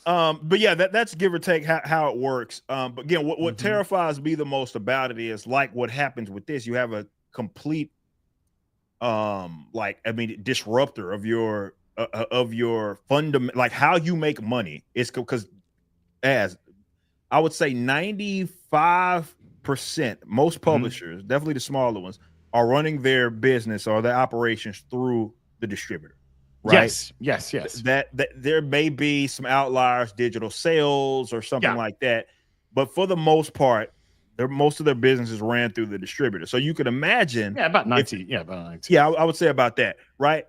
[SPEAKER 3] but yeah, that's give or take how it works. But again, what terrifies me the most about it is like what happens with this. You have a complete disruptor of your fundamental, like how you make money. It's because, as I would say, 95%, most publishers, definitely the smaller ones, are running their business or their operations through the distributor. Right?
[SPEAKER 4] Yes.
[SPEAKER 3] That there may be some outliers, digital sales or something like that, but for the most part, most of their businesses ran through the distributor. So you can imagine,
[SPEAKER 4] about 90. About 90.
[SPEAKER 3] Yeah, I would say about that, right?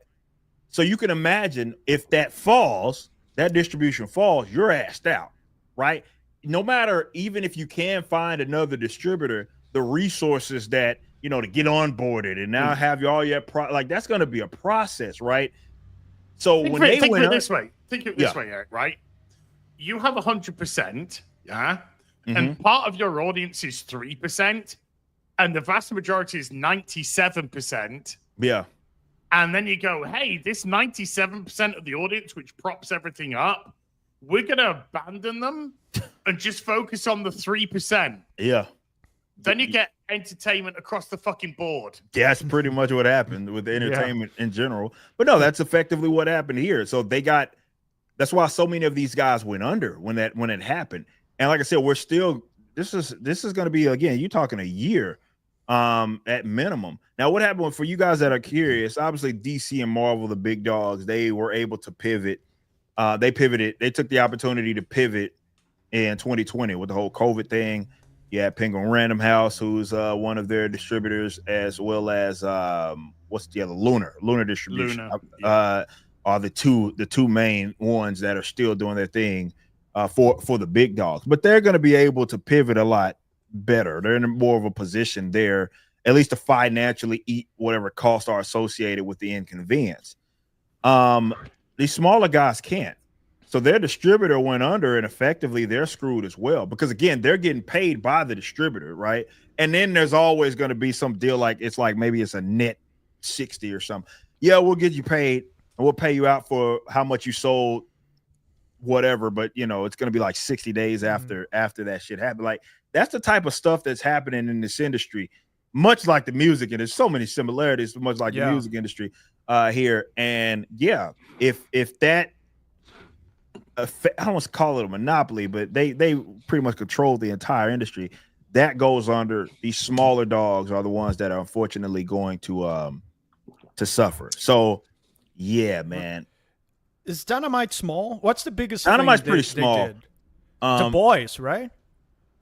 [SPEAKER 3] So you can imagine if that falls, that distribution falls, you're assed out, right? No matter, even if you can find another distributor, the resources that to get onboarded and now have all your like that's going to be a process, right? So
[SPEAKER 4] think
[SPEAKER 3] when
[SPEAKER 4] of
[SPEAKER 3] they
[SPEAKER 4] it
[SPEAKER 3] went
[SPEAKER 4] this way, Eric, right? You have 100%, and part of your audience is 3%, and the vast majority is 97%.
[SPEAKER 3] Yeah.
[SPEAKER 4] And then you go, hey, this 97% of the audience, which props everything up, we're going to abandon them and just focus on the 3%.
[SPEAKER 3] Yeah.
[SPEAKER 4] Then you get entertainment across the fucking board.
[SPEAKER 3] Yeah, that's pretty much what happened with the entertainment in general. But no, that's effectively what happened here. So that's why so many of these guys went under when it happened. And like I said, we're still, this is going to be, again, you're talking a year at minimum. Now, what happened for you guys that are curious, obviously DC and Marvel, the big dogs, they were able to pivot. They pivoted. They took the opportunity to pivot in 2020 with the whole COVID thing. Yeah, Penguin Random House, who's one of their distributors, as well as what's the other Lunar Distribution, are the two main ones that are still doing their thing for the big dogs. But they're going to be able to pivot a lot better. They're in more of a position there, at least to financially eat whatever costs are associated with the inconvenience. These smaller guys can't. So their distributor went under, and effectively they're screwed as well, because again, they're getting paid by the distributor, right? And then there's always going to be some deal maybe it's a net 60 or something. Yeah, we'll get you paid and we'll pay you out for how much you sold, whatever. But it's going to be like 60 days after that shit happened. Like that's the type of stuff that's happening in this industry, much like the music, and there's so many similarities, much like the music industry here. And yeah, if that, I don't want to call it a monopoly, but they pretty much control the entire industry. That goes under. These smaller dogs are the ones that are unfortunately going to suffer. So yeah, man.
[SPEAKER 5] Is Dynamite small? What's the biggest?
[SPEAKER 3] Dynamite's
[SPEAKER 5] thing
[SPEAKER 3] pretty
[SPEAKER 5] they
[SPEAKER 3] small.
[SPEAKER 5] did? The Boys, right?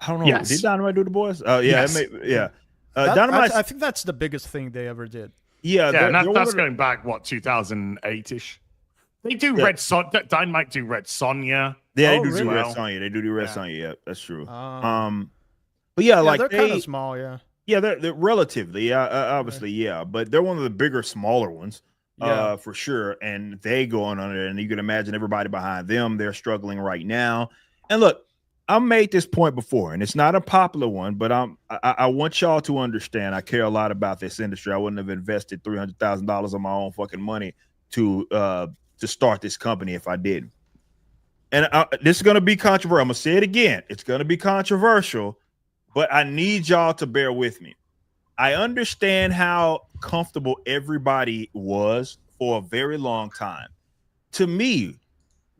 [SPEAKER 3] I don't know.
[SPEAKER 4] Yes.
[SPEAKER 3] Did Dynamite do The Boys? Oh yeah,
[SPEAKER 4] Yes.
[SPEAKER 3] yeah. Dynamite.
[SPEAKER 6] I think that's the biggest thing they ever did.
[SPEAKER 3] Yeah,
[SPEAKER 4] Yeah, and
[SPEAKER 3] they're one
[SPEAKER 4] that's
[SPEAKER 3] of the-
[SPEAKER 4] going back, what, 2008-ish? They do
[SPEAKER 3] Yeah.
[SPEAKER 4] Red Son. Dynamite do Red Sonja.
[SPEAKER 3] Yeah, they
[SPEAKER 6] Oh,
[SPEAKER 3] do
[SPEAKER 6] really?
[SPEAKER 3] do Red
[SPEAKER 4] Well,
[SPEAKER 3] Sonja. They do Red
[SPEAKER 4] yeah.
[SPEAKER 3] Sonja. Yeah, that's true.
[SPEAKER 6] Ah.
[SPEAKER 3] But yeah,
[SPEAKER 6] Yeah,
[SPEAKER 3] like
[SPEAKER 6] they're kind
[SPEAKER 3] they,
[SPEAKER 6] of small. Yeah.
[SPEAKER 3] yeah, they're relatively, obviously, yeah, but they're one of the bigger, smaller ones,
[SPEAKER 6] Yeah.
[SPEAKER 3] for sure. And they go on it, and you can imagine everybody behind them. They're struggling right now. And look, I made this point before, and it's not a popular one, but I want y'all to understand. I care a lot about this industry. I wouldn't have invested $300,000 of my own fucking money to start this company if I didn't. And this is going to be controversial. I'm going to say it again. It's going to be controversial, but I need y'all to bear with me. I understand how comfortable everybody was for a very long time. To me,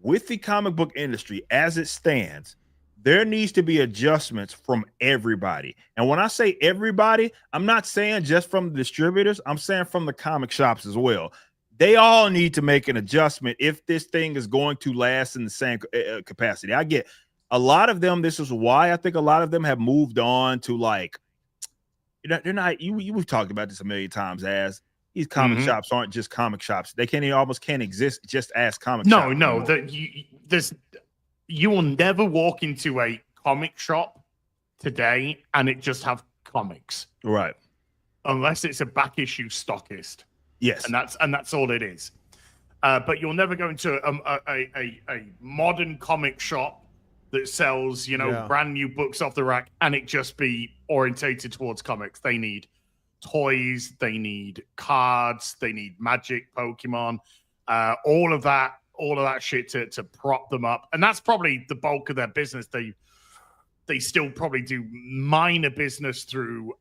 [SPEAKER 3] with the comic book industry as it stands, there needs to be adjustments from everybody. And when I say everybody, I'm not saying just from the distributors. I'm saying from the comic shops as well. They all need to make an adjustment if this thing is going to last in the same capacity. I get a lot of them. This is why I think a lot of them have moved on to, like, they're not. We've talked about this a million times. As these comic shops aren't just comic shops. They almost can't exist just as comic shops.
[SPEAKER 4] No, you will never walk into a comic shop today and it just have comics,
[SPEAKER 3] Right.
[SPEAKER 4] unless it's a back issue stockist.
[SPEAKER 3] Yes.
[SPEAKER 4] And that's all it is. But you'll never go into a modern comic shop that sells, brand new books off the rack, and it just be orientated towards comics. They need toys, they need cards, they need Magic, Pokemon, all of that shit to prop them up. And that's probably the bulk of their business. They still probably do minor business through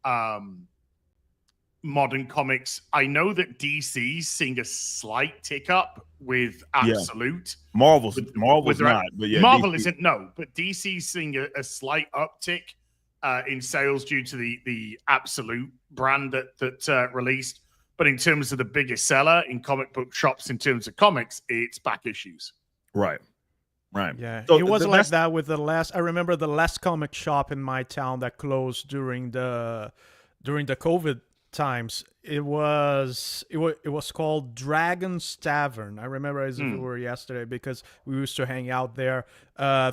[SPEAKER 4] modern comics. I know that DC's seeing a slight tick up with Absolute.
[SPEAKER 3] Marvel's
[SPEAKER 4] with
[SPEAKER 3] not, but yeah,
[SPEAKER 4] Marvel
[SPEAKER 3] DC.
[SPEAKER 4] isn't, no, but DC's seeing a slight uptick in sales due to the Absolute brand that released. But in terms of the biggest seller in comic book shops, in terms of comics, it's back issues.
[SPEAKER 3] Right.
[SPEAKER 6] Yeah,
[SPEAKER 3] So
[SPEAKER 6] it was
[SPEAKER 3] the
[SPEAKER 6] like
[SPEAKER 3] last-
[SPEAKER 6] that with the last. I remember the last comic shop in my town that closed during the COVID times. It was called Dragon's Tavern. I remember as if it were yesterday, because we used to hang out there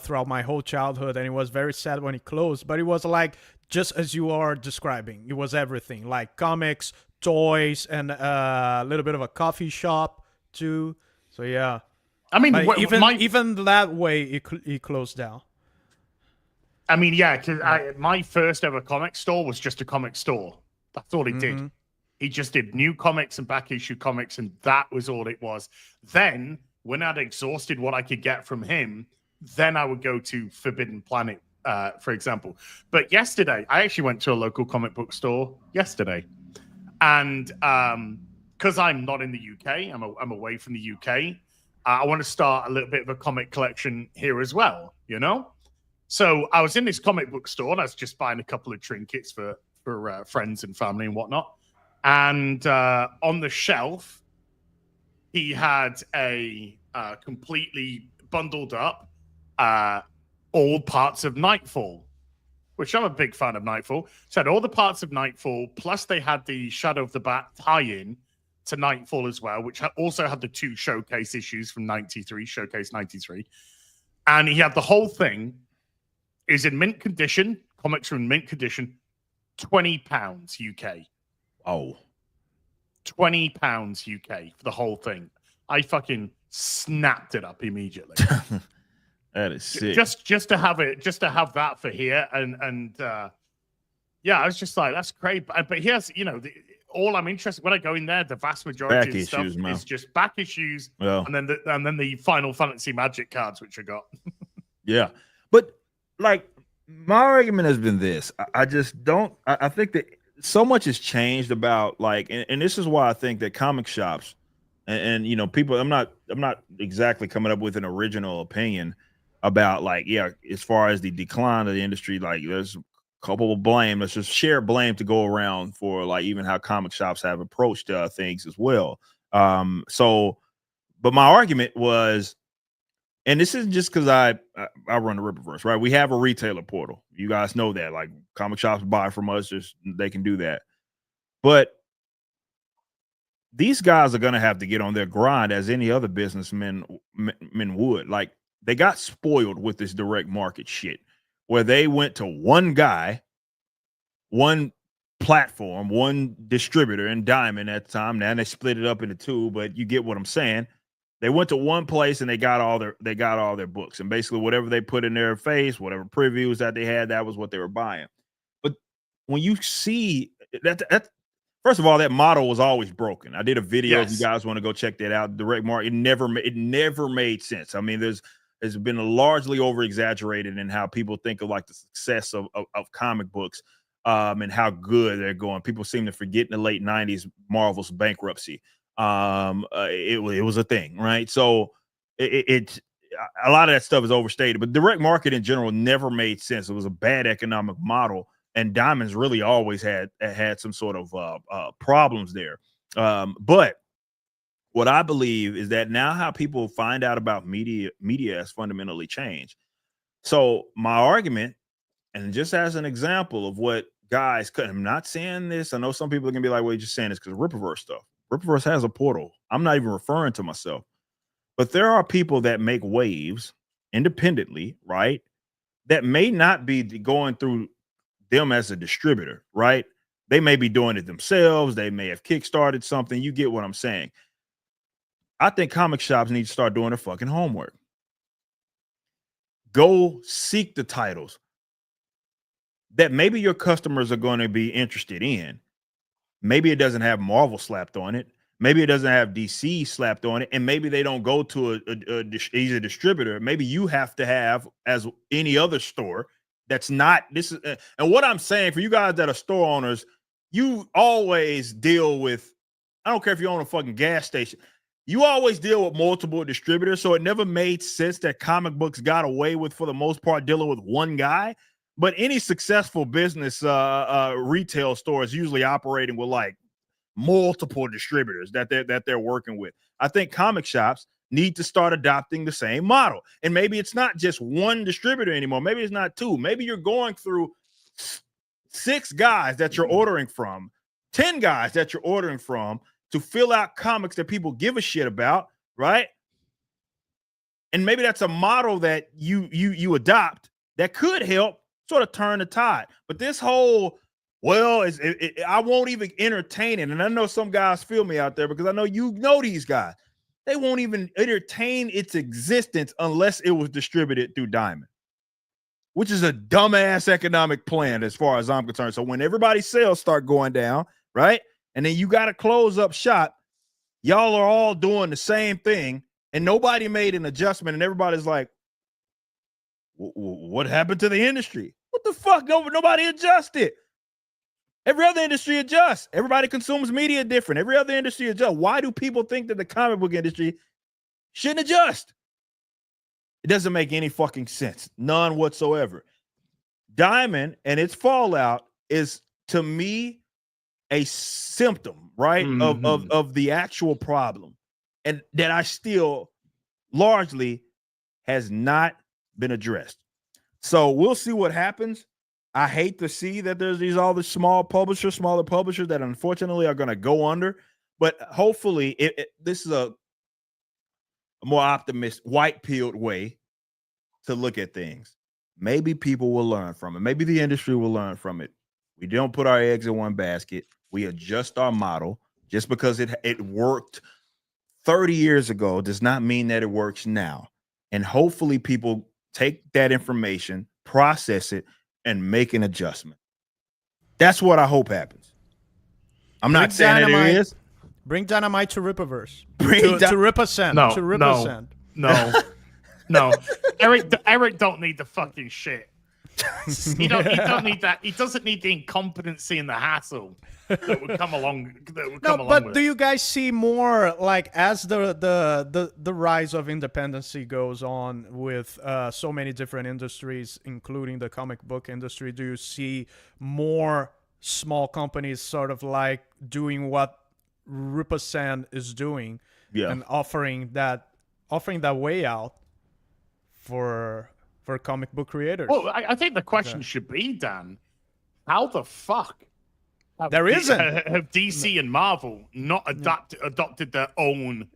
[SPEAKER 6] throughout my whole childhood, and it was very sad when it closed. But it was like just as you are describing. It was everything, like comics, toys, and a little bit of a coffee shop too. So yeah.
[SPEAKER 4] I mean,
[SPEAKER 6] But even that way, it closed down.
[SPEAKER 4] I mean, yeah, because my first ever comic store was just a comic store. That's all he did. He just did new comics and back issue comics, and that was all it was. Then, when I'd exhausted what I could get from him, then I would go to Forbidden Planet, for example. But yesterday, I actually went to a local comic book store yesterday. And because I'm not in the UK, I'm away from the UK, I want to start a little bit of a comic collection here as well, So I was in this comic book store, and I was just buying a couple of trinkets for friends and family and whatnot. And on the shelf, he had a completely bundled up all parts of Nightfall, which I'm a big fan of Nightfall. So had all the parts of Nightfall, plus they had the Shadow of the Bat tie-in to Nightfall as well, which also had the 2 showcase issues from 93, Showcase 93. And he had the whole thing. Is in mint condition, comics are in mint condition, £20 UK.
[SPEAKER 3] Oh,
[SPEAKER 4] £20 UK for the whole thing. I fucking snapped it up immediately.
[SPEAKER 3] that is sick.
[SPEAKER 4] just to have that for here, and yeah, I was just like, that's great. But here's all I'm interested when I go in there, the vast majority
[SPEAKER 3] Back
[SPEAKER 4] of stuff
[SPEAKER 3] issues, man.
[SPEAKER 4] is just back issues,
[SPEAKER 3] Well.
[SPEAKER 4] and then the Final Fantasy Magic cards, which I got.
[SPEAKER 3] Yeah, but like my argument has been this: I just don't. I think that so much has changed about and this is why I think that comic shops and people. I'm not exactly coming up with an original opinion about as far as the decline of the industry. Like there's a couple of blame. Let's just share blame to go around for even how comic shops have approached things as well. But my argument was. and this isn't just because I run the Rippaverse, right? We have a retailer portal. You guys know that. Like comic shops buy from us, just they can do that. But these guys are going to have to get on their grind as any other businessmen men would. Like they got spoiled with this direct market shit where they went to one guy, one platform, one distributor in Diamond at the time. Now they split it up into two, but you get what I'm saying. They went to one place and they got all their books, and basically whatever they put in their face, whatever previews that they had, that was what they were buying. But when you see that first of all, that model was always broken. I did a video. If you guys want to go check that out, direct market, it never made sense. I mean, there's been a largely over exaggerated in how people think of like the success of comic books and how good they're going. People seem to forget in the late 90s Marvel's bankruptcy. It was a thing, right? So it's a lot of that stuff is overstated, but direct market in general never made sense. It was a bad economic model. And Diamond's really always had some sort of problems there. But what I believe is that now how people find out about media has fundamentally changed. So my argument, and just as an example of what guys could, I'm not saying this. I know some people are gonna be like, well, you're just saying this because Rippaverse stuff. Rippaverse has a portal. I'm not even referring to myself. But there are people that make waves independently, right? That may not be going through them as a distributor, right? They may be doing it themselves. They may have kickstarted something. You get what I'm saying. I think comic shops need to start doing their fucking homework. Go seek the titles that maybe your customers are going to be interested in. Maybe it doesn't have Marvel slapped on it. Maybe it doesn't have DC slapped on it. And maybe they don't go to he's a distributor. Maybe you have to have, as any other store, that's not this is and what I'm saying for you guys that are store owners, you always deal with, I don't care if you own a fucking gas station, you always deal with multiple distributors. So it never made sense that comic books got away with, for the most part, dealing with one guy. But any successful business retail store is usually operating with like multiple distributors that they're working with. I think comic shops need to start adopting the same model. And maybe it's not just one distributor anymore. Maybe it's not two. Maybe you're going through 6 guys that you're ordering from, 10 guys that you're ordering from to fill out comics that people give a shit about, right? And maybe that's a model that you adopt that could help sort of turn the tide. But this whole, well, I won't even entertain it. And I know some guys feel me out there because I know you know these guys. They won't even entertain its existence unless it was distributed through Diamond, which is a dumbass economic plan as far as I'm concerned. So when everybody's sales start going down, right, and then you got to close up shop, y'all are all doing the same thing, and nobody made an adjustment, and everybody's like, what happened to the industry? What the fuck? Nobody adjusted. Every other industry adjusts. Everybody consumes media different. Every other industry adjusts. Why do people think that the comic book industry shouldn't adjust? It doesn't make any fucking sense. None whatsoever. Diamond and its fallout is, to me, a symptom, right, of the actual problem. And that I still largely has not been addressed. So we'll see what happens. I hate to see that there's all the smaller publishers that unfortunately are going to go under, but hopefully this is a more optimistic, white-pilled way to look at things. Maybe people will learn from it. Maybe the industry will learn from it. We don't put our eggs in one basket. We adjust our model. Just because it worked 30 years ago does not mean that it works now. And hopefully people take that information, process it, and make an adjustment. That's what I hope happens. I'm not saying that it is.
[SPEAKER 6] Bring Dynamite to Rippaverse.
[SPEAKER 3] To
[SPEAKER 6] Rip-a-Send.
[SPEAKER 4] No,
[SPEAKER 6] to Rip-a-Send.
[SPEAKER 4] No. Eric don't need the fucking shit. He don't need that. He doesn't need the incompetency and the hassle that would come along.
[SPEAKER 6] But do you guys see more, like, as the rise of independency goes on with so many different industries, including the comic book industry? Do you see more small companies sort of like doing what Rip-a-Send is doing, and offering that way out? for comic book creators.
[SPEAKER 4] Well, I think the question should be, Dan, how the fuck
[SPEAKER 6] There isn't.
[SPEAKER 4] have DC and Marvel not adopted their own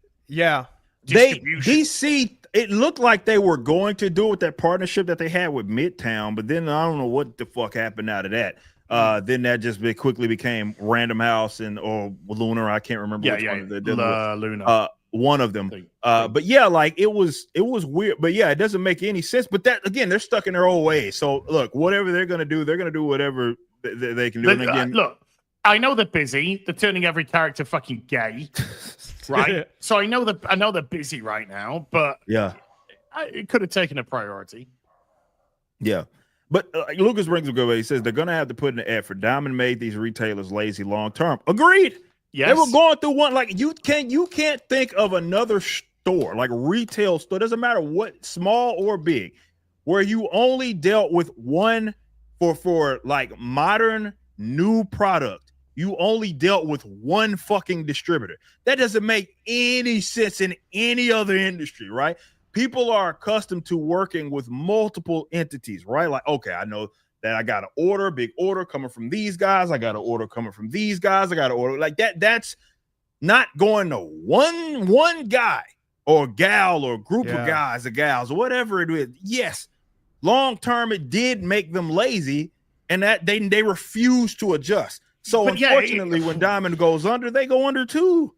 [SPEAKER 4] distribution?
[SPEAKER 3] DC, it looked like they were going to do it with that partnership that they had with Midtown, but then I don't know what the fuck happened out of that. Then that just quickly became Random House or Lunar. I can't remember which one.
[SPEAKER 4] Luna.
[SPEAKER 3] One of them. But yeah, like it was weird. But yeah, it doesn't make any sense. But that again, they're stuck in their old ways. So look, whatever they're gonna do whatever they can do. And again,
[SPEAKER 4] look, I know they're busy. They're turning every character fucking gay, right? So I know they're busy right now. But
[SPEAKER 3] yeah,
[SPEAKER 4] it could have taken a priority.
[SPEAKER 3] Yeah. But Lucas brings a good way. He says they're going to have to put in the effort. Diamond made these retailers lazy long term. Agreed.
[SPEAKER 4] Yes.
[SPEAKER 3] They were going through one. Like you can't think of another store, like retail store, doesn't matter what, small or big, where you only dealt with one for like modern new product. You only dealt with one fucking distributor. That doesn't make any sense in any other industry, right? People are accustomed to working with multiple entities, right? Like, okay, I know that I got an big order coming from these guys. I got an order coming from these guys. I got an order like that. That's not going to one guy or gal or group of guys or gals or whatever it is. Yes, long term, it did make them lazy, and that they refuse to adjust. So unfortunately, when Diamond goes under, they go under too.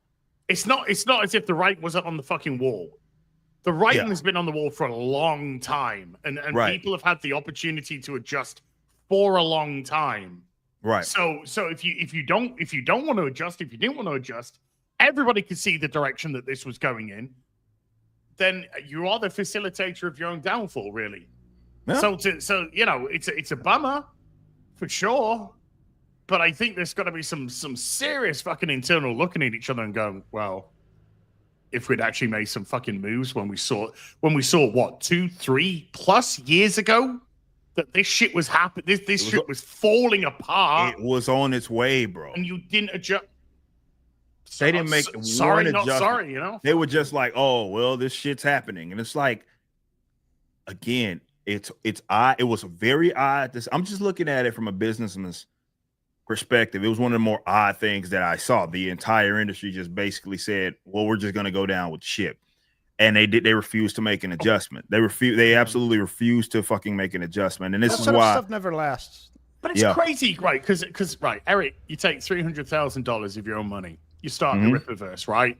[SPEAKER 4] It's not as if the writing was up on the fucking wall. The writing has been on the wall for a long time, and people have had the opportunity to adjust for a long time.
[SPEAKER 3] Right.
[SPEAKER 4] So if you don't want to adjust, if you didn't want to adjust, everybody could see the direction that this was going in. Then you are the facilitator of your own downfall, really. Yeah. So you know, it's a bummer for sure. But I think there's got to be some serious fucking internal looking at each other and going, well, if we'd actually made some fucking moves when we saw what 2-3+ years ago that this shit was happening, this shit was falling apart.
[SPEAKER 3] It was on its way, bro.
[SPEAKER 4] And you didn't adjust.
[SPEAKER 3] They didn't make
[SPEAKER 4] sorry, not
[SPEAKER 3] adjustment.
[SPEAKER 4] sorry. You know,
[SPEAKER 3] they were just like, oh well, this shit's happening, and it's like, again, it's odd. It was very odd. I'm just looking at it from a businessman's perspective. It was one of the more odd things that I saw. The entire industry just basically said, well, we're just going to go down with the ship. And they refused to make an adjustment. They absolutely refused to fucking make an adjustment. And this is why
[SPEAKER 6] stuff never lasts.
[SPEAKER 4] But it's crazy, right? Because right, Eric, you take $300,000 of your own money. You start the Rippaverse, right?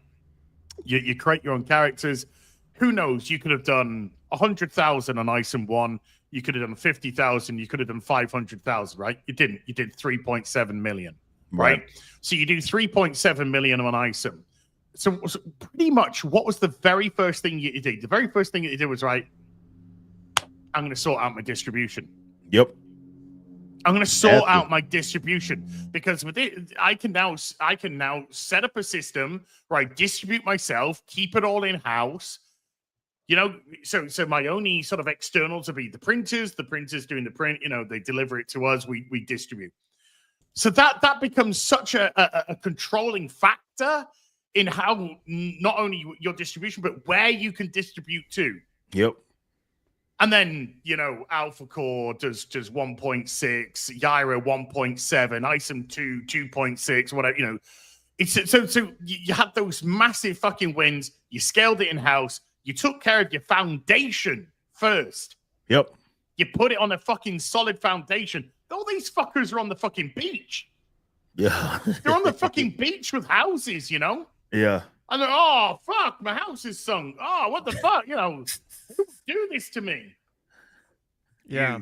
[SPEAKER 4] You create your own characters. Who knows? You could have done 100,000 on Item 1. You could have done 50,000. You could have done 500,000, right? You didn't. You did 3.7 million, right? So you do 3.7 million on Item. So pretty much, what was the very first thing you did? The very first thing that you did was, right, I'm going to sort out my distribution.
[SPEAKER 3] Yep.
[SPEAKER 4] I'm going to sort out my distribution, because with it, I can now set up a system where I distribute myself, keep it all in house. You know, so my only sort of externals will be the printers doing the print, you know, they deliver it to us, we distribute. So that becomes such a controlling factor in how not only your distribution, but where you can distribute to.
[SPEAKER 3] Yep.
[SPEAKER 4] And then, you know, Alpha Core does 1.6, Yaira 1.7, Item 2, 2.6, whatever, you know. It's so you had those massive fucking wins, you scaled it in-house. You took care of your foundation first.
[SPEAKER 3] Yep.
[SPEAKER 4] You put it on a fucking solid foundation. All these fuckers are on the fucking beach.
[SPEAKER 3] Yeah.
[SPEAKER 4] They're on the fucking beach with houses, you know?
[SPEAKER 3] Yeah.
[SPEAKER 4] And they're, oh, fuck, my house is sunk. Oh, what the fuck? You know, who do this to me?
[SPEAKER 6] Yeah.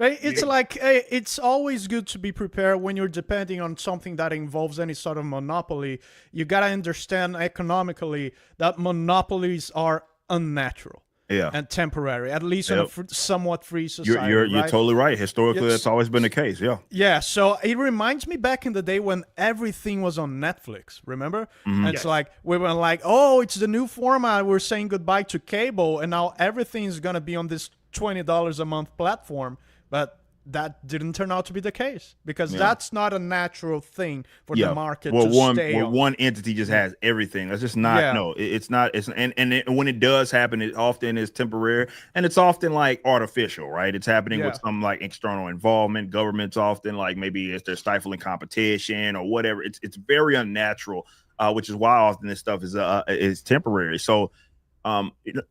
[SPEAKER 6] It's like, it's always good to be prepared when you're depending on something that involves any sort of monopoly. You got to understand economically that monopolies are unnatural and temporary, at least in a somewhat free society.
[SPEAKER 3] You're totally right. Historically, that's always been the case. Yeah.
[SPEAKER 6] Yeah. So it reminds me back in the day when everything was on Netflix. Remember? Mm-hmm. It's like we were like, oh, it's the new format. We're saying goodbye to cable, and now everything is gonna be on this $20 a month platform. But that didn't turn out to be the case because
[SPEAKER 3] Yeah.
[SPEAKER 6] that's not a natural thing for the market
[SPEAKER 3] well,
[SPEAKER 6] to stay on.
[SPEAKER 3] one entity just has everything. That's just not.
[SPEAKER 6] Yeah.
[SPEAKER 3] No, it's not. It's when it does happen, it often is temporary, and it's often like artificial, right? It's happening with some like external involvement. Governments often like maybe if they're stifling competition or whatever. It's very unnatural, which is why often this stuff is temporary. So,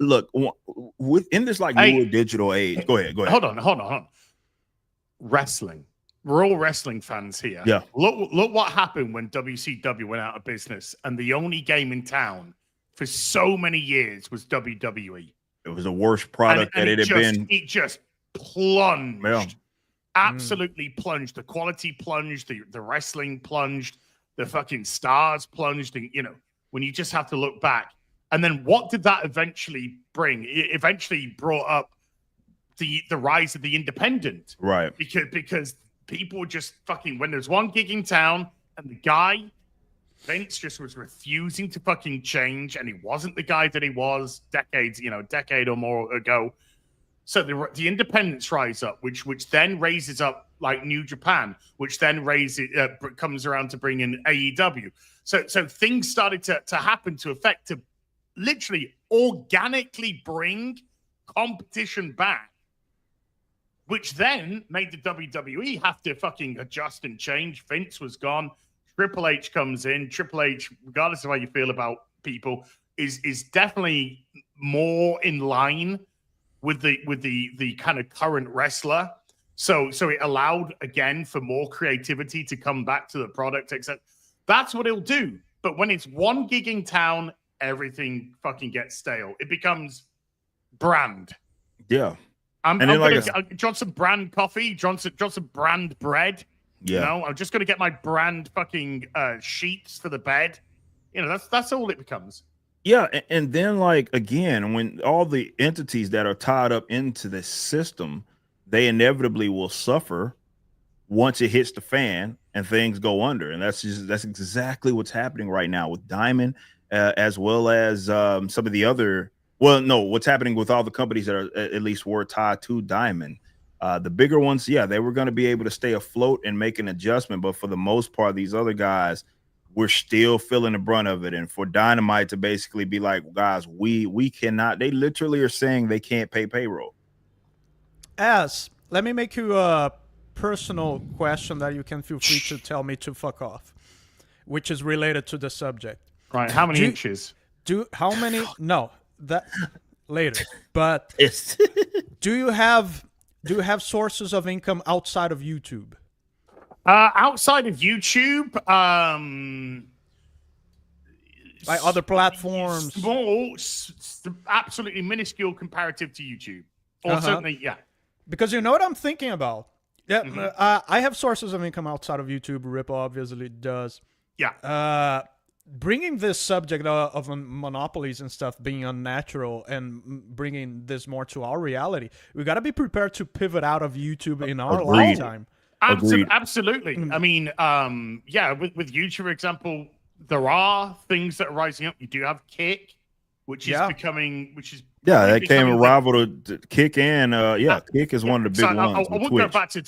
[SPEAKER 3] look, within this like newer digital age. Go ahead.
[SPEAKER 4] Hold on. Wrestling. We're all wrestling fans here.
[SPEAKER 3] Yeah.
[SPEAKER 4] Look what happened when WCW went out of business, and the only game in town for so many years was WWE.
[SPEAKER 3] It was the worst product that it had been.
[SPEAKER 4] It just plunged.
[SPEAKER 3] Yeah.
[SPEAKER 4] Absolutely plunged. The quality plunged. The wrestling plunged. The fucking stars plunged. And, when you just have to look back. And then what did that eventually bring? It eventually brought up the rise of the independent.
[SPEAKER 3] Right.
[SPEAKER 4] Because people were just fucking, when there's one gig in town and the guy, Vince, just was refusing to fucking change, and he wasn't the guy that he was decade or more ago. So the independents rise up, which then raises up like New Japan, which then comes around to bring in AEW. So things started to happen to literally organically bring competition back, which then made the WWE have to fucking adjust and change. Vince was gone. Triple H comes in. Triple H, regardless of how you feel about people, is definitely more in line with the kind of current wrestler. So it allowed again for more creativity to come back to the product, etc. That's what it'll do. But when it's one gig in town, everything fucking gets stale. It becomes brand.
[SPEAKER 3] Yeah.
[SPEAKER 4] I'm gonna John some brand coffee, John some brand bread.
[SPEAKER 3] Yeah.
[SPEAKER 4] I'm just gonna get my brand fucking sheets for the bed. That's all it becomes.
[SPEAKER 3] Yeah, and then like again, when all the entities that are tied up into the system, they inevitably will suffer once it hits the fan and things go under, and that's exactly what's happening right now with Diamond, as well as some of the other. Well, no, what's happening with all the companies that are at least were tied to Diamond. The bigger ones, yeah, they were going to be able to stay afloat and make an adjustment, but for the most part, these other guys, we're still feeling the brunt of it. And for Dynamite to basically be like, guys, we cannot. They literally are saying they can't pay payroll.
[SPEAKER 6] Let me make you a personal question that you can feel free to tell me to fuck off, which is related to the subject.
[SPEAKER 4] Right? How many inches?
[SPEAKER 6] How many? No. That later, but do you have sources of income outside of YouTube?
[SPEAKER 4] Outside of YouTube,
[SPEAKER 6] by other platforms,
[SPEAKER 4] small, absolutely minuscule comparative to YouTube, or certainly, yeah.
[SPEAKER 6] Because you know what I'm thinking about. Yeah, I have sources of income outside of YouTube. Rip obviously does.
[SPEAKER 4] Yeah.
[SPEAKER 6] Bringing this subject of monopolies and stuff being unnatural and bringing this more to our reality, we got to be prepared to pivot out of YouTube in our lifetime.
[SPEAKER 4] Absolutely. I mean, with YouTube, for example, there are things that are rising up. You do have Kick, which is becoming,
[SPEAKER 3] that came a rival to Kick, and Kick is one of the big ones.
[SPEAKER 4] I won't go back to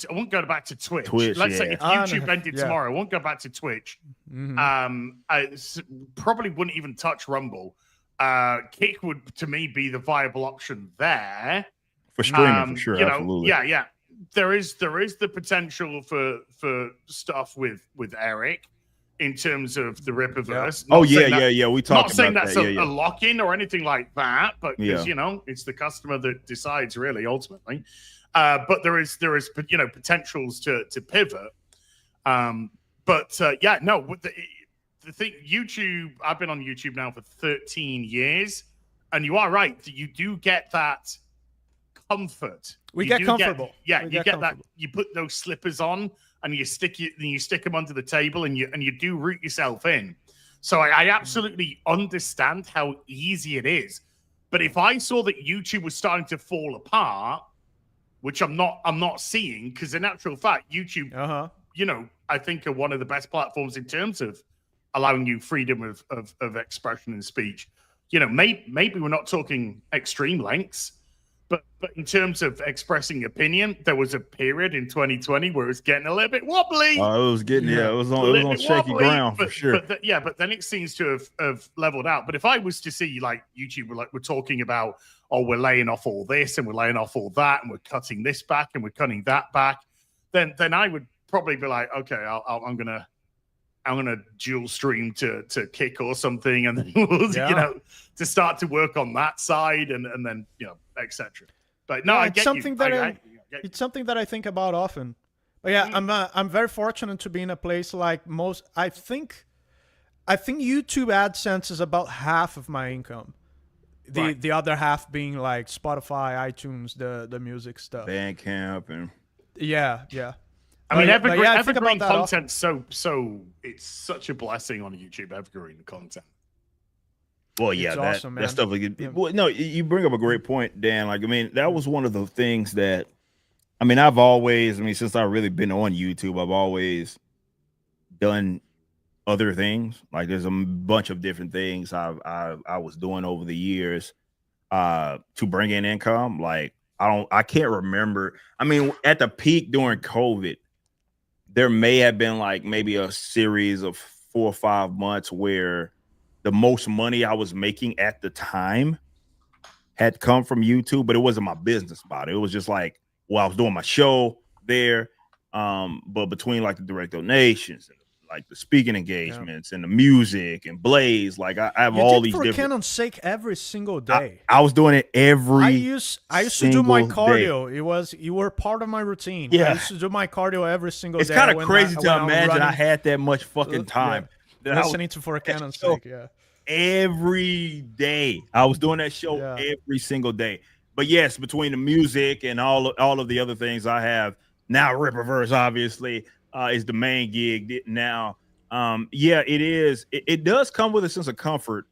[SPEAKER 4] Twitch. Let's say if YouTube ended tomorrow, I won't go back to Twitch. I probably wouldn't even touch Rumble. Kick would, to me, be the viable option there
[SPEAKER 3] for streaming, for sure. Absolutely.
[SPEAKER 4] Yeah. There is the potential for stuff with Eric in terms of the Rippaverse.
[SPEAKER 3] We talked about that.
[SPEAKER 4] Not saying that's a lock-in or anything like that, but because it's the customer that decides really ultimately. But there is potentials to pivot. The thing, YouTube. I've been on YouTube now for 13 years, and you are right. You do get that comfort.
[SPEAKER 6] We get comfortable.
[SPEAKER 4] You get that. You put those slippers on and you stick them under the table and you do root yourself in. So I absolutely understand how easy it is. But if I saw that YouTube was starting to fall apart, which I'm not seeing, because in actual fact, YouTube, I think are one of the best platforms in terms of allowing you freedom of expression and speech. Maybe we're not talking extreme lengths, But in terms of expressing opinion, there was a period in 2020 where it was getting a little bit wobbly.
[SPEAKER 3] It was getting it was on shaky ground for sure.
[SPEAKER 4] But then it seems to have leveled out. But if I was to see like YouTube, we're talking about, oh, we're laying off all this and we're laying off all that and we're cutting this back and we're cutting that back, then I would probably be like, okay, I'm gonna dual stream to Kick or something, and then to start to work on that side, and then etc. But no, I get
[SPEAKER 6] something
[SPEAKER 4] you.
[SPEAKER 6] It's something that I think about often. But yeah, I'm very fortunate to be in a place like most. I think YouTube AdSense is about half of my income. The other half being like Spotify, iTunes, the music stuff,
[SPEAKER 3] Bandcamp, and
[SPEAKER 6] yeah.
[SPEAKER 4] I mean,
[SPEAKER 6] evergreen
[SPEAKER 4] content. So it's such a blessing on YouTube. Evergreen content.
[SPEAKER 3] Well, yeah,
[SPEAKER 6] awesome,
[SPEAKER 3] that stuff. Well, no, you bring up a great point, Dan. Like, I mean, that was one of the things that, I mean, since I've really been on YouTube, I've always done other things. Like, there's a bunch of different things I was doing over the years to bring in income. Like, I can't remember. I mean, at the peak during COVID, there may have been like maybe a series of 4 or 5 months where the most money I was making at the time had come from YouTube, but it wasn't my business model. It was just like, well, I was doing my show there, but between like the direct donations and like the speaking engagements and the music and Blaze, like I have all these different.
[SPEAKER 6] For Canon's sake, every single day.
[SPEAKER 3] I was doing it every.
[SPEAKER 6] I used to do my cardio. You were part of my routine.
[SPEAKER 3] Yeah,
[SPEAKER 6] I used to do my cardio every single day.
[SPEAKER 3] It's kind of crazy to imagine I had that much fucking time.
[SPEAKER 6] Listening to For Canon's Sake,
[SPEAKER 3] every day I was doing that show every single day. But yes, between the music and all of the other things I have now, Ripperverse obviously is the main gig now. It is. It does come with a sense of comfort,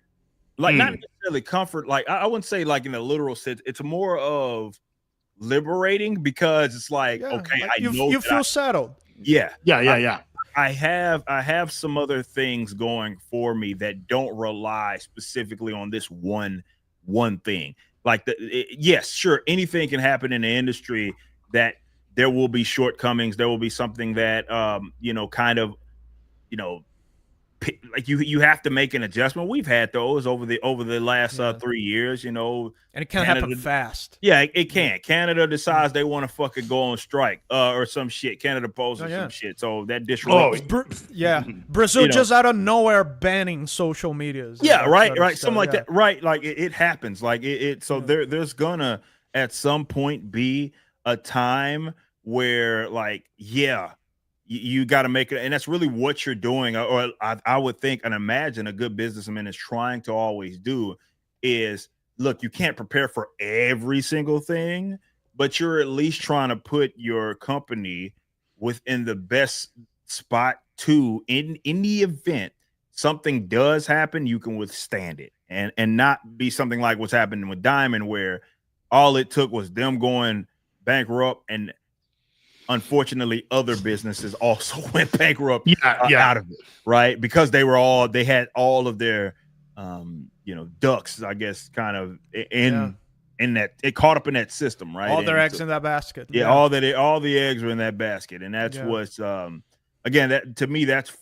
[SPEAKER 3] like not necessarily comfort. Like I wouldn't say like in the literal sense. It's more of liberating because it's like okay,
[SPEAKER 6] you feel settled.
[SPEAKER 3] Yeah.
[SPEAKER 6] I
[SPEAKER 3] have some other things going for me that don't rely specifically on this one thing. Like yes, sure, anything can happen in the industry that there will be shortcomings. There will be something that like you have to make an adjustment. We've had those over the last 3 years, and
[SPEAKER 6] it can happen fast.
[SPEAKER 3] Yeah, it can. Canada decides they want to fucking go on strike or some shit. Canada poses some shit, so that disrupts.
[SPEAKER 6] Brazil just out of nowhere banning social medias.
[SPEAKER 3] Yeah, right, something like that. Right, like it happens. Like it. So there's gonna at some point be a time where like you got to make it, and that's really what you're doing. Or I would think and imagine a good businessman is trying to always do is look, you can't prepare for every single thing, but you're at least trying to put your company within the best spot to in the event something does happen, you can withstand it and not be something like what's happening with Diamond, where all it took was them going bankrupt, and unfortunately other businesses also went bankrupt out of it, right? Because they had all of their ducks, I guess, kind of in that, it caught up in that system, right?
[SPEAKER 6] All their eggs in that basket.
[SPEAKER 3] All the eggs were in that basket, and that's what's again, that to me that's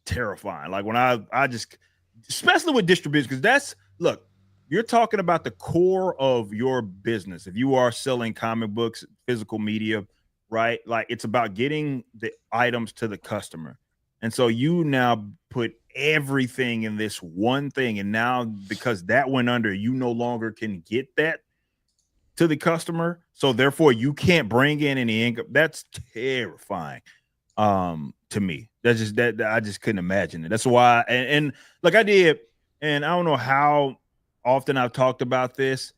[SPEAKER 3] terrifying. Like when I just, especially with distribution, because look, you're talking about the core of your business. If you are selling comic books, physical media, right? Like it's about getting the items to the customer. And so you now put everything in this one thing. And now because that went under, you no longer can get that to the customer. So therefore you can't bring in any income. That's terrifying to me. That's just that I just couldn't imagine it. That's why. And like I did, and I don't know how often I've talked about this.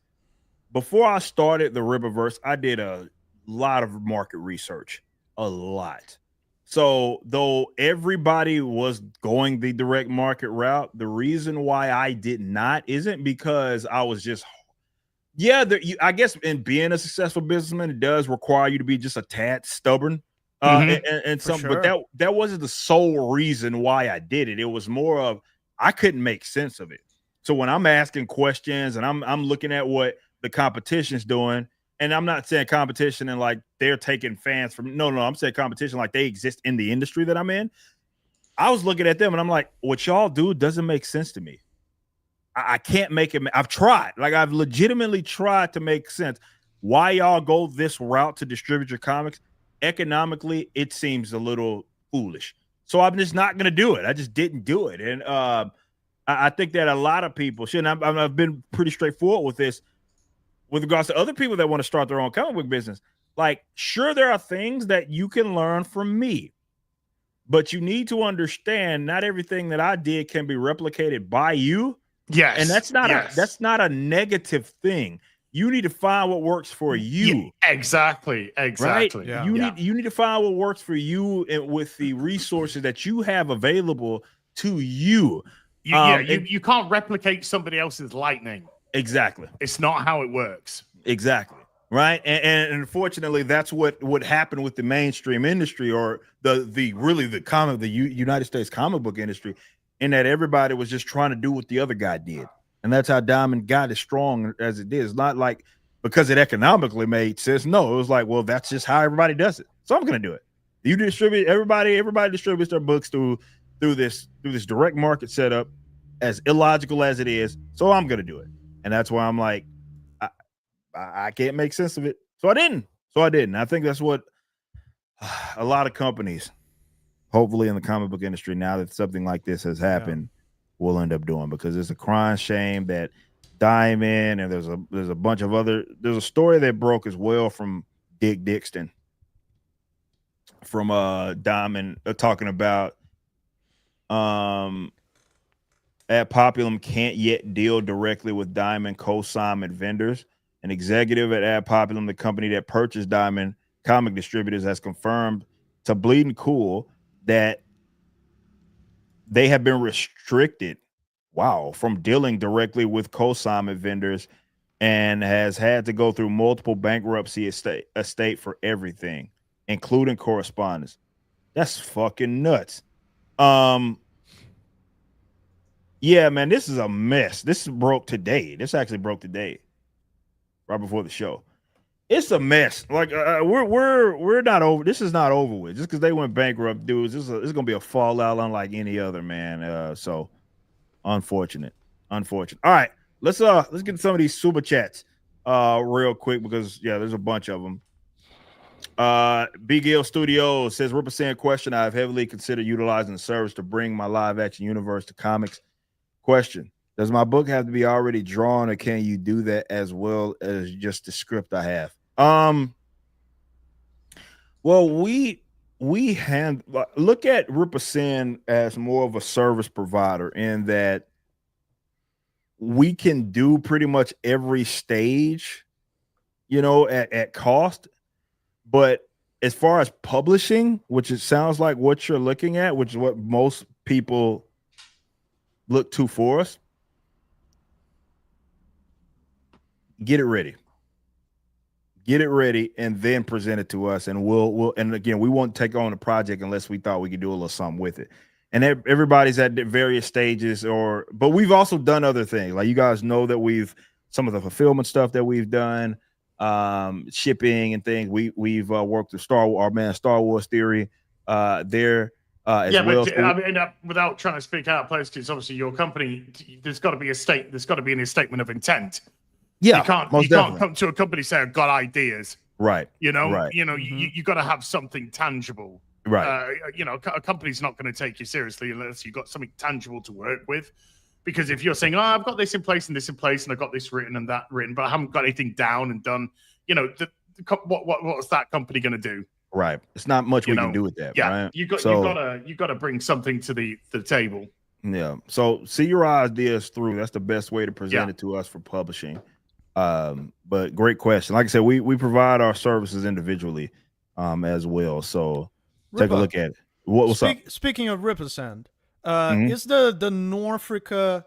[SPEAKER 3] Before I started the Ripperverse, I did a lot of market research, a lot. So though everybody was going the direct market route, the reason why I did not isn't because I was just, I guess in being a successful businessman, it does require you to be just a tad stubborn. And some,
[SPEAKER 6] sure.
[SPEAKER 3] But that wasn't the sole reason why I did it. It was more of I couldn't make sense of it. So when I'm asking questions and I'm looking at what the competition's doing. And I'm not saying competition and like they're taking fans from no, I'm saying competition like they exist in the industry that I'm in. I was looking at them and I'm like, what y'all do doesn't make sense to me. I can't make it. I've tried. Like I've legitimately tried to make sense. Why y'all go this route to distribute your comics? Economically, it seems a little foolish. So I'm just not going to do it. I just didn't do it. And I think that a lot of people should. I've been pretty straightforward with this with regards to other people that want to start their own comic book business. Like, sure, there are things that you can learn from me, but you need to understand not everything that I did can be replicated by you.
[SPEAKER 4] Yes.
[SPEAKER 3] And that's not a negative thing. You need to find what works for you.
[SPEAKER 4] Yeah, exactly.
[SPEAKER 3] Right?
[SPEAKER 6] Yeah.
[SPEAKER 3] You need to find what works for you and with the resources that you have available to you.
[SPEAKER 4] You can't replicate somebody else's lightning.
[SPEAKER 3] Exactly.
[SPEAKER 4] It's not how it works.
[SPEAKER 3] Exactly. Right. And unfortunately, that's what happened with the mainstream industry or the United States comic book industry, in that everybody was just trying to do what the other guy did. And that's how Diamond got as strong as it did. It's not like because it economically made sense. No, it was like, well, that's just how everybody does it. So I'm going to do it. You distribute everybody distributes their books through this direct market setup, as illogical as it is. So I'm going to do it. And that's why I'm like, I can't make sense of it. So I didn't. I think that's what a lot of companies, hopefully in the comic book industry, now that something like this has happened, will end up doing, because it's a crying shame that Diamond, and there's a bunch of other, there's a story that broke as well from Dick Dixon from Diamond talking about Ad Populum can't yet deal directly with Diamond co-signment vendors. An executive at Ad Populum, the company that purchased Diamond Comic Distributors, has confirmed to Bleeding Cool that they have been restricted, from dealing directly with co-signment vendors, and has had to go through multiple bankruptcy estate for everything, including correspondence. That's fucking nuts. Yeah, man, this is a mess. This broke today. This actually broke today, right before the show. It's a mess. Like we're not over. This is not over with. Just because they went bankrupt, dudes. This is gonna be a fallout unlike any other, man. So unfortunate. All right, let's get some of these super chats real quick, because there's a bunch of them. Big L Studios says, Ripper question. I've heavily considered utilizing the service to bring my live action universe to comics. Question: does my book have to be already drawn, or can you do that as well as just the script I have? Well, we look at Ripper as more of a service provider, in that we can do pretty much every stage, at cost. But as far as publishing, which it sounds like what you're looking at, which is what most people look to for us, get it ready, and then present it to us, and we'll and again, we won't take on a project unless we thought we could do a little something with it. And everybody's at various stages, but we've also done other things. Like, you guys know that some of the fulfillment stuff that we've done, shipping and things. We've worked with Star Wars Theory there as well.
[SPEAKER 4] But I mean, without trying to speak out of place, because obviously your company, there's got to be a statement of intent.
[SPEAKER 3] Yeah,
[SPEAKER 4] you can't come to a company saying, I've got ideas.
[SPEAKER 3] Right.
[SPEAKER 4] You got to have something tangible.
[SPEAKER 3] Right.
[SPEAKER 4] A company's not going to take you seriously unless you've got something tangible to work with. Because if you're saying, I've got this in place and this in place, and I've got this written and that written, but I haven't got anything down and done, what's that company going to do?
[SPEAKER 3] Right. It's not much we can do with that.
[SPEAKER 4] Yeah.
[SPEAKER 3] Right?
[SPEAKER 4] You got to bring something to the table.
[SPEAKER 3] Yeah. So see your ideas through. That's the best way to present it to us for publishing. But great question. Like I said, we provide our services individually as well. So take a look at it. What's up?
[SPEAKER 6] Speaking of Rippersand, is the Norfrica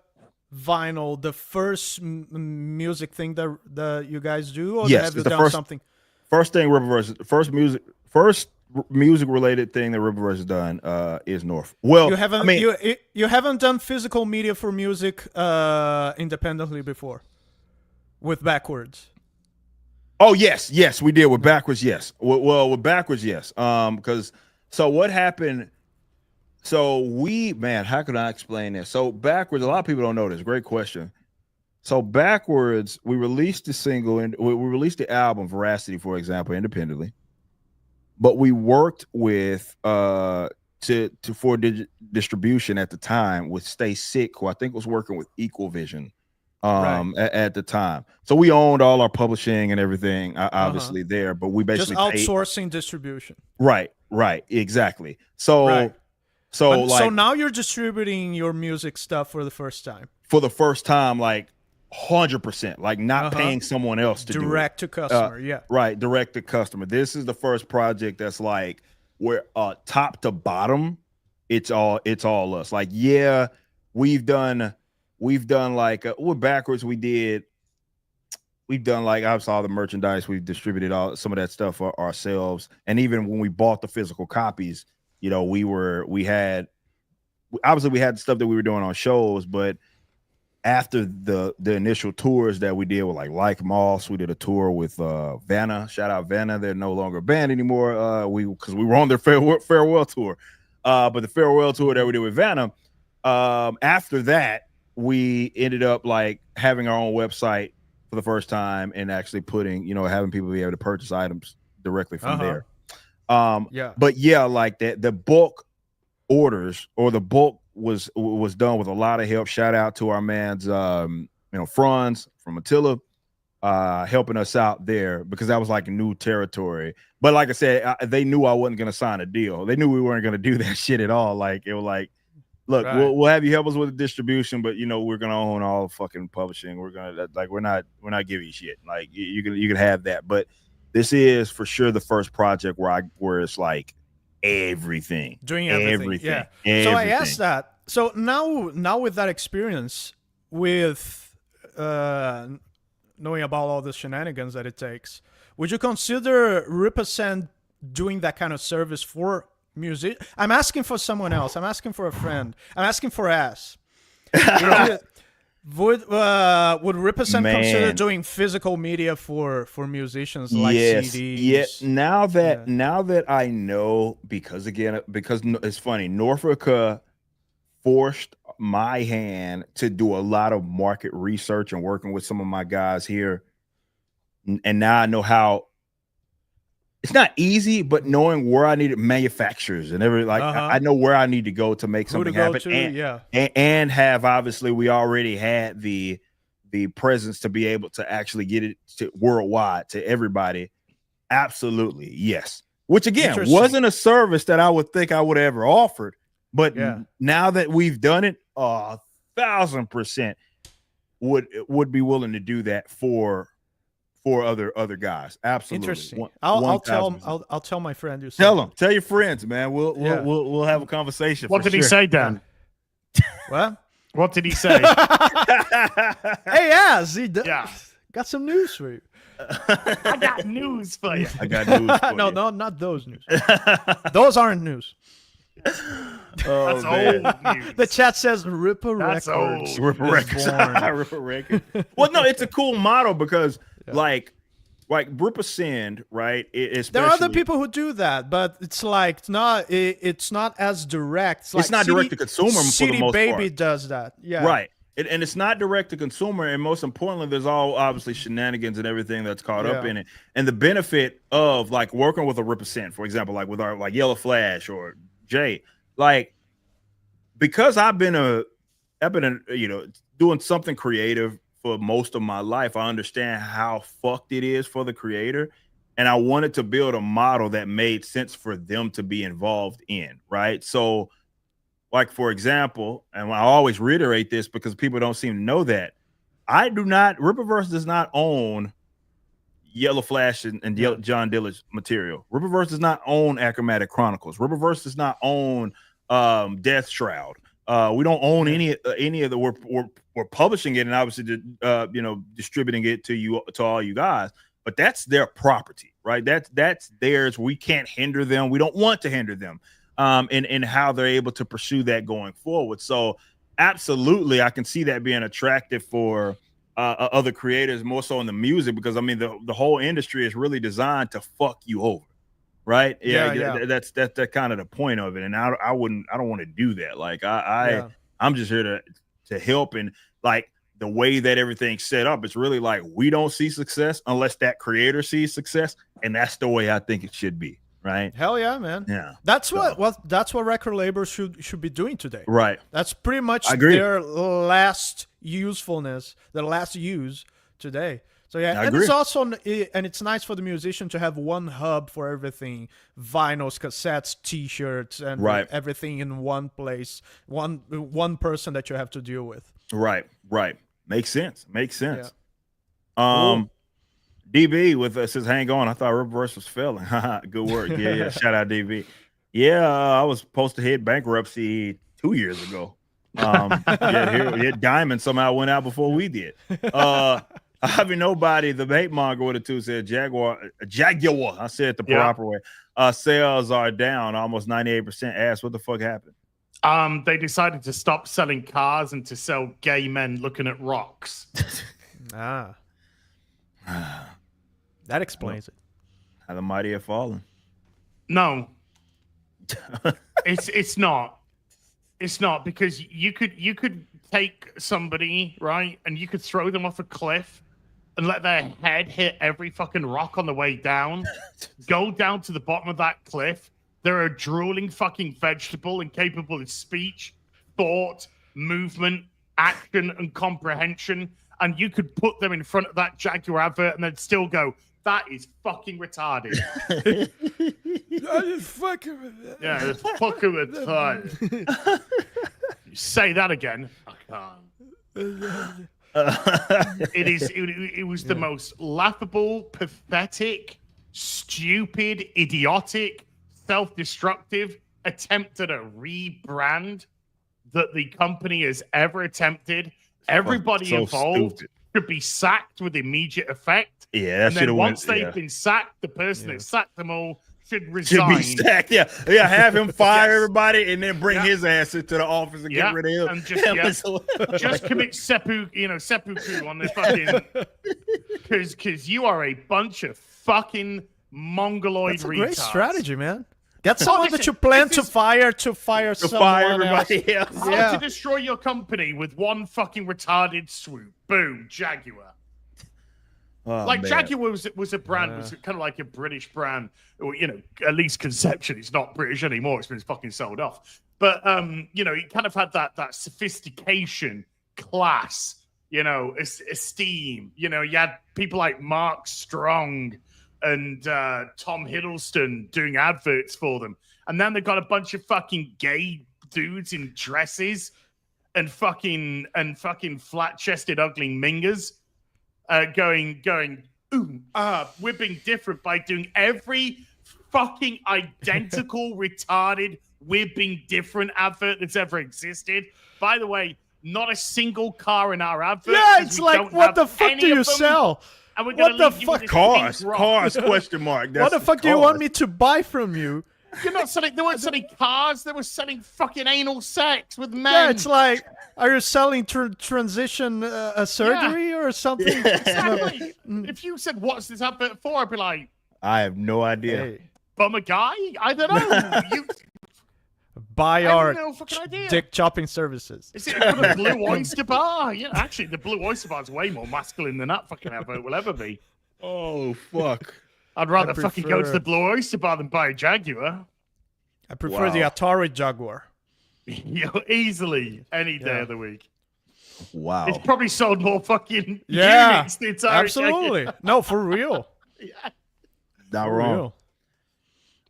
[SPEAKER 6] vinyl the first music thing that you guys do, or have you done something?
[SPEAKER 3] First thing Ripperverse, first music related thing that Ripperverse has done is North. Well,
[SPEAKER 6] you haven't done physical media for music independently before with Backwards.
[SPEAKER 3] Oh yes, we did with backwards. Yes, well, with backwards, yes. Because so what happened? So how can I explain this? So backwards, a lot of people don't know this. Great question. So backwards, we released the single and we released the album Veracity, for example, independently. But we worked with for distribution at the time with Stay Sick, who I think was working with Equal Vision at the time. So we owned all our publishing and everything, obviously there, but we
[SPEAKER 6] Just
[SPEAKER 3] basically
[SPEAKER 6] outsourcing distribution.
[SPEAKER 3] Right, exactly. So
[SPEAKER 6] so now you're distributing your music stuff for the first time.
[SPEAKER 3] For the first time, like 100%, like not paying someone else to
[SPEAKER 6] direct to customer.
[SPEAKER 3] Right, direct to customer. This is the first project that's like where top to bottom, it's all us. Like, yeah, we've done like with backwards. We've done like I saw the merchandise. We've distributed some of that stuff ourselves, and even when we bought the physical copies, you know, we had the stuff that we were doing on shows, but after the initial tours that we did with like Moss, we did a tour with Vanna. Shout out Vanna. They're no longer a band anymore. Because we were on their farewell tour. But the farewell tour that we did with Vanna, after that, we ended up like having our own website for the first time and actually having people be able to purchase items directly from there. But yeah, like that the bulk orders or the bulk was done with a lot of help. Shout out to our man's Franz from Attila helping us out there, because that was like a new territory. But like I said, they knew I wasn't going to sign a deal. They knew we weren't going to do that shit at all. Like it was like, look, we'll have you help us with the distribution, but we're going to own all the fucking publishing. We're not giving you shit. Like you can have that. But this is for sure the first project where it's like doing everything.
[SPEAKER 6] Yeah. So I asked that. So now with that experience, with knowing about all the shenanigans that it takes, would you consider Represent doing that kind of service for music? I'm asking for someone else. I'm asking for a friend. I'm asking for us. Would Represent consider doing physical media for musicians like CDs?
[SPEAKER 3] Yes. Now that I know, because it's funny, Norfrica forced my hand to do a lot of market research and working with some of my guys here, and now I know how. It's not easy, but knowing where I need manufacturers and I know where I need to go to make something happen. And have, obviously, we already had the presence to be able to actually get it to worldwide to everybody. Absolutely, yes. Which again wasn't a service that I would think I would have ever offered, but now that we've done it, 1,000% would be willing to do that for other guys. Absolutely.
[SPEAKER 6] Interesting. I'll tell my friend. You
[SPEAKER 3] tell your friends, man. We'll have a conversation.
[SPEAKER 4] What did he say, Dan? What did he say?
[SPEAKER 6] Hey, got some news for you.
[SPEAKER 4] I got news for you.
[SPEAKER 6] No, not those news. Those aren't news.
[SPEAKER 3] That's
[SPEAKER 6] old news. The chat says Ripper
[SPEAKER 4] Records.
[SPEAKER 3] Ripper Records. Well, no, it's a cool model because like Ripper Send, right?
[SPEAKER 6] There are other people who do that, but it's like it's not as direct.
[SPEAKER 3] It's not direct to consumer for the most
[SPEAKER 6] Baby
[SPEAKER 3] part.
[SPEAKER 6] does that. Yeah.
[SPEAKER 3] Right. And it's not direct to consumer, and most importantly, there's all obviously shenanigans and everything that's caught up in it. And the benefit of like working with a Ripper Send, for example, like with our Yellow Flash or Jay, like because I've been doing something creative for most of my life, I understand how fucked it is for the creator, and I wanted to build a model that made sense for them to be involved in, right? So, like for example, and I always reiterate this because people don't seem to know that Ripperverse does not own Yellow Flash and John Dillard's material. Ripperverse does not own Achromatic Chronicles. Ripperverse does not own Death Shroud. We don't own any of the. We're publishing it and obviously distributing it to all you guys. But that's their property, right? That's theirs. We can't hinder them. We don't want to hinder them in how they're able to pursue that going forward. So absolutely, I can see that being attractive for other creators more so in the music, because I mean the whole industry is really designed to fuck you over, right?
[SPEAKER 6] Yeah.
[SPEAKER 3] That's kind of the point of it, and I don't want to do that. Like I'm just here to help, and like the way that everything's set up, it's really like we don't see success unless that creator sees success, and that's the way I think it should be, right?
[SPEAKER 6] Hell yeah, man.
[SPEAKER 3] Yeah,
[SPEAKER 6] that's what record labels should be doing today.
[SPEAKER 3] Right.
[SPEAKER 6] That's pretty much
[SPEAKER 3] I agree.
[SPEAKER 6] their last usefulness, their last use today. So yeah,
[SPEAKER 3] I
[SPEAKER 6] and
[SPEAKER 3] agree.
[SPEAKER 6] it's also and it's nice for the musician to have one hub for everything: vinyls, cassettes, T-shirts, and
[SPEAKER 3] Right.
[SPEAKER 6] everything in one place. One person that you have to deal with.
[SPEAKER 3] Right. Makes sense.
[SPEAKER 6] Yeah.
[SPEAKER 3] DB with us says, "Hang on, I thought reverse was failing." Good work. Yeah. Shout out DB. Yeah, I was supposed to hit bankruptcy 2 years ago. Diamond somehow went out before we did. Having nobody, the bait monger with it too said Jaguar. I said it the proper way. Sales are down almost 98%. Ask what the fuck happened?
[SPEAKER 4] They decided to stop selling cars and to sell gay men looking at rocks.
[SPEAKER 6] That explains it.
[SPEAKER 3] How the mighty have fallen.
[SPEAKER 4] No, it's not. It's not, because you could take somebody, right, and you could throw them off a cliff and let their head hit every fucking rock on the way down, go down to the bottom of that cliff. They're a drooling fucking vegetable incapable of speech, thought, movement, action, and comprehension. And you could put them in front of that Jaguar advert and they'd still go, that is fucking retarded.
[SPEAKER 5] I just fucking with that.
[SPEAKER 4] Yeah, it's fucking retarded. You say that again, I can't. It was the most laughable, pathetic, stupid, idiotic, self-destructive attempt at a rebrand that the company has ever attempted. Everybody
[SPEAKER 3] so
[SPEAKER 4] involved
[SPEAKER 3] stupid.
[SPEAKER 4] should be sacked with immediate effect.
[SPEAKER 3] Yeah, that
[SPEAKER 4] And
[SPEAKER 3] should
[SPEAKER 4] then
[SPEAKER 3] have
[SPEAKER 4] once
[SPEAKER 3] went.
[SPEAKER 4] they've been sacked, the person that sacked them all should
[SPEAKER 3] Should
[SPEAKER 4] resign.
[SPEAKER 3] be sacked. Yeah. Have him fire
[SPEAKER 4] Yes.
[SPEAKER 3] everybody and then bring
[SPEAKER 4] Yeah.
[SPEAKER 3] his ass into the office and get rid of him.
[SPEAKER 4] And just commit seppuku on this fucking, because you are a bunch of fucking mongoloid
[SPEAKER 6] That's a
[SPEAKER 4] retards.
[SPEAKER 6] great strategy, man. Get someone
[SPEAKER 4] this
[SPEAKER 6] that you
[SPEAKER 4] is-
[SPEAKER 6] plan
[SPEAKER 4] this
[SPEAKER 6] to
[SPEAKER 4] is-
[SPEAKER 6] fire
[SPEAKER 3] To
[SPEAKER 6] someone
[SPEAKER 3] fire
[SPEAKER 6] else.
[SPEAKER 3] everybody else.
[SPEAKER 4] How
[SPEAKER 6] Yeah.
[SPEAKER 4] to destroy your company with one fucking retarded swoop. Boom, Jaguar.
[SPEAKER 3] Oh,
[SPEAKER 4] Like
[SPEAKER 3] man.
[SPEAKER 4] Jaguar was a brand, was kind of like a British brand, or at least conceptually, it's not British anymore. It's been fucking sold off. But it kind of had that sophistication, class, esteem. You had people like Mark Strong and Tom Hiddleston doing adverts for them, and then they got a bunch of fucking gay dudes in dresses and fucking flat-chested, ugly mingers. Going, we're being different by doing every fucking identical, retarded, we're being different advert that's ever existed. By the way, not a single car in our advert.
[SPEAKER 6] Yeah,
[SPEAKER 4] 'cause
[SPEAKER 6] it's
[SPEAKER 4] we
[SPEAKER 6] like,
[SPEAKER 4] don't
[SPEAKER 6] what
[SPEAKER 4] have
[SPEAKER 6] the fuck
[SPEAKER 4] any
[SPEAKER 6] do you
[SPEAKER 4] of them,
[SPEAKER 6] sell?
[SPEAKER 4] And we're
[SPEAKER 6] What
[SPEAKER 4] gonna
[SPEAKER 6] the
[SPEAKER 4] leave you
[SPEAKER 6] fuck?
[SPEAKER 4] with this
[SPEAKER 3] Cars,
[SPEAKER 4] pink rock.
[SPEAKER 3] cars, question mark.
[SPEAKER 6] What the fuck do you want me to buy from you?
[SPEAKER 4] You're not selling. They weren't selling cars. They were selling fucking anal sex with men.
[SPEAKER 6] Yeah, it's like, are you selling transition surgery or something?
[SPEAKER 4] Exactly. If you said, "What's this advert for?" I'd be like,
[SPEAKER 3] I have no idea.
[SPEAKER 6] Hey,
[SPEAKER 4] "Bum a guy." I don't know. You,
[SPEAKER 6] buy
[SPEAKER 4] I
[SPEAKER 6] our
[SPEAKER 4] have no fucking idea.
[SPEAKER 6] dick chopping services.
[SPEAKER 4] Is it a Blue Oyster Bar? Yeah, actually, the Blue Oyster Bar is way more masculine than that fucking advert will ever be.
[SPEAKER 3] Oh fuck.
[SPEAKER 4] I'd rather
[SPEAKER 6] I
[SPEAKER 4] fucking go to
[SPEAKER 6] prefer-
[SPEAKER 4] the Blue Oyster Bar than buy a Jaguar.
[SPEAKER 6] I prefer the Atari Jaguar.
[SPEAKER 4] Easily any day
[SPEAKER 6] Yeah.
[SPEAKER 4] of the week.
[SPEAKER 3] Wow.
[SPEAKER 4] It's probably sold more fucking
[SPEAKER 6] Yeah,
[SPEAKER 4] units the entire
[SPEAKER 6] absolutely. No, for real.
[SPEAKER 3] Not
[SPEAKER 6] For
[SPEAKER 3] wrong.
[SPEAKER 6] real.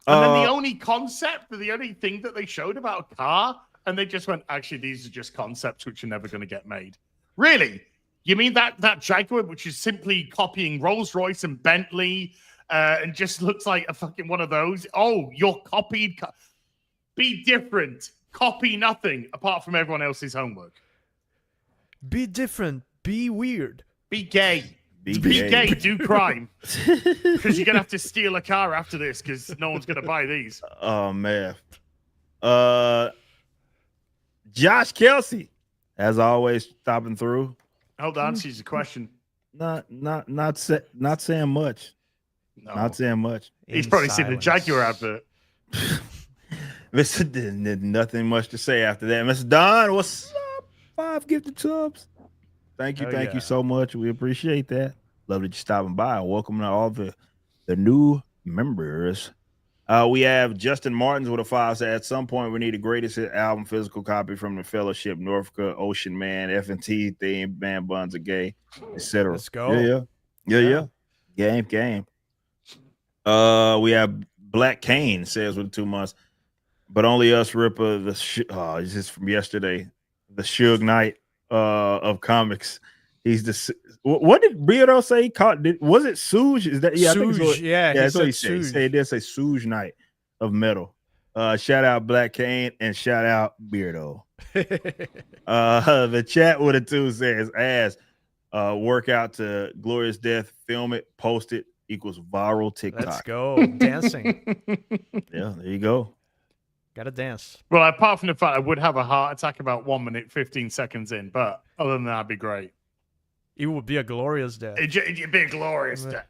[SPEAKER 4] And then the only concept, the only thing that they showed about a car, and they just went, actually, these are just concepts which are never going to get made. Really? You mean that Jaguar, which is simply copying Rolls-Royce and Bentley, and just looks like a fucking one of those? Oh, you're copied. Be different. Copy nothing apart from everyone else's homework.
[SPEAKER 6] Be different. Be weird.
[SPEAKER 4] Be gay.
[SPEAKER 3] Be
[SPEAKER 4] Be
[SPEAKER 3] gay.
[SPEAKER 4] gay. Do crime. Because you're going to have to steal a car after this because no one's going to buy these.
[SPEAKER 3] Oh man. Josh Kelsey, as always, stopping through.
[SPEAKER 4] Hold on, answers the question.
[SPEAKER 3] Not saying much.
[SPEAKER 4] No.
[SPEAKER 3] Not saying much.
[SPEAKER 4] He's
[SPEAKER 6] In
[SPEAKER 4] probably seen the
[SPEAKER 6] silence.
[SPEAKER 4] Jaguar advert.
[SPEAKER 3] Mr. There's nothing much to say after that. Mr. Don, what's up? 5 gifted subs. Thank you,
[SPEAKER 6] Oh,
[SPEAKER 3] thank you
[SPEAKER 6] yeah.
[SPEAKER 3] so much. We appreciate that. Love that you're stopping by. Welcome to all the new members. We have Justin Martins with a 5. So at some point, we need a greatest hit album physical copy from the Fellowship, Norfrica, Ocean Man, F&T theme, Man Buns Are Gay, etc.
[SPEAKER 6] Let's go.
[SPEAKER 3] Yeah. Game. We have Black Kane says with 2 months, but only us Ripper. This is from yesterday. The Suge Knight of comics. He's the. What did Beardo say? He caught. Was it Suge? Is that I think it's what,
[SPEAKER 6] yeah,
[SPEAKER 3] that's what he
[SPEAKER 6] said
[SPEAKER 3] said. He said he did say Suge Knight of metal. Shout out Black Kane and shout out Beardo. The chat with a 2 says workout to Glorious Death, film it, post it equals viral TikTok.
[SPEAKER 6] Let's go. Dancing.
[SPEAKER 3] Yeah, there you go.
[SPEAKER 6] Gotta dance.
[SPEAKER 4] Well, apart from the fact I would have a heart attack about 1 minute, 15 seconds in, but other than that, it'd be great.
[SPEAKER 6] It would be a glorious day.
[SPEAKER 4] It'd be a glorious day.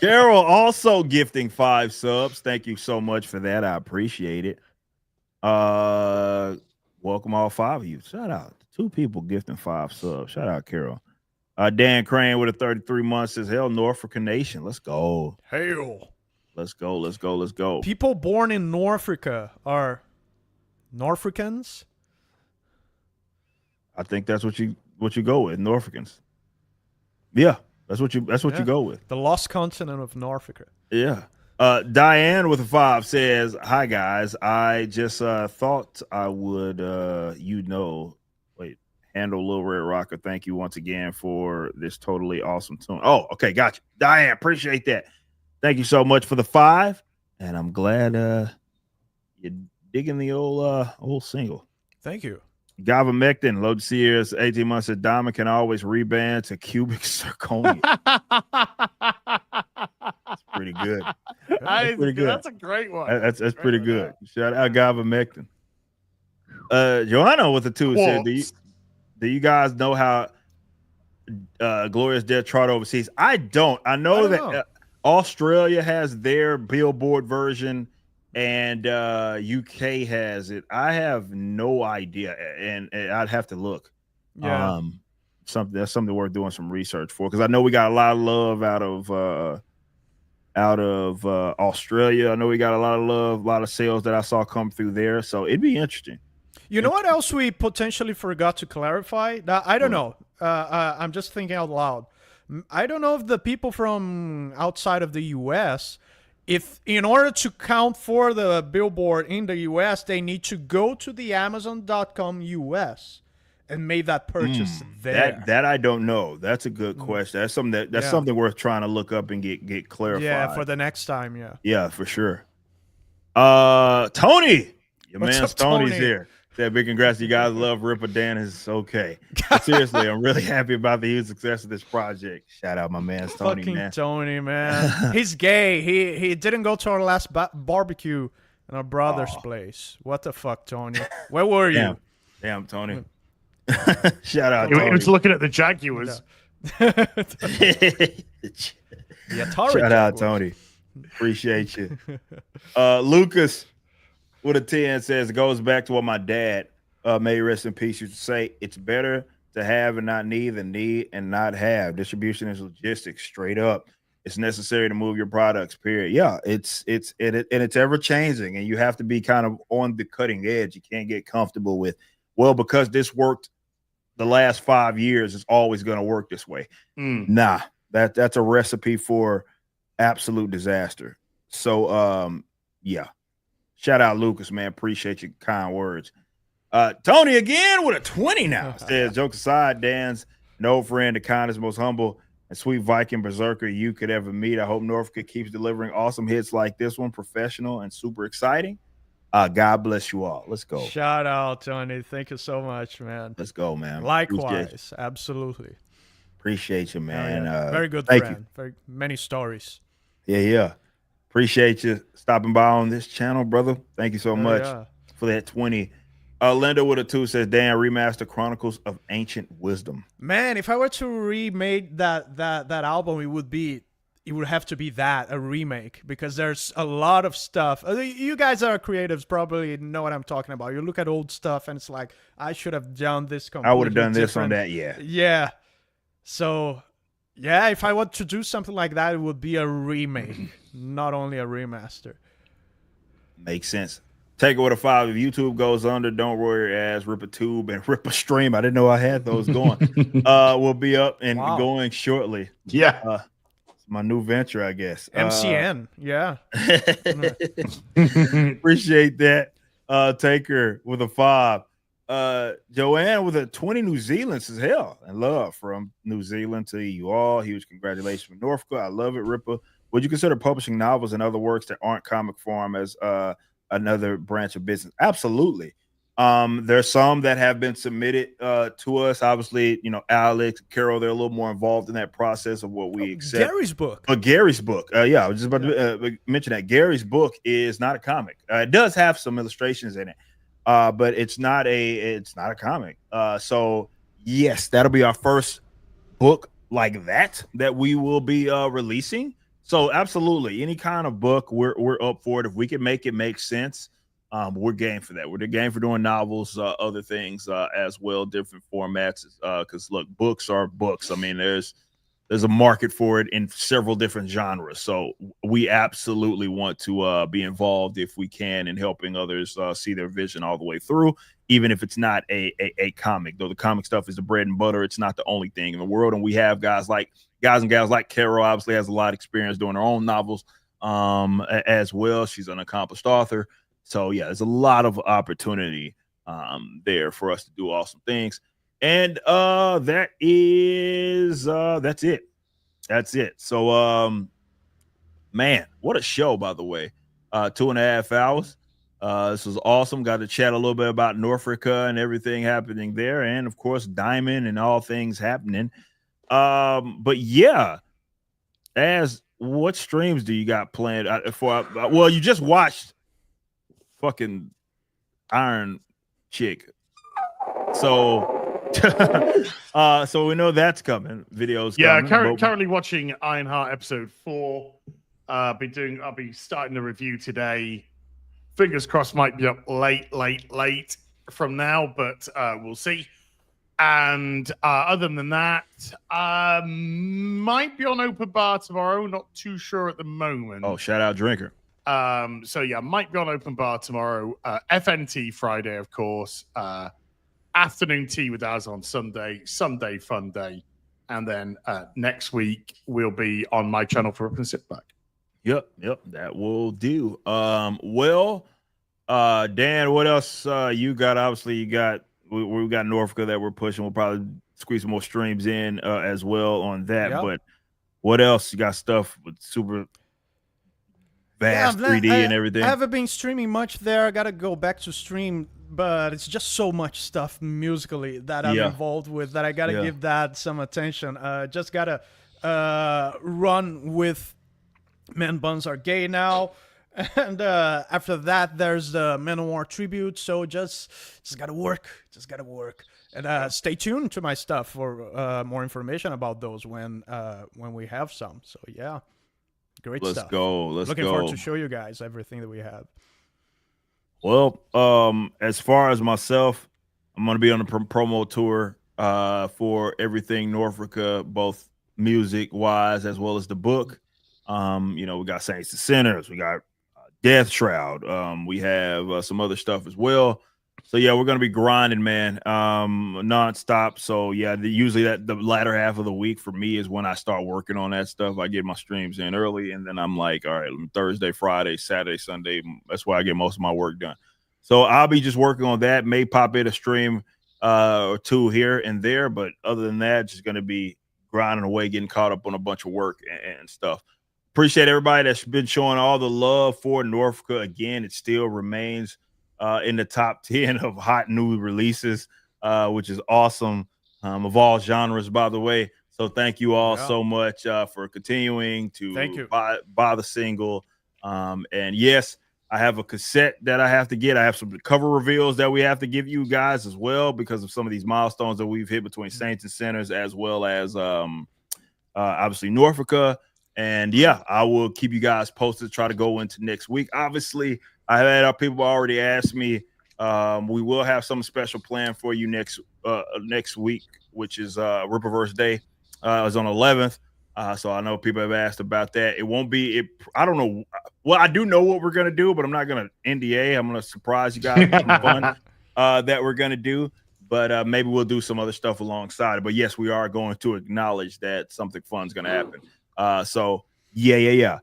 [SPEAKER 3] Carol also gifting 5 subs. Thank you so much for that. I appreciate it. Welcome all 5 of you. Shout out. 2 people gifting 5 subs. Shout out, Carol. Dan Crane with a 33 months says, hell, Norfrica Nation. Let's go.
[SPEAKER 6] Hail.
[SPEAKER 3] Let's go.
[SPEAKER 6] People born in Norfrica are Norfricans.
[SPEAKER 3] I think that's what you go with, Norfricans. Yeah, that's what you go with.
[SPEAKER 6] The lost continent of Norfrica.
[SPEAKER 3] Yeah. Diane with a 5 says, hi guys. I just thought I would handle Lil Red Rocker. Thank you once again for this totally awesome tune. Oh, okay, gotcha. Diane, appreciate that. Thank you so much for the 5. And I'm glad you're digging the old single.
[SPEAKER 6] Thank you.
[SPEAKER 3] Gava Mectin, low to see years, 18 months said Diamond can always reband to cubic zirconia. That's pretty good.
[SPEAKER 4] That's
[SPEAKER 3] pretty good.
[SPEAKER 4] That's a great one.
[SPEAKER 3] That's pretty good. Shout out Gava Mectin. Joanna with the 2 said, do you guys know how Glorious Death chart overseas? I don't. I know that Australia has their Billboard version and UK has it. I have no idea, and I'd have to look.
[SPEAKER 6] Yeah.
[SPEAKER 3] That's something worth doing some research for, because I know we got a lot of love out of Australia. I know we got a lot of love, a lot of sales that I saw come through there. So it'd be interesting.
[SPEAKER 6] You know what else we potentially forgot to clarify? I don't know. I'm just thinking out loud. I don't know if the people from outside of the U.S., if in order to count for the Billboard in the U.S., they need to go to the Amazon.com U.S. and make that purchase there.
[SPEAKER 3] That I don't know. That's a good question. That's something something worth trying to look up and get clarified.
[SPEAKER 6] Yeah, for the next time. Yeah.
[SPEAKER 3] Yeah, for sure. Tony, your
[SPEAKER 6] What's
[SPEAKER 3] man
[SPEAKER 6] up,
[SPEAKER 3] Tony's
[SPEAKER 6] Tony?
[SPEAKER 3] here. Said big congrats to you guys. Love Ripper Dan is okay. But seriously, I'm really happy about the huge success of this project. Shout out my man Tony,
[SPEAKER 6] Fucking
[SPEAKER 3] man.
[SPEAKER 6] Tony, man. He's gay. He didn't go to our last barbecue in our brother's place. What the fuck, Tony? Where were you?
[SPEAKER 3] Damn, Tony. Shout out
[SPEAKER 4] He
[SPEAKER 3] Tony.
[SPEAKER 4] was looking at the Jaguars.
[SPEAKER 6] The Atari
[SPEAKER 3] Shout out
[SPEAKER 6] Jaguars.
[SPEAKER 3] Tony. Appreciate you. Lucas with a 10 says, it goes back to what my dad, may rest in peace, used to say, it's better to have and not need than need and not have. Distribution is logistics, straight up. It's necessary to move your products, period. Yeah, it's ever changing, and you have to be kind of on the cutting edge. You can't get comfortable with, well, because this worked the last 5 years, it's always going to work this way. Nah, that's a recipe for absolute disaster. So yeah. Shout out Lucas, man. Appreciate your kind words. Tony again with a 20 now. Says, jokes aside, Dan's an old friend, the kindest, most humble, and sweet Viking berserker you could ever meet. I hope Norfrica keeps delivering awesome hits like this one, professional and super exciting. God bless you all. Let's go.
[SPEAKER 6] Shout out, Tony. Thank you so much, man.
[SPEAKER 3] Let's go, man.
[SPEAKER 6] Likewise. Absolutely.
[SPEAKER 3] Appreciate you, man.
[SPEAKER 6] Yeah. Very good
[SPEAKER 3] thank
[SPEAKER 6] friend. Very many stories.
[SPEAKER 3] Yeah. Appreciate you stopping by on this channel, brother. Thank you so much for that 20. Linda with a 2 says Dan remaster Chronicles of Ancient Wisdom.
[SPEAKER 6] Man, if I were to remake that album, it would have to be a remake, because there's a lot of stuff. You guys are creatives, probably know what I'm talking about. You look at old stuff and it's like, I should have done this completely
[SPEAKER 3] I would have done this
[SPEAKER 6] different.
[SPEAKER 3] on that, yeah.
[SPEAKER 6] Yeah. So, yeah, if I were to do something like that, it would be a remake, not only a remaster.
[SPEAKER 3] Makes sense. Take it with a 5. If YouTube goes under, don't worry, as rip a tube and rip a stream. I didn't know I had those going. We'll be up and going shortly.
[SPEAKER 4] Yeah.
[SPEAKER 3] It's my new venture, I guess.
[SPEAKER 6] MCN, yeah.
[SPEAKER 3] Appreciate that. Taker with a 5. Joanne with a 20. New Zealand says hell and love from New Zealand to you all. Huge congratulations from Norfrica. I love it, Ripper. Would you consider publishing novels and other works that aren't comic form as another branch of business? Absolutely. There's some that have been submitted to us. Obviously, Alex, Carol, they're a little more involved in that process of what we accept.
[SPEAKER 6] Gary's book.
[SPEAKER 3] But Gary's book, yeah, I was just about to mention that Gary's book is not a comic. It does have some illustrations in it, but it's not a comic. So yes, that'll be our first book like that we will be releasing. So absolutely, any kind of book, we're up for it. If we can make it make sense, we're game for that. We're the game for doing novels, other things as well, different formats. Because look, books are books. I mean, there's a market for it in several different genres. So we absolutely want to be involved if we can in helping others see their vision all the way through, even if it's not a comic. Though the comic stuff is the bread and butter, it's not the only thing in the world. And we have guys and gals like Carol, obviously has a lot of experience doing her own novels as well. She's an accomplished author. So yeah, there's a lot of opportunity there for us to do awesome things. And that's it. That's it. So man, what a show, by the way. 2.5 hours. This was awesome. Got to chat a little bit about Norfrica and everything happening there, and of course Diamond and all things happening. But yeah, what streams do you got planned for? Well, you just watched fucking Iron Chick, so so we know that's coming. Videos,
[SPEAKER 4] yeah.
[SPEAKER 3] coming,
[SPEAKER 4] Currently watching Ironheart episode 4. I'll be starting the review today. Fingers crossed, might be up late from now, but we'll see. And other than that, might be on open bar tomorrow. Not too sure at the moment.
[SPEAKER 3] Oh, shout out Drinker.
[SPEAKER 4] So yeah, might be on open bar tomorrow. FNT Friday, of course. Afternoon tea with us on Sunday fun day. And then next week we'll be on my channel for Up and Sit Back.
[SPEAKER 3] Yep, that will do. Well, Dan, what else you got? Obviously, we got Norfrica that we're pushing. We'll probably squeeze some more streams in as well on that. Yep. But what else? You got stuff with super vast 3D and everything.
[SPEAKER 6] I haven't been streaming much there. I gotta go back to stream, but it's just so much stuff musically that I'm involved with that I gotta give that some attention. Just gotta run with Men Buns Are Gay now. And after that, there's the Manowar tribute. So just gotta work. And stay tuned to my stuff for more information about those when we have some. So yeah, great stuff.
[SPEAKER 3] Let's go.
[SPEAKER 6] Looking forward to show you guys everything that we have.
[SPEAKER 3] Well, as far as myself, I'm gonna be on a promo tour for everything Norfrica, both music wise as well as the book. We got Saints and Sinners, we got Death Shroud, we have some other stuff as well. So yeah, we're gonna be grinding, man, nonstop. So yeah, usually the latter half of the week for me is when I start working on that stuff. I get my streams in early, and then I'm like, all right, Thursday, Friday, Saturday, Sunday. That's why I get most of my work done. So I'll be just working on that. May pop in a stream or two here and there, but other than that, just gonna be grinding away, getting caught up on a bunch of work and stuff. Appreciate everybody that's been showing all the love for Norfrica. Again, it still remains in the top 10 of hot new releases, which is awesome, of all genres, by the way. So thank you all so much for continuing to buy the single. And yes, I have a cassette that I have to get. I have some cover reveals that we have to give you guys as well because of some of these milestones that we've hit between Saints and Sinners, as well as obviously Norfrica. And yeah, I will keep you guys posted. Try to go into next week. Obviously, I had people already asked me. We will have some special plan for you next week, which is Rippaverse Day. It's on the 11th. So I know people have asked about that. It won't be. I don't know. Well, I do know what we're gonna do, but I'm not gonna NDA. I'm gonna surprise you guys with some fun that we're gonna do. But maybe we'll do some other stuff alongside. But yes, we are going to acknowledge that something fun's gonna happen. So yeah.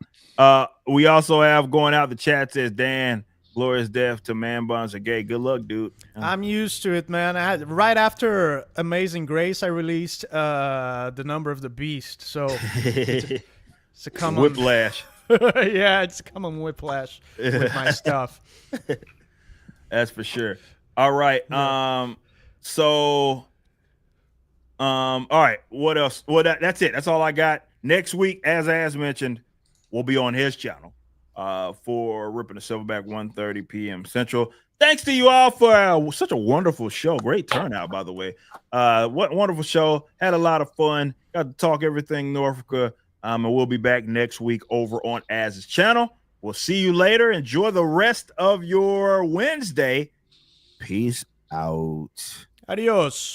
[SPEAKER 3] We also have going out. The chat says Dan, glorious death to man buns are gay. Good luck, dude.
[SPEAKER 6] I'm used to it, man. Right after Amazing Grace, I released The Number of the Beast. So it's a common
[SPEAKER 3] whiplash.
[SPEAKER 6] Yeah, it's a common whiplash with my stuff.
[SPEAKER 3] That's for sure. All right.
[SPEAKER 6] Yeah.
[SPEAKER 3] All right. What else? Well, that's it. That's all I got. Next week, as mentioned, we'll be on his channel for Ripping the Silverback, 1:30 p.m. Central. Thanks to you all for such a wonderful show. Great turnout, by the way. What wonderful show. Had a lot of fun. Got to talk everything Norfrica. And we'll be back next week over on Az's channel. We'll see you later. Enjoy the rest of your Wednesday. Peace out.
[SPEAKER 6] Adios.